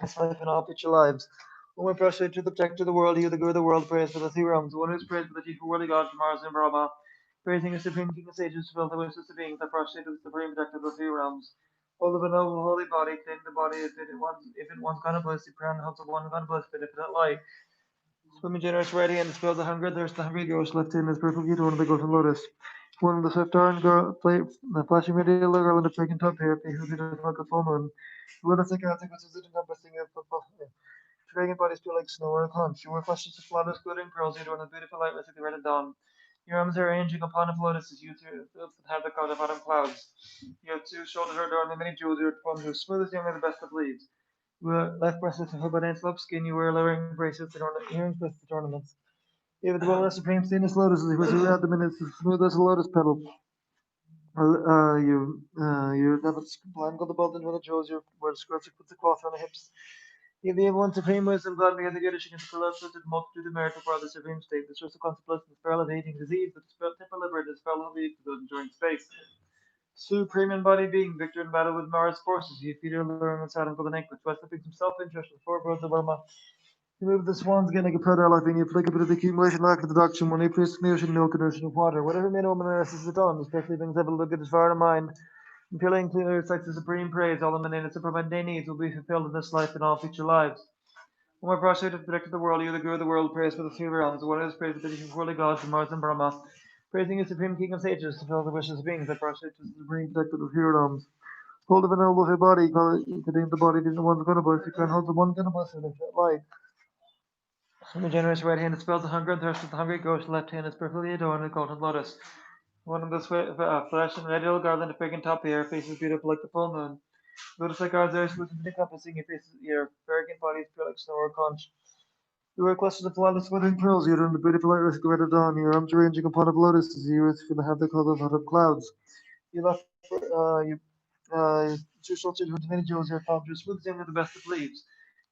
This life and all future lives. When we prostrate to the protector of the world, you, the good of the world, praise for the three realms. One who is praised for the chief of worldly gods, Mars and Brahma. Praising the supreme king of sages, to fill the wishes of beings, that prostrate to the supreme protector of the three realms. All of a noble holy body, claim the body if it once gone bliss, the crown holds of one gone bliss, but infinite light. Swimming generous right hand dispels the hunger, thirst, the hungry ghost, left hand is perfectly adorned with the golden lotus. One of the swift iron girl, the flashing radial girl in the fragrant top hair, who did like a full moon. Let us take out the considered encompassing of dragon bodies feel like snow or a conch. Your clusters of flawless glittering pearls, you adorn with beautiful light, like the red of dawn. Your arms are arranging upon a lotus as you filled with have the cloud of autumn clouds. Your two shoulders are adorned with many jewels, your palms are smooth as young as the best of leaves. Your left breast is a by slope skin, you wear lowering bracelets and earrings with ornaments. You have the well supreme stainless lotus, which you at the minutes as smooth as a lotus petal. You have a sublime gold belt and the jewels, you wear skirts with the cloth on the hips. You the one supreme wisdom, God may the goodness against the love of the multitude of merit for the supreme state, the source of consequence, the spell of hating disease, but the spell temper liberated, the spell of lead to those enjoying space. Supreme embodied being, victor in battle with Mara's forces, you feed your luring and saddle for the necklace, by slipping some self-interest with four birds of Burma. You move the swans again like a proud elephant, you flick a bit of the accumulation lack of the doctrine, when you place in the ocean milk and ocean of water. Whatever man or woman earth is the dawn, especially things ever look at as far to mind. Impelling clear recites the supreme praise, all the mundane and super mundane needs will be fulfilled in this life and all future lives. When we're prostrate to protect the world, you the good of the world, praise for the three realms, the one who is praised with the holy gods, Mars and Brahma. Praising the supreme king of sages, to fulfill the wishes of beings that prostrate to the supreme protector of the three realms. Hold of an noble of your body, contain the body, the one's gonna bless, you can hold the one gonna bless, and if it light. From the generous right hand dispels the hunger and thirst of the hungry ghost, the left hand is perfectly adorned with golden lotus. One of the flesh and red yellow garland of fragrant top hair, faces beautiful like the full moon. Lotus like eyes, there smooth and encompassing your faces, your fragrant bodies pure like snow or conch. You wear clusters of flawless glittering pearls, you adorn the beautiful light risk red of dawn, your arms ranging upon of lotuses, you is for the have the color of autumn clouds. You left two shoulders with many jewels, your palms are smooth as young with the best of leaves.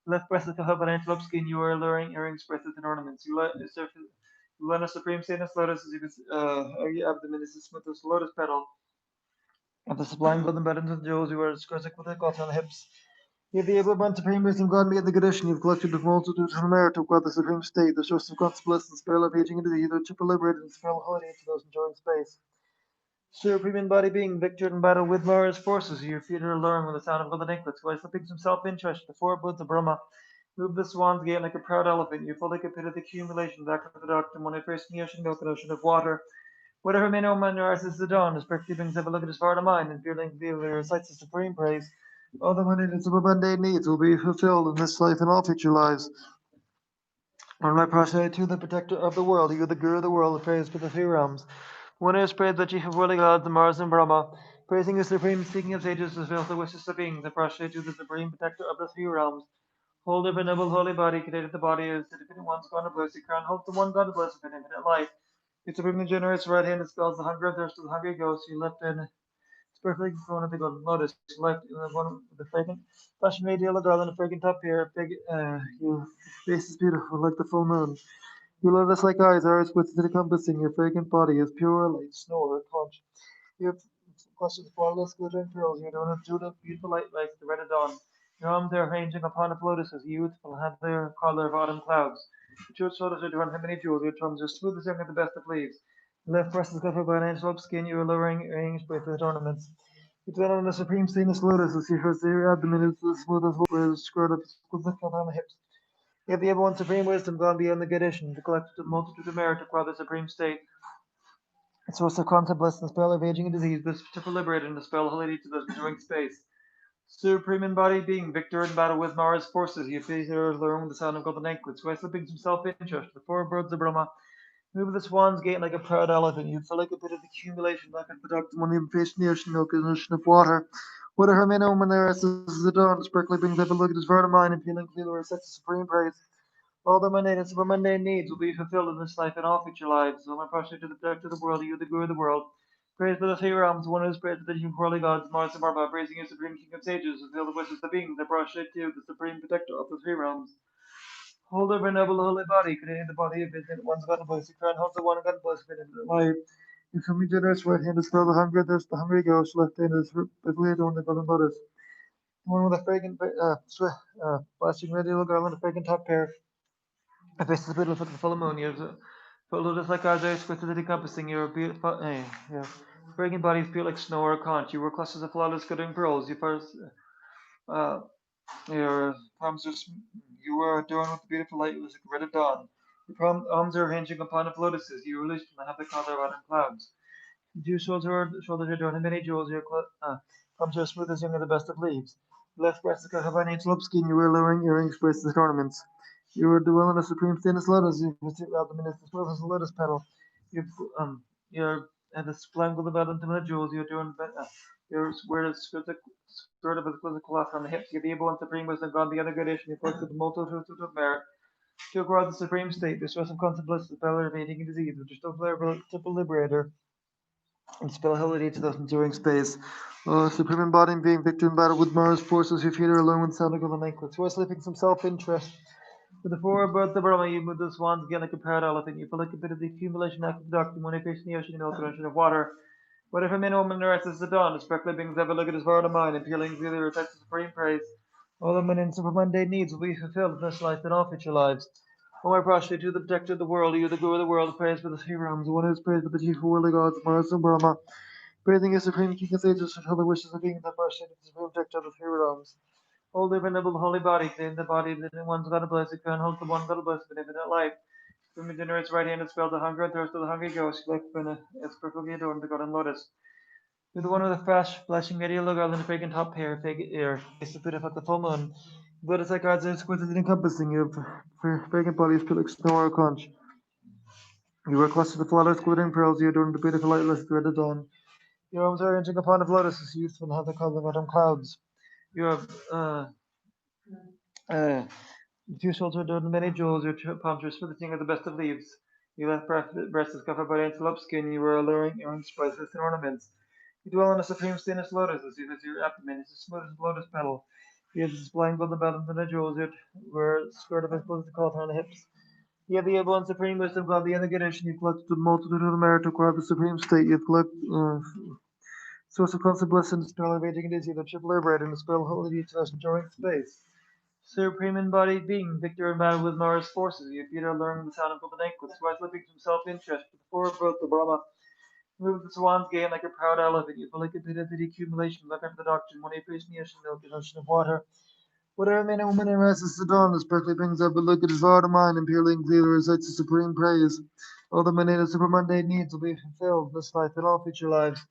Left breast like a hub and antelope skin, you wear alluring earrings, bracelets, and ornaments. You lend a supreme stainless lotus as if your abdomen is as smooth as a lotus petal. Of the sublime golden buttons and jewels, you wear skirts like with a cloth on the hips. You have the able one supreme wisdom, God made the condition. You've collected the multitude of merit to God the supreme state, the source of God's bliss, the spell of aging into the either to liberate and spell holiday to those enjoying space. Supreme embodied being, victor in battle with Mara's forces, your feet are alluring with the sound of golden anklets, while slipping some self-interest, the four buds of Brahma. Move the swan's gate like a proud elephant, you fully committed the accumulation back to the doctrine when I first in the ocean milk and ocean of water. Whatever may know man or is the dawn, as perfectly things have a look at as far to mine, and feeling the recites the supreme praise. All the money that super mundane needs will be fulfilled in this life and all future lives. On my prostrate to the protector of the world, you the guru of the world, praised for the three realms. One is praised the chief of worldly gods, the Mars and Brahma, praising the supreme seeking of sages to fulfill the wishes of beings, and prostrate to the supreme protector of the three realms. Hold of a noble holy body, created the body as the infinite one's God of bliss, the crown holds the one God of bliss with an infinite life. Your supremely generous right hand dispels the hunger and thirst of the hungry ghost, your left hand is perfectly thrown at the golden lotus, left in the one with the fragrant fashion made yellow garland, a fragrant top hair, your face is beautiful like the full moon. You lotus like eyes, ours with the encompassing, your fragrant body is pure like snow or conch. You have clusters of flawless glittering pearls, you adorn with beautiful light like the red of dawn. Your arms are ranging upon a lotuses, youthful, have their color of autumn clouds. Your shoulders are drawn how many jewels, your thumbs are smooth as young at the best of leaves. Your left breast is covered by an antelope skin, your lowering earrings bracelet ornaments. You dwell on the supreme stainless lotus as you first your abdomen is as smooth as water, skirt up with the on the hips. You have the ever one supreme wisdom gone beyond the condition, the collective multitude of merit acquire the supreme state. The source of concept less than spell of aging and disease, this to liberate in the spell holy to the enduring space. Supreme embodied being, victor in battle with Mara's forces, you face her alone the sound of golden anklets, why slipping some self-interest, the four birds of Brahma, move the swan's gate like a proud elephant, you feel like a bit of accumulation, like a product when you face the ocean milk and ocean of water. What her men omen there as the dawn, sparkly brings up a look at his verta mind and feeling clear where such a supreme praise. All the mundane and super mundane needs will be fulfilled in this life and all future lives. So my prostrate to the protector of the world, you the guru of the world. Praise for the three realms, one who is praised the you holy gods, Mars and Marva, praising you, supreme king of sages, fulfill the wishes of beings, I prostrate to you, the supreme protector of the three realms. Hold over noble holy body, creating the body of infinite one's God and blessed crown, holds the one God and blessed infinite life. In whom you generous right hand is filled the hunger, thirst, the hungry ghost, left hand is laid on the golden lotus. One with a fragrant, blushing radial girl and a fragrant top pair. A face is beautiful for the full moon. You have full lotus like eyes, twisted and encompassing. Your beautiful, your fragrant body is pure like snow or a conch. You wear clusters of flawless glittering pearls. You first, uh, your palms are, you were adorned with beautiful light, like red of dawn. Your arms are hinging upon of lotuses. You release from the heavenly color of autumn clouds. Your shoulders are adorned in many jewels. Your palms are smooth as young as the best of leaves. Your left breast is covered by an antelope skin. You wear lowering earrings, bracelets, and ornaments. You are dwelling a supreme stainless lotus. You visit abdomen is as smooth as a lotus petal. You you're at the splangle of intimate jewels. You're doing your wear a skirt of exquisite cloth on the hips. You're the able and supreme wisdom gone beyond the gradation. You collected the multitude of merit. To acquire the supreme state, the stress of constant bliss, the power of aging and disease, which is still triple liberator and spell holiday to the enduring space. Supreme embodying being victor in battle with Mara's forces, who feed her alone with sound of the anklets. Who are sleeping some self-interest. With the four birds of Brahma, you move the swans again like a proud elephant. You feel like a bit of the accumulation after the doctrine when you face in the ocean, milk and ocean of water. Whatever men, woman, or is the dawn, the sparkling beings ever look at his word of mine, and peeling through the recites of supreme praise. All the men and super mundane needs will be fulfilled in this life and all future lives. O my prostrate to the protector of the world, you the guru of the world, praise for the three realms, the one who is praised for the chief worldly gods, Mars and Brahma. Praising his supreme king of sages, fulfill the wishes of being the prostrate of the supreme protector of the three realms. Hold the venerable holy body, claim the body that one's God blessed, crown holds the one God blessed, but infinite life. From the generous right hand is spelled the hunger and thirst of the hungry ghost, like it's perfectly adorned the golden lotus. You're the one with the fresh, flashing red yellow garland, fragrant top hair, fake ear, face the foot of the full moon. But it's like God's exquisite and encompassing. Your fragrant body is pure like snow or a conch. You wear clusters of flawless glittering pearls, you adorn the beautiful lightless thread of dawn. Your arms are arranging upon of lotuses, youthful and have the color of autumn clouds. You have uh, two shoulders are adorned with many jewels, your palms are for the king of the best of leaves. Your left breast is covered by antelope skin, you wear alluring earrings, spices, and ornaments. You dwell on a supreme stainless lotus, as if your abdomen is as smooth as a lotus petal. You have displaying golden bottoms and the jewels, you wear a skirt of exquisite cloth on the hips. You have the able and supreme wisdom of the integration. You collect the multitude of the merit to acquire the supreme state. You collect source of constant blessing, the spell of aging and disease, the triple liberator, and the spell of holy to us enduring space. Supreme embodied being, victor in battle with Mara's forces, you Peter learning the sound of golden anklets, who are slipping from self-interest, with the four birth of Brahma, move the swan's gate like a proud elephant, you feel like a bit of the accumulation, look after the doctrine, when you face in the ocean milk and ocean of water. Whatever man and woman arises the dawn, the sparkly brings up a look at his heart of mind, and peering clear recites the supreme praise. All the mundane and super mundane needs will be fulfilled this life and all future lives.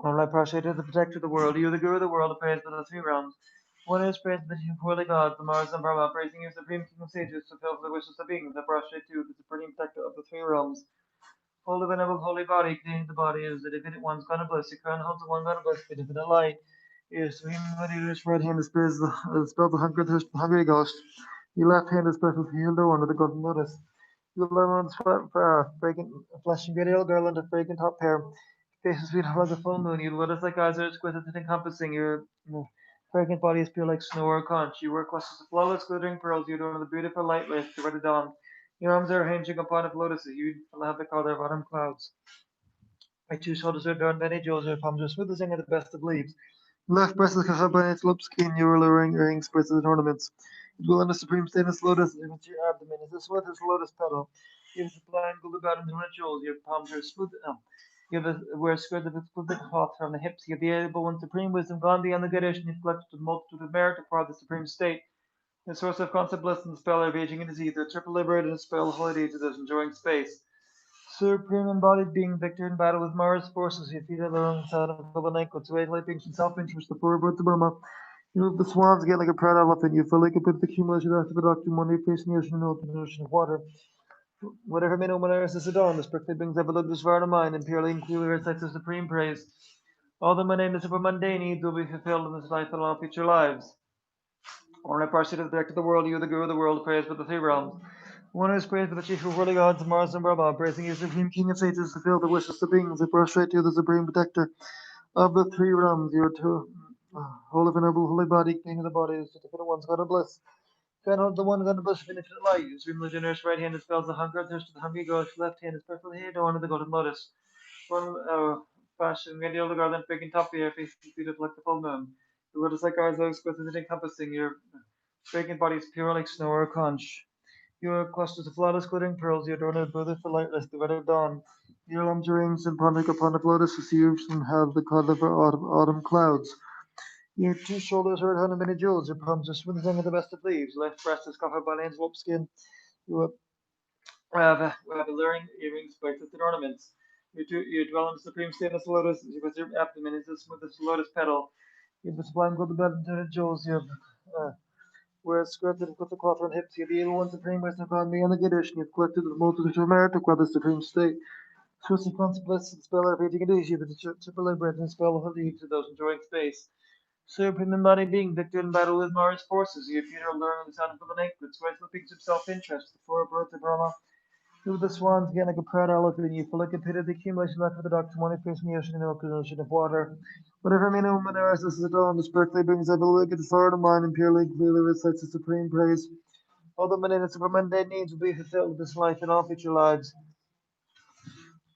All I prostrate to the protector of the world, you the guru of the world, the praise for the three realms. One who is praised the holy gods, the Mars and Brahma, praising you, supreme king of sages, fulfill the wishes of beings, I prostrate to the supreme protector of the three realms. Holy venerable holy body, containing the body is the divinite one's God of bliss, the crown holds the one God of bliss, the divinite light. Is to him who is right hand is spells the hunger, thirst, the hungry ghost. Your left hand is perfectly healed under the golden lotus. Your left hand fragrant, flashing radial garland of fragrant hot pear. Face is sweet like the full moon. Your lotus like eyes are exquisite and encompassing. Your fragrant body is pure like snow or conch. You wear clusters of flawless glittering pearls. You adorn the beautiful light with the red dawn. Your arms are hinging upon of lotuses. You have the color of autumn clouds. My two shoulders are adorned many jewels. Your palms are smooth as the best of leaves. Left breast is covered by its lip skin, you are wearing earrings, bracelets, and ornaments. It will in a supreme stainless lotus into your abdomen. Is this what is lotus petal? You have supplying golden buttons and rituals. Your palms are smooth. You have wear skirts of exquisite cloth from the hips. You have the able one supreme wisdom gone beyond the Gadish, and you collected the multitude of merit acquired the supreme state. The source of concept bliss and the spell are raging in disease. The triple liberated and spell holiday to those enjoying space. Supreme embodied being, victor in battle with Mars forces, you feed alone inside of Kovanenko, to aid light beings and self-interest, the forward birth to Burma. You move the swans again like a proud elephant, you fill like a put the accumulation after the doctrine, one day facing the ocean and open ocean of water. Whatever may know when Iris is adorned, the prickly brings evolute far to mind, and purely and clearly recites the supreme praise. All the mundane and super mundane needs will be fulfilled in this life and all future lives. Or I pass you to the director of the world, you the guru of the world, praised by the three realms. One who is praised by the chief of worldly gods, Mars and Brahma, praising you, supreme king of sages, to fulfill the wishes of beings, and prostrate to you, the supreme protector of the three realms. You are to whole of a noble holy body, king of the bodies, to the ones God of bliss. Can hold the one God of bliss of infinite light. His supremely generous right hand dispels the hunger and thirst of the hungry ghost. Left hand is perfectly adorned with the golden lotus. One fashion, medial the garden, big and top here, faces beautiful like the full moon. The lotus like eyes are exquisite and encompassing. Your fragrant body is pure like snow or conch. Your clusters of flawless glittering pearls, you adorn it with the lightless, the red of dawn. Your arms rings and pondering upon a lotus receives and have the color of autumn clouds. Your two shoulders are adorned with many jewels, your palms are smooth as the best of leaves. Left breast is covered by lion's wolf skin. You have alluring earrings, bracelets, and ornaments. You dwell in the supreme stainless lotus, with your abdomen is as smooth as a lotus petal. You have the sublime golden bed and jewels, you have whereas scripted with the cloth on hips, you have the evil one supreme wisdom found me on the Giddish, and you have collected the multitude of merit to quell the supreme state. Source of consequence and spell are raging into you, but the triple liberate and spell will lead to those enjoying space. Supreme embodied being, victor in battle with Mars forces, you appear to learn the sound of the anchorage, sweat the peaks of self-interest, the four birds of Brahma. Through the swans again like a proud elephant, you feel like a pit of the accumulation left for the doctor, one facing the ocean and milk and ocean of water. Whatever may know when Eris is the dawn, the sparkly brings up a look at the sword of mine and purely clearly recites the supreme praise. All the mundane and super mundane needs will be fulfilled in this life and all future lives.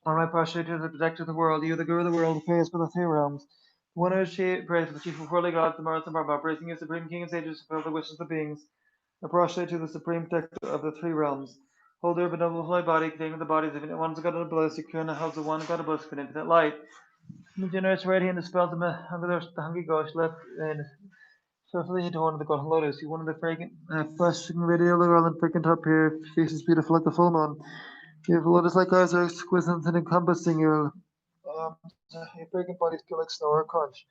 On my prostrate to the protector of the world, you the guru of the world, praised by the three realms. The one who is praised the chief of worldly gods, the Mars and Brahma, praising you, supreme king and sages, fulfill the wishes of beings. I prostrate to the supreme protector of the three realms. Holder of a noble holy body, containing the bodies of infinite ones of God of bliss, secure in the house of one God of bliss, for infinite light. From the generous right hand dispels the hungry ghost left and swiftly into one of the golden lotus. You one of the fragrant, flashing radial and fragrant top here, faces beautiful like the full moon. Your lotus like eyes are exquisite and encompassing. Your fragrant body is pure like snow or conch.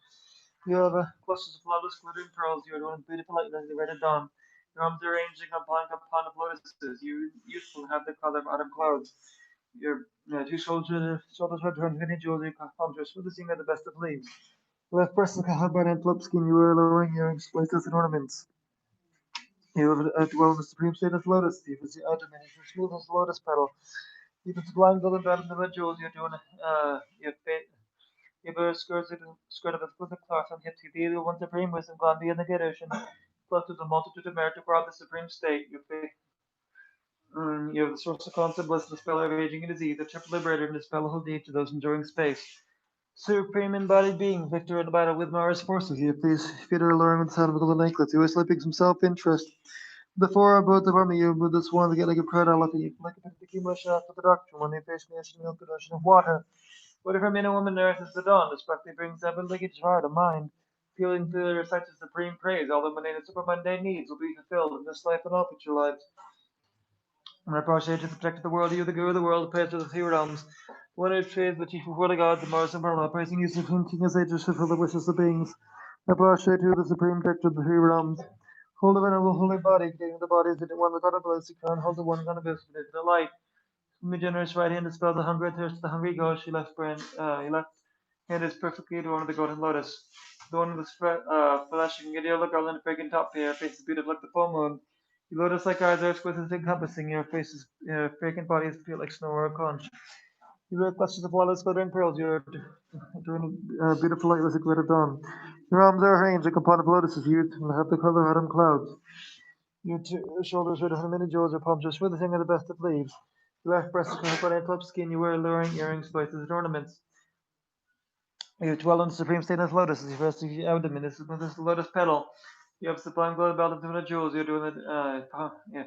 You have clusters of flawless glittering pearls. You are one beautiful light as the red at dawn. Your arms are ranging upon of lotuses. You youthful have the color of autumn clouds. Your two shoulders are adorned with many jewels. Your palms are smoothing at the best of leaves. Left breast is covered by an antelope skin. You wear lowering earrings, bracelets, and ornaments. You have dwell in the supreme state of lotus. You have the abdomen is as smooth as a lotus petal. You have blind golden bed and the red jewels. You're doing you have you wear skirt of exquisite cloth on hips. You the one supreme wisdom gone beyond the great ocean. Clothed with a multitude of merit to guard the supreme state. You have the source of concept bliss, the spell of aging and disease, the triple liberator, and the spell of deed to those enjoying space. Supreme embodied being, victor in the battle with Mars forces, you please Peter alluring with the sound of a golden necklace. He was slipping some self-interest. The four are both of army, you with the swans get like a proud elephant, you like a bit of the accumulation after the doctrine, when they face the ocean milk and ocean of water. Whatever man or woman earth is the dawn, the sparkly brings up a linkage heart of mind. Feeling through the recites of supreme praise, all the mundane and super mundane needs will be fulfilled in this life and all future lives. And I prostrate to protect the world, you the guru of the world, praise to the three realms. One who trades the chief of worldly gods, the Mars and Brahma, praising you, supreme king and sages, fulfill the wishes of beings. I prostrate to the supreme protector of the three realms. Hold the venerable holy body, containing the bodies that one the god of bliss, the crown, hold the one god of bliss, the light. From your generous right hand dispels the hunger and thirst of the hungry ghost. Your left hand is perfectly adorned with the golden lotus. The one with the flashing ideal garland fragrant top hair, face is beautiful like the full moon. Your lotus-like eyes are exquisite and encompassing. Your face is fragrant body is pure like snow or a conch. You wear clusters of flawless glittering pearls. Your beautiful light was a glitter dawn. Your arms are arranged like a pot of lotuses. You have the color of autumn clouds. Your shoulders are the many jewels, your palms are smooth as the best of leaves. Your left breast is covered by antelope skin. You wear alluring earrings, bracelets, and ornaments. You dwell in the supreme state as lotus as you rest of your abdomen. This is the lotus petal. You have sublime glow about the jewels. You're doing it. Yeah.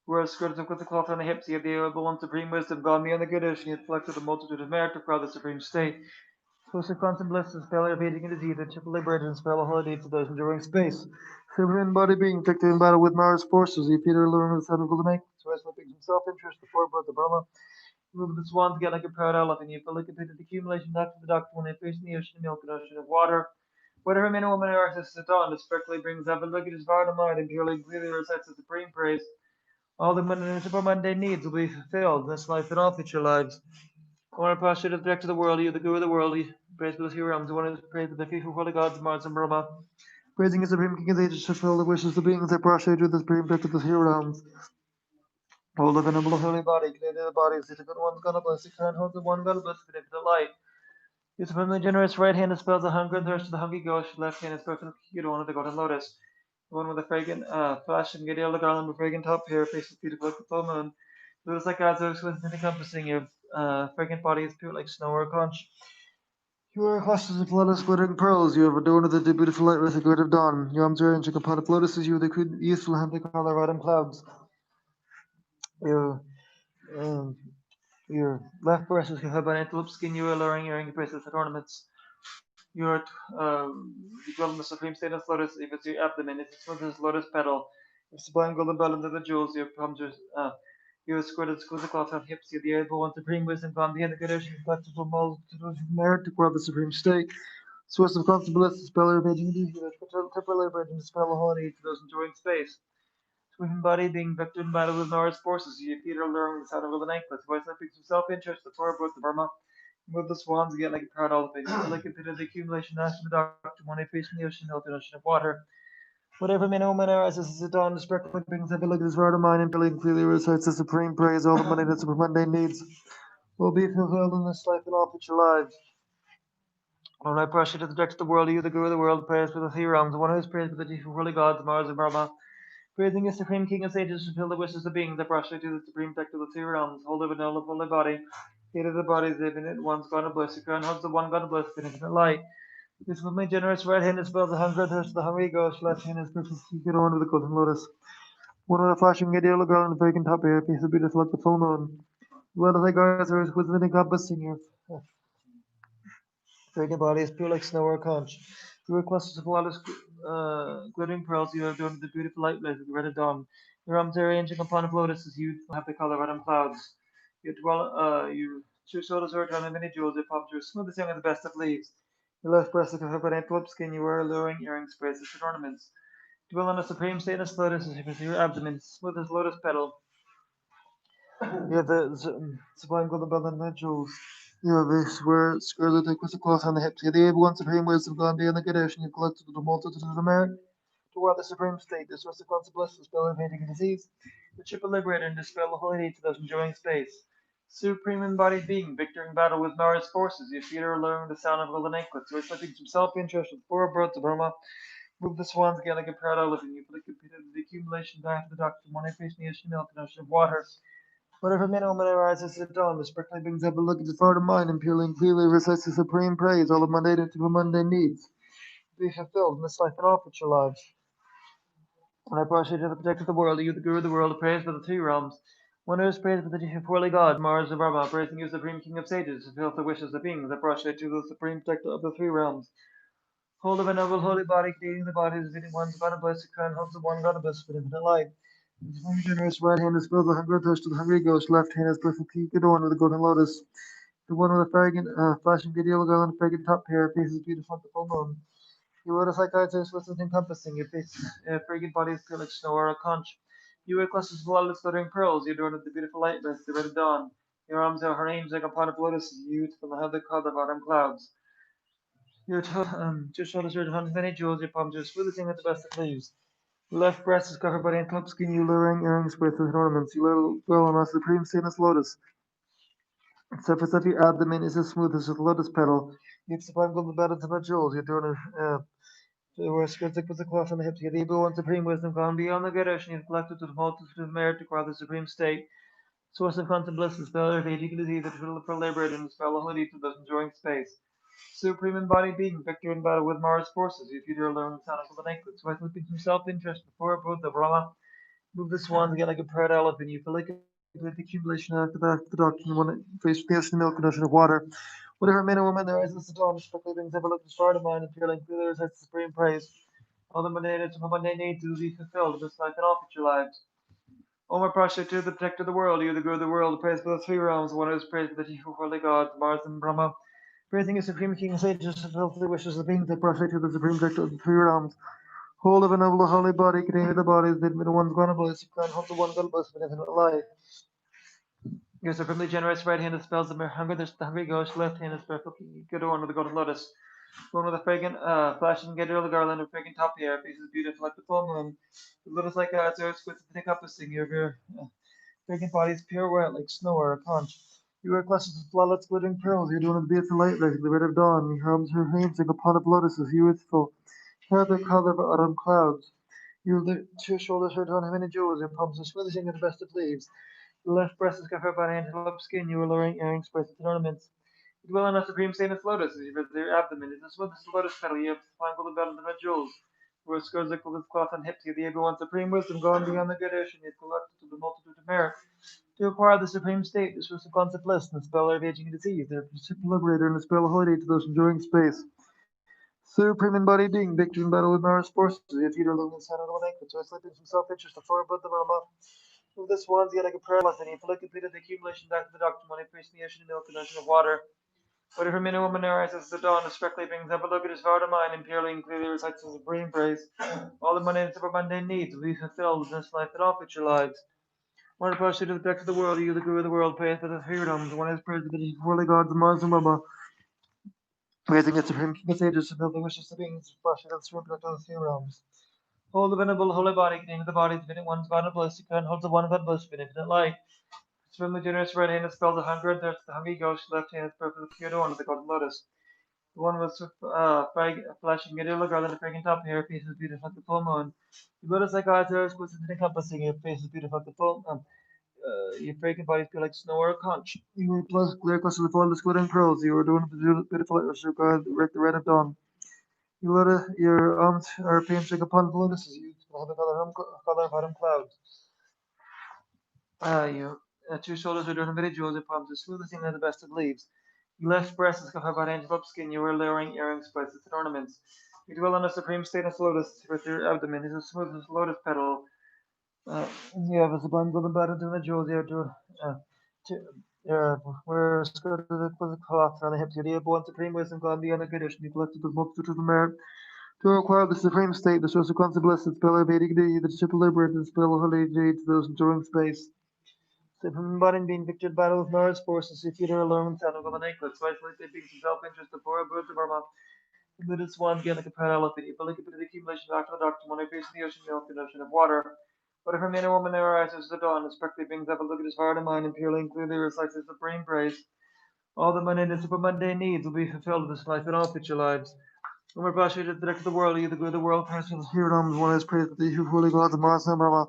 Whereas skirted with the cloth on the hips, you have the able one supreme wisdom, God me on the good ocean, you have collected a multitude of merit to crowd the supreme state. Closer quantum bliss is spell evading in disease, and triple liberated and spell a holiday to those enduring space. Superman body being victor in battle with Mars forces, you Peter learn the son of Golden Egg, so as nothing himself interest, the forebirth of Burma. Move the swan to get like a proud elephant, you feel like a bit of accumulation after the duct when they face in the ocean, the milk and ocean of water. Whatever man or woman or artist is on, this strictly brings up a look at his heart and mind and purely clearly recites the supreme praise. All the mundane needs will be fulfilled in this life and all future lives. I want to pass you to the director of the world, you the guru of the world, he praised with the few realms, the one who is praised with the faithful holy gods, Mars and Brahma. Praising his supreme king of ages to fulfill the wishes of beings that prostrate with the supreme director of the few realms. Hold the venerable holy body, created the bodies, the good ones, God bless, the current holds the one God bless, the infinite light. His supremely generous right hand dispels the hunger and thirst of the hungry ghost, left hand is perfect, the one of the golden lotus. The one with the fragrant flash and giddy garland with fragrant top hair, faces beautiful like the full moon. Lotus like Azure, with encompassing your fragrant body is pure like snow or conch. You are clusters of flawless glittering pearls. You have adorned with the beautiful light with the grid of dawn. Your arms are arranged upon of lotuses. You are the useful hand they call the autumn clouds. Your um, your left breast is covered by an antelope skin. You are alluring earring bracelets and ornaments. You dwell in the supreme state of lotus. If it's your abdomen, it's as smooth as lotus petal. Your sublime golden bell under the jewels. Your palms are you are squirted exquisite cloth on hips. You're the able one supreme wisdom. Gone beyond the good ocean. Collected from multitude of merit to grow the supreme state. Source of constant bliss, spell raging the temporarily liberating the spell of holiday to those enjoying space. Swimming body being vectored in battle with Nora's forces, you feet are luring the sound of the necklace. Voice that speaks of self-interest, the Torah book, the Burma. Move the swans get like a proud elephant. You feel like a bit of the accumulation after the doctor when they face in the ocean, held an ocean of water. Whatever man or woman arises as a dawn, the sparkling brings every look at his heart of mine and clearly recites the supreme praise, all the money that super mundane needs will be fulfilled in this life and all future lives. When I pressure to the depths of the world, you, the guru of the world, praise for the three realms, the one who is praised for the chief of holy gods, Mars and Brahma. Praising the supreme king of sages to fulfill the wishes of beings that prostrate to the supreme tech of the three realms, hold of an holy body, gate of the bodies, the infinite one's God of bliss, the crown holds the one God of bliss, the infinite light. This with my generous right hand dispels the hunger and thirst of the hungry ghost, left hand is perfect, you get on with the golden lotus. One with a flashing ideal girl in the vacant top air, face of beautiful like the full moon. Let us like ours are with an encompassing your fragrant body is pure like snow or conch. You request of flawless glittering pearls, you have adorned the beautiful light blaze of the red of dawn. Your arms are arranging upon a lotus as you have the color of autumn clouds. You two shoulders are adorned with many jewels, your palms are smooth as young as the best of leaves. Your left breast is covered by antelope skin, you wear alluring earrings, bracelets, and ornaments. Dwell on a supreme stainless lotus as if it's your abdomen, smooth as lotus petal. You have the sublime golden bell and the jewels. You have a square scarlet with a cloth on the hips. You have the able one supreme wisdom gone beyond the good ocean. You've collected the multitude of the merit to wear the supreme state. This was the consequence of spell invading disease. The triple liberator and dispel the holy need to those enjoying space. Supreme embodied being, victor in battle with Mara's forces, your feet are alluring the sound of golden anklets, reflecting some self-interest with four birds of Burma. Move the swans again like a proud elephant. You flick the accumulation back to the doctor from one face in the ocean milk and ocean of water. Whatever man or woman arises at dawn, the sparkling brings up a look at his heart of mind and purely and clearly recites the supreme praise, all of mundane and mundane needs be fulfilled in this life and all future lives. When I prostrate to the protector of the world, you, the guru of the world, praised for the three realms. One who is praised for the chief holy god, Mars and Brahma, praising you, supreme king of sages, to fulfill the wishes of beings that prostrate to the supreme protector of the three realms. Hold of a noble holy body, creating the bodies of any one's God of bliss, the crown holds the one God of bliss with infinite light. His long generous right hand dispels the hunger and thirst of the hungry ghost, left hand is perfectly adorned with a golden lotus. The one with a fragrant, flashing good yellow girl and a fragrant top hair, faces beautiful like the full moon. You lotus like eyes are swift and encompassing, your face, fragrant body is pure like snow or a conch. You wear clusters of flawless glittering pearls, you adorn with the beautiful light with the red of dawn. Your arms are arranged like upon a lotus, you from the heather cloud of autumn clouds. Your shoulders are adorned with many jewels, your palms are smooth as with the best of leaves. Your left breast is covered by antelope skin, you luring earrings with ornaments. You dwell on a supreme stainless lotus. The surface of your abdomen is as smooth as a lotus petal. You have sublime golden buttons and jewels. You adorn the were skirts with the cloth on the hips. You have the able one supreme wisdom gone beyond the good ocean. You have collected to the multitude of merit to crown the supreme state. Source of constant bliss, the spell of aging disease, the triple liberator, and the spell of holy to those enjoying space. Supreme embodied being, victor in battle with Mara's forces, you feed your alone with sound of the necklace, by flipping from self-interest before both the Brahma. Move the swans again like a proud elephant. You feel like a the accumulation after the document when it face the ocean milk and ocean of water. Whatever man or woman there is, this dawn, strictly brings ever look the start of mine, and feeling through theirs as the supreme praise. All the mundane from mundane need to be fulfilled, this life and all future lives. O my prostrate to the protector of the world, you the good of the world, praise for the three realms, one who is praised for the chief of holy gods, Mars and Brahma. Praising the supreme king and sages, fulfill the wishes of beings that prostrate to the supreme protector of the three realms. Whole of a noble holy body, containing the bodies, that the one's gonna bless, you can't hope the one gonna bless, but infinite life. Your supremely generous right hand dispels the mere hunger, the hungry ghost, left hand is perfectly good one with the golden lotus. One with a fragrant, flashing gator, the garland of fragrant top hair, faces beautiful like the full moon. The lotus like eyes are exquisite to encompassing your fragrant body is pure white like snow or a conch. You wear clusters of flawless glittering pearls, you're doing the beautiful light like the red of dawn, your arms are hands like a pot of lotuses, youthful, hair the color of autumn clouds. Your two shoulders are drawn many jewels, your palms are swishing at the best of leaves. The left breast is covered by an antelope skin, you are lowering earrings, bracelets, and ornaments. You dwell on a supreme stainless lotus, as you visit your abdomen. Is the smoothest lotus petal, you have fine golden belt and red jewels. Where skirts like with cloth on hips, you the able one supreme wisdom, gone beyond the great ocean, you've collected to the multitude of merit. To acquire the supreme state, this was the concept bliss, and the spell of aging and disease, the super liberator, and the spell of holiday to those enjoying space. Supreme embodied being, victor in battle with Mara's forces, if you don't lose hand of an anchor, so I slip in from self-interest, the far above the Rama. Move the swans yet like a prayer lesson, he fully completed the accumulation back to the doctrine when he preached in the ocean of milk and ocean of water. Whatever men and woman arises as the dawn, as directly brings up a look at his heart of mine, and purely and clearly recites his supreme praise. All the mundane and super mundane needs will be fulfilled in this life and all future lives. One approach to the depths of the world, you the guru of the world, praise for the freedoms, one is praised for the holy gods, the Mars and Mama, praising the supreme king of sages, to fulfill the wishes of beings, frustrated the supreme protector of the three realms. Hold the venerable holy body, containing the body, the infinite one's God of bliss, you can hold the one God bliss of infinite light. From the generous right hand, it spells the hunger and thirst, the hungry ghost, left hand is perfectly pure one of the golden lotus. The one with flashing yellow garland and fragrant top hair, face is beautiful like the full moon. The lotus like eyes are exquisite and encompassing, your face is beautiful like the full your fragrant body feel like snow or a conch. You were plus clear clusters of flawless glittering pearls. You were doing beautiful like your God, the red of dawn. Your arms are painted upon the lotuses. You have the color of autumn clouds. Your two shoulders are adorned with many jewels, your palms are smooth as the best of leaves. Your left breast is covered by an antelope skin, you wear layering earrings, bracelets, and ornaments. You dwell on a supreme stainless lotus with your abdomen is as smooth as a lotus petal. Uh, you have a sublime golden button to the jewels, you have to, wear a skirt with a cloth around the hips, you're the able one supreme wisdom, gone beyond the good ocean, you collected the multitude of merit. To acquire the supreme state, the source of constant bliss, the spell of Vedic deity, the ship liberated, the spell of holy deity to those enjoying space. So from Baden being victored battle with Norris forces, defeated alone town of an anklets, so isolated being some self-interest, the poor birds of Burma, the looted swan again like a proud elephant, you fully completed the accumulation back to the doctor when I faced the ocean milk and ocean of water. Whatever man or woman there arises the dawn, and spectacly brings up a look at his heart and mind, and purely and clearly recites his supreme praise. All the mundane and super mundane needs will be fulfilled in this life and all future lives. When we're prostrated at the director of the world, you the good of the world, Christ with here one is praised, the holy gods of Mars and Brahma.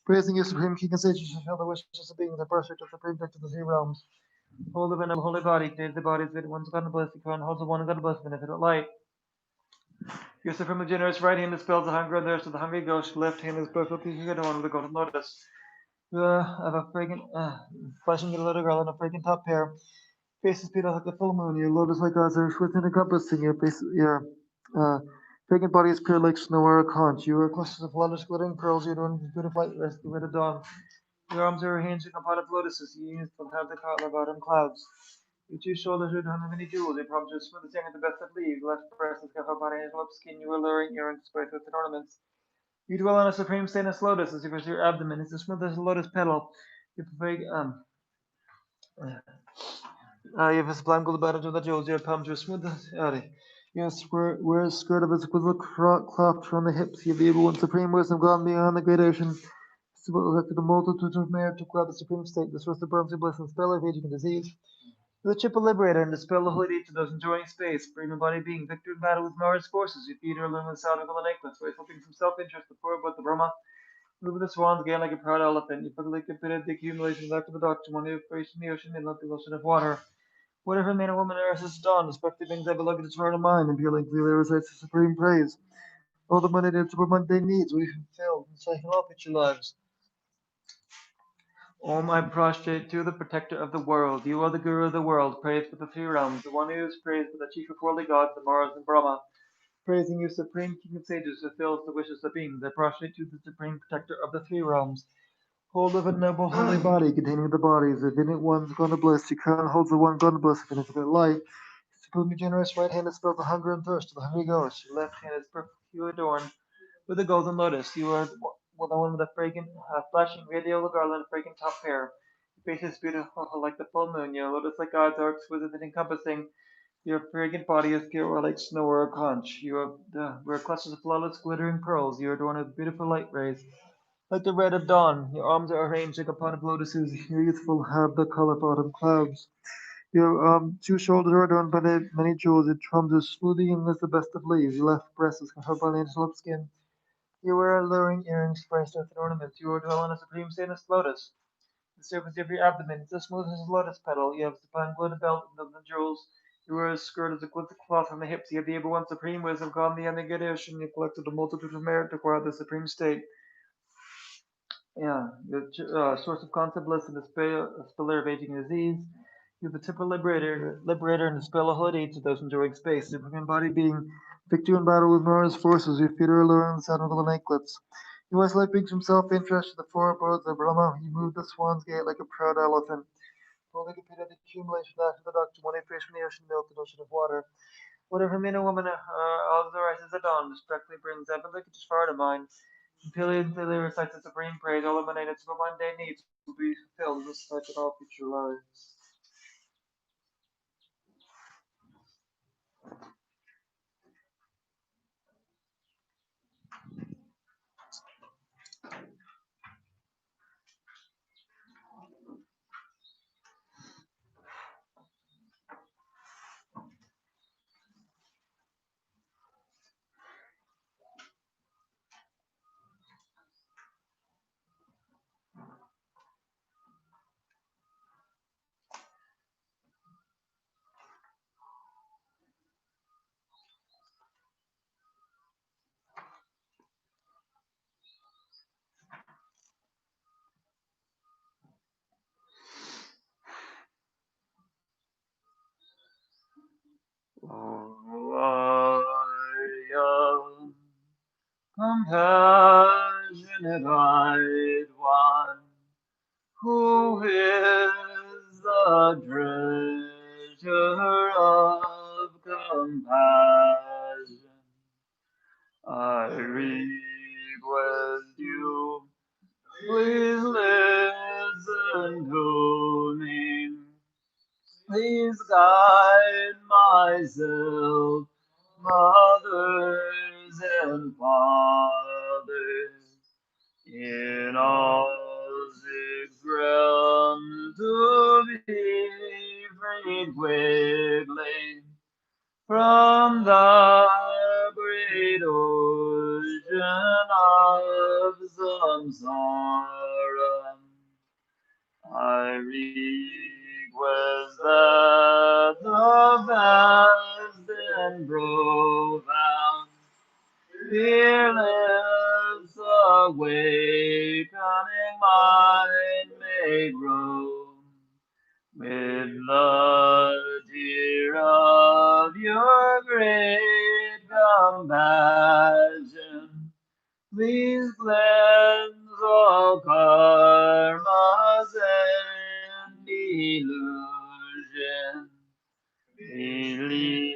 Praising you, supreme king and sage, you fulfill the wishes of beings that prostrate at the supreme protector of the three realms. Hold the venerable holy body, created the bodies that once God blessed, the crown holds the one God blessed, infinite light. Your supremely generous right hand dispels the hunger and thirst of the hungry ghost, left hand is perfectly adorned with the golden lotus. You have a fragrant, flashing yellow garland of fragrant top hair, face is beautiful like the full moon, your lotus like eyes are within encompassing your face, uh, fragrant body is pure like snow or a conch. You are clusters of flawless glittering pearls, you adorn with beautiful light, rest the red of dawn. Your arms are hands a pot of lotuses, you use from have the color of autumn clouds. Your two shoulders are adorned with many jewels, your palms are smooth as young at the best of leaves, left breast is covered by an antelope skin, you are alluring earrings, bracelets, and ornaments. You dwell on a supreme stainless lotus, as if your abdomen is as smooth as a lotus petal. You prefer, you have a sublime gold button to the jewels, your palms are smooth as yes, wear a skirt of exquisite cloth from the hips, you the able one supreme wisdom gone beyond the great ocean. Elected the multitude of merit to crowd the supreme state, this was the bronze bliss and spell of aging and disease. The triple liberator and dispel the holy to those enjoying space, supreme embodied being, victor in battle with Mara's forces, you feed her alone with sound of the necklace, by hoping from self-interest before but the Brahma. Move the swans again like a proud elephant, you quickly completed the accumulation back to the doctor when you faced in the ocean and left the ocean of water. Whatever man or woman earth has done, respective things I belong to eternal mind, and purely clearly recites the supreme praise. All the money that super mundane needs will be fulfilled, and cycle off with your lives. Om, I prostrate to the protector of the world. You are the guru of the world, praised for the three realms, the one who is praised for the chief of worldly gods, the Maras and Brahma. Praising you, supreme king of sages, fulfills the wishes of beings. I prostrate to the supreme protector of the three realms. Hold of a noble holy body containing the bodies of infinite ones gone to bliss. Your crown holds the one gone to bliss of infinite life. Your supremely generous right hand dispels the hunger and thirst of the hungry ghost. Your left hand is perfectly adorned with a golden lotus. You are the one with a fragrant, flashing radial garland of fragrant top hair. Your face is beautiful like the full moon. Your lotus-like eyes are exquisite and encompassing. Your fragrant body is pure like snow or a conch. You wear clusters of flawless glittering pearls. You are adorned with beautiful light rays. Like the red of dawn, your arms are arranged like a pot of lotuses. Your youthful have the color of autumn clouds. Your two shoulders are adorned by the many jewels. Your trums are smoothly young as the best of leaves. Your left breast is covered by an antelope skin. You wear alluring earrings spiced with ornaments. You are dwell on a supreme stainless lotus. The surface of your abdomen is as smooth as a lotus petal. You have a fine glitter belt and the jewels. You wear a skirt as a glitter cloth from the hips. You have the able one supreme wisdom, calm the unending ocean. You collected a multitude of merit to acquire the supreme state. Yeah, the source of constant bliss and dispeller of aging and disease. You're the temporal liberator and dispeller holy to those enjoying space. Supreme body being victor in battle with Mara's forces. Your feet are alluring the sound of the anklets. You isolate beings from self-interest to the four abodes of Brahma. You move the swan's gate like a proud elephant. Fully completed the accumulation after the duct, one fish from the ocean milk, an ocean of water. Whatever man or woman authorizes at dawn, respectfully brings heavenly to far to mind. Imperially recites the supreme praise, all emanated to mundane needs will be fulfilled in this life and all future lives. Oh, I am compassionate eyed one, who is the treasure of compassion. I request you, please listen to me. Please guide myself, mothers and fathers, in all six realms to be freed quickly from the great ocean of samsara. I request that the vast and profound fearless awakening mind may grow with the tear of your great compassion. Please cleanse all karmas and illusion. Lead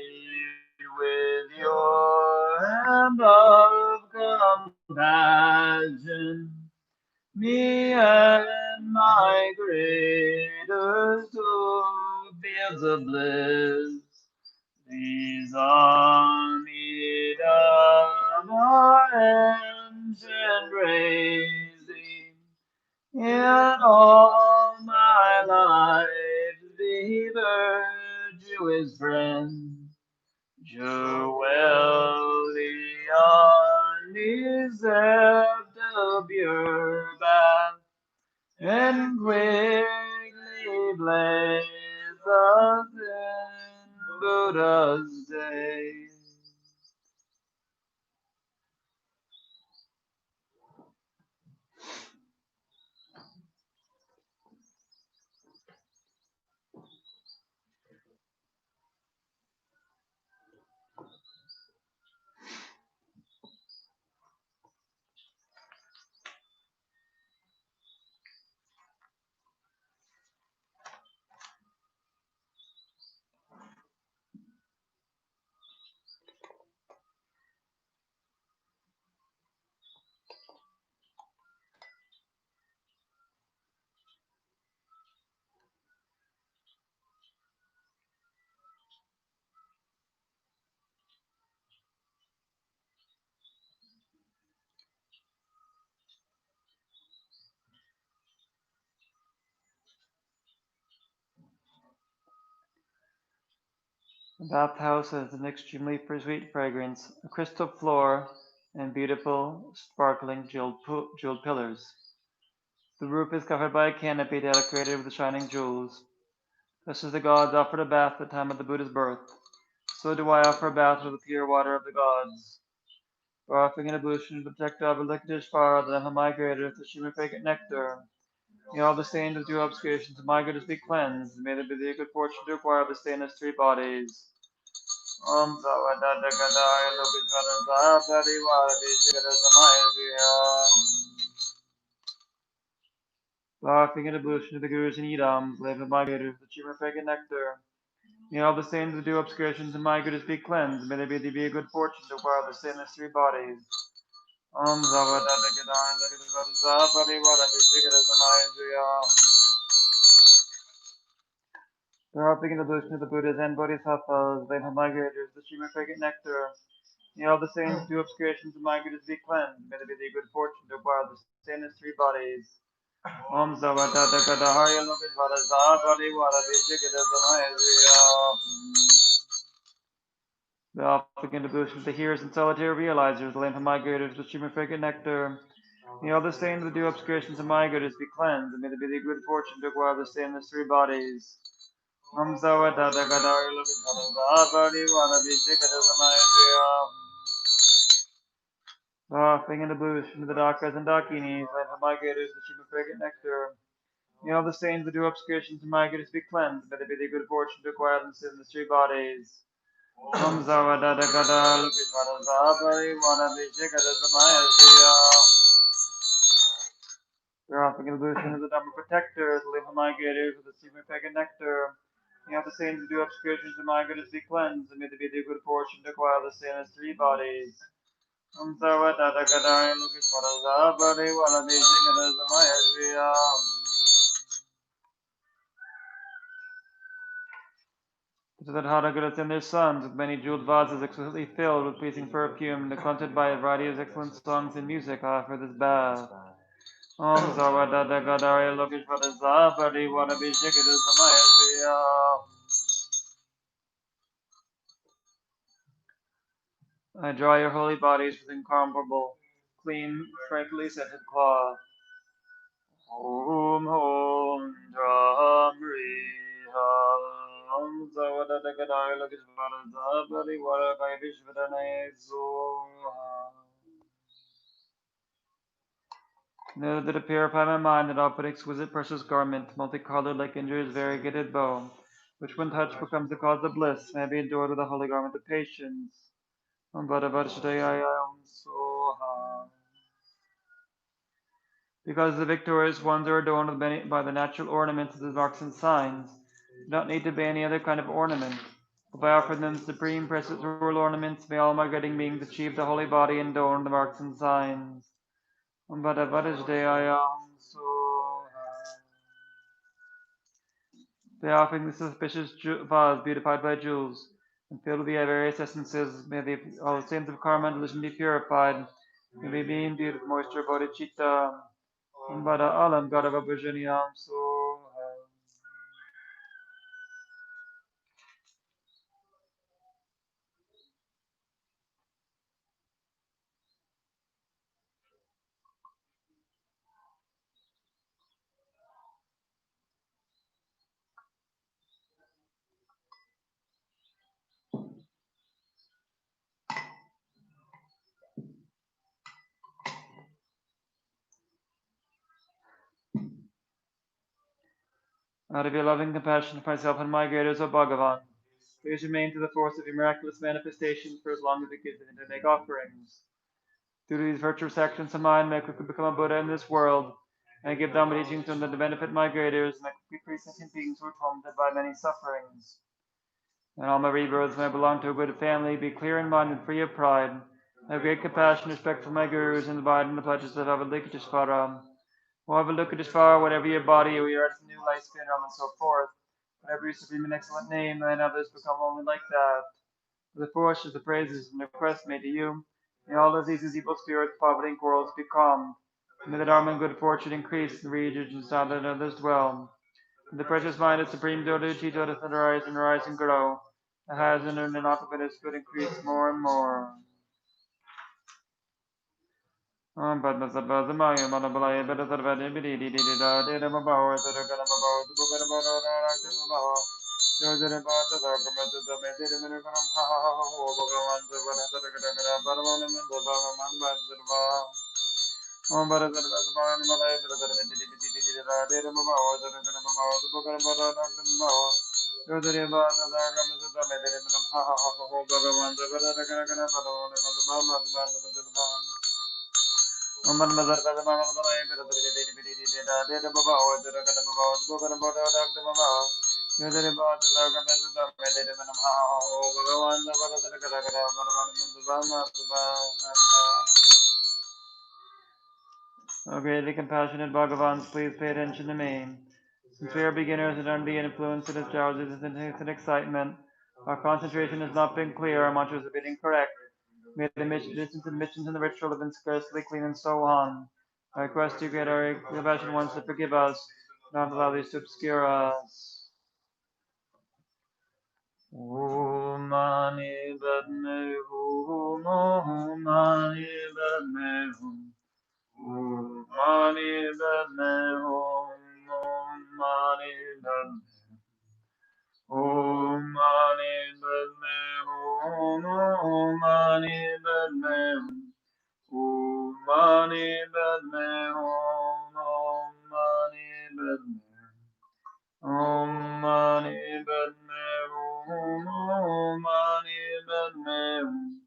with your hand of compassion. Me and my greatest two fields of bliss. These Amida ancient raising in all my life, the virtue is friend. Joelion deserved a pure bath and quickly blaze the The bathhouse has an extremely sweet fragrance, a crystal floor, and beautiful, sparkling jeweled pillars. The roof is covered by a canopy decorated with shining jewels. Just as the gods offered a bath at the time of the Buddha's birth, so do I offer a bath with the pure water of the gods. For offering an ablution to the protector of Avalokiteshvara, the Lamb migrator, the shimmer fragrant nectar, may all the stains of two obscurations of my goodness be cleansed, and may there be the good fortune to acquire the stainless three bodies. Om Zavadadagadaya Lokishvara Zapariwara Vijigara Samaya offering an ablution to the Gurus and Idams, live of my Gurus, the shimmer fragrant nectar. May all the stains of due obscurations of my goodness be cleansed. May there be a good fortune to acquire the stainless three bodies. Om Zavadadagadaya Lokishvara Zapariwara Vijigara Samaya offering an ablution to the Buddhas and Bodhisattvas, live of my Gurus, the shimmer fragrant nectar. May all the stains of due obscurations of my goodness be cleansed. May there be a good fortune to acquire the stainless three bodies. Om Zavadadagadaya Lokishvara Zapariwara Vijigara Samaya the offering and devotion of the hearers and solitary realizers, the lamp of my goodness, the stream of fragrant nectar. May all the stains of the due obscurations of my goodness be cleansed, and may there be the good fortune to acquire the stainless three bodies. Om Zavadadagadaya Lokishvara Zapariwara Vijigara Samaya offering and devotion of the Dakas and Dakinis, lamp of my goodness, the stream of fragrant nectar. May all the stains of the due obscurations of my goodness be cleansed, and may there be the good fortune to acquire the stainless three bodies. Om Zavadadagadaya Lokishvara Zapariwara Vijigara Samaya We're offering a devotion of the Dhamma protector, the live migrator, for the secret pagan nectar. May all the saints who do obscurations of my goodness be cleansed, and may there be the good fortune to acquire the stainless three bodies. Om Zavadadagadaya Lokishvara Zapariwara Vijigara Samaya The Siddhartha and their sons, with many jeweled vases exquisitely filled with pleasing perfume, and accompanied by a variety of excellent songs and music, offer this bath. Om Zavadadagadaya Lokishvara Zapariwara Vijigara Samaya I draw your holy bodies with incomparable, clean, frankly scented cloth. Om Hom Dramri Om Zavadadagadaya Lokishvara Zapariwara Vijigara Soha. Know that to purify my mind, that I'll put exquisite precious garment, multicolored like Indra's variegated bow, which when touched becomes the cause of bliss, may be adored with the holy garment of patience. Om Vadavadshadayaya Om Soha. Because the victorious ones are adorned by the natural ornaments of the marks and signs, do not need to be any other kind of ornament. If I offer them supreme precious royal ornaments, may all my guiding beings achieve the holy body and adorn the marks and signs. Om Vadavadshadayaya Om Soha. By offering the suspicious vase beautified by jewels and filled with the various essences, may all the sins of karma and delusion be purified. May we be imbued with moisture bodhicitta. Vada alam gadava bhajaniyam so. Out of your loving compassion for myself and my greaters, O Bhagavan, please remain to the force of your miraculous manifestations for as long as it gives me to make offerings. Through these virtuous actions of mine, may I quickly become a Buddha in this world, and give Dhamma teachings to benefit my graders, and I quickly free sentient beings who are tormented by many sufferings. And all my rebirths may I belong to a good family, be clear in mind and free of pride, have great compassion and respect for my gurus, and abide in the pledges of Avalokiteshvara. Avalokiteshvara, whatever your body or your new lifespan, and so forth, whatever your supreme and excellent name, and others become only like that. For the forces, the praises, and requests made to you, may all diseases, evil spirits, poverty, and quarrels be calmed. May the Dharma and good fortune increase in the regions that others dwell. May the precious mind of Supreme Devotee teach others that arise and grow. The hazard and an octopus could increase more and more. But the Sabazamaya, Manabalaya, better than Bidi, did a Mabawa, that are gonna Mabawa, the book about Mabawa. There's an about the document of the method of the how, Bhagavan, the Baraman, the Baraman, the Baraman. Oh, but the Basaman, Malay, the did a Mabawa, the Mabawa, the book about the Mabawa. There's an about the document of the method of how, Bhagavan, the Baraman, the Baraman. Umman mazar ka zama mal bala ye bera dere dere dere dere da dere baba o dere kana baba o go kana baba da de baba o ye dere ba ta da ka me su da me dere me nam ha o bhagavan da bala dere kana kana bhagavan me ba ma ba. Okay, the compassionate Bhagavans, please pay attention to me. Since we are beginners and under the influence of nostalgia and excitement, our concentration has not been clear, our mantras have been incorrect. May the distance and missions and the ritual have been scarcely clean and so on. I request you, great our compassion ones, to forgive us, not allow these to obscure us. Om Mani Padme Hum Om Mani Padme Hum Om Mani Padme Hum Om Mani Padme Om Mani Padme Hum Om Mani Padme Hum Om Mani Padme Hum Om Mani Padme Om Mani Padme Hum Om Mani Padme Hum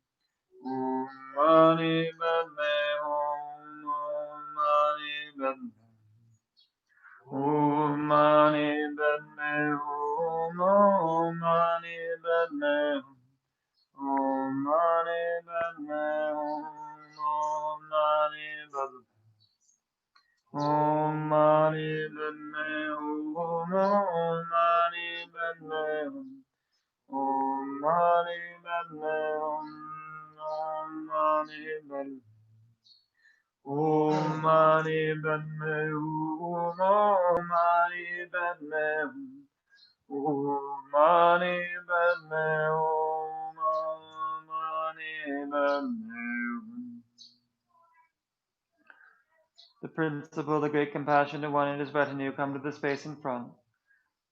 Mani Padme Hum Om Mani Padme Om Mani Padme Hum Om Mani Padme Om Mani Padme Om Mani Padme Om Mani Padme Om Mani Padme Om Mani Padme Om Mani Padme Om Mani Padme Om Mani Padme Om Mani Padme Om Mani Padme. The principle, the great compassionate one and his retinue come to the space in front.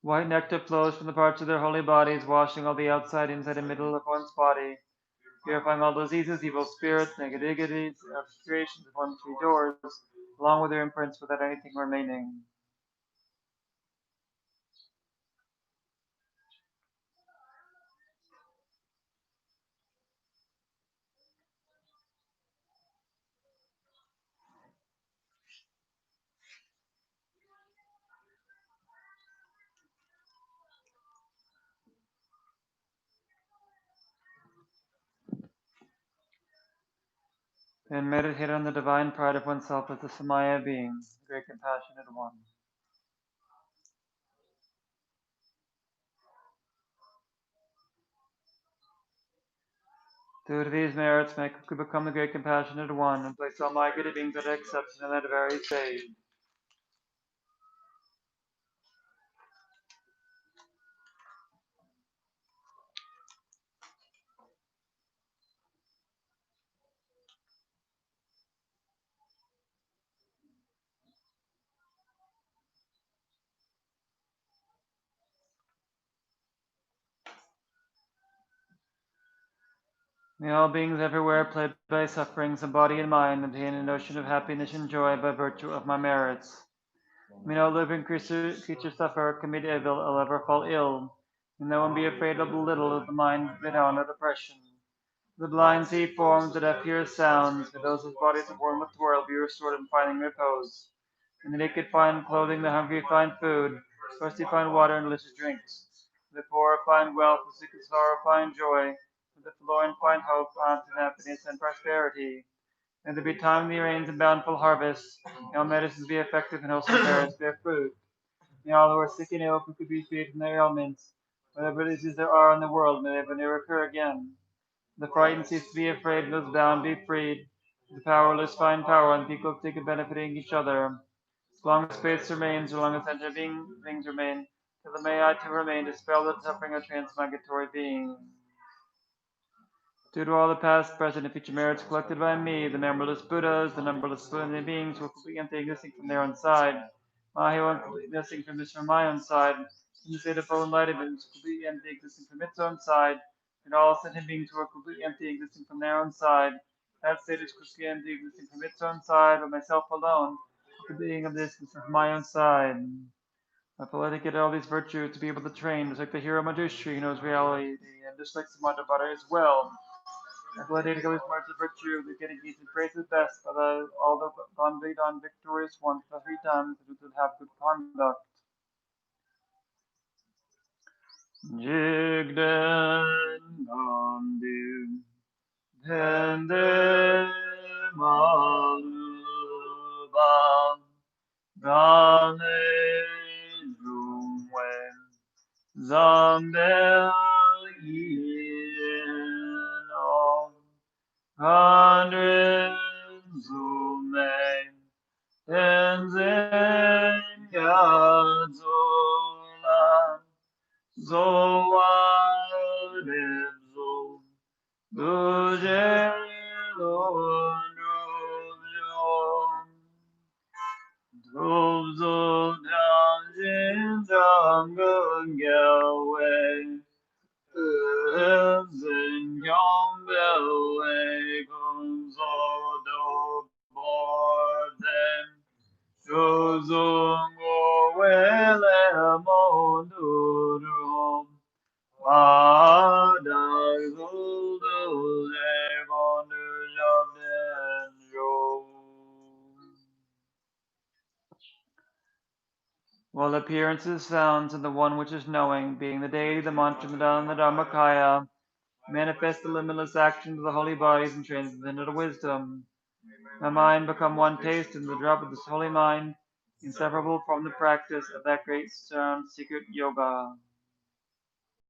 White nectar flows from the parts of their holy bodies, washing all the outside, inside, and middle of one's body, purifying all diseases, evil spirits, negativities, obscurations of one's three doors, along with their imprints without anything remaining. And meditate on the divine pride of oneself as the Samaya being, the great compassionate one. Due to these merits, may I quickly become the great compassionate one and place all my good beings at exception in that very stage. May all beings everywhere, plagued by sufferings of body and mind, obtain a notion of happiness and joy by virtue of my merits. May no living creature suffer, commit evil, or ever fall ill. May no one be afraid of the little of the mind, down or depression. The blind see forms, the deaf hear sounds. May those whose bodies are worn with toil be restored in finding repose. And the naked find clothing, the hungry find food, the thirsty find water and delicious drinks. The poor find wealth, the sick and sorrow find joy, the forlorn find hope, and happiness and prosperity. May there be timely rains and bountiful harvests. May all medicines be effective and wholesome parents bear fruit. May all who are sick and ill quickly be freed from their ailments. Whatever diseases there are in the world, may they never occur again. The frightened cease to be afraid, and those bound be freed. The powerless find power, and people think of benefiting each other. As long as space remains, as long as sentient beings remain, till may I to remain, dispel the suffering of transmigratory beings. Due to all the past, present, and future merits collected by me, the numberless Buddhas, the numberless splendid beings who are completely empty existing from their own side, I who am completely missing from this from my own side, in the state of full enlightenment, which is completely empty existing from its own side, and all sentient beings who are completely empty existing from their own side, that state is completely empty existing from its own side, but myself alone, the being of this from my own side. I feel like I get all these virtues to be able to train, just like the hero Majushri who knows reality, and just like Samadhi as well. Athletic is marks of virtue, the getting easy praise is best, but all the conveyed on victorious ones the 3 times who would have good conduct. Jigden Gandu Dende Maluban Gane Zungwen Zambel Yin 100 Zume Tenzin Yadzola Zoadebzo Dujelundrubjom Drubzo Tanjin Zangun Gelwe Tenzin Yombelwe Gunzo Borden Jozungo Wele Mondurum Padai Zuldu Legonu Jabdenjo. While appearances, sounds, and the one which is knowing, being the deity, the mantra, the Dhammakaya, manifest the limitless actions of the holy bodies and transcendental wisdom. My mind become one taste in the drop of this holy mind, inseparable from the practice of that great stern secret yoga.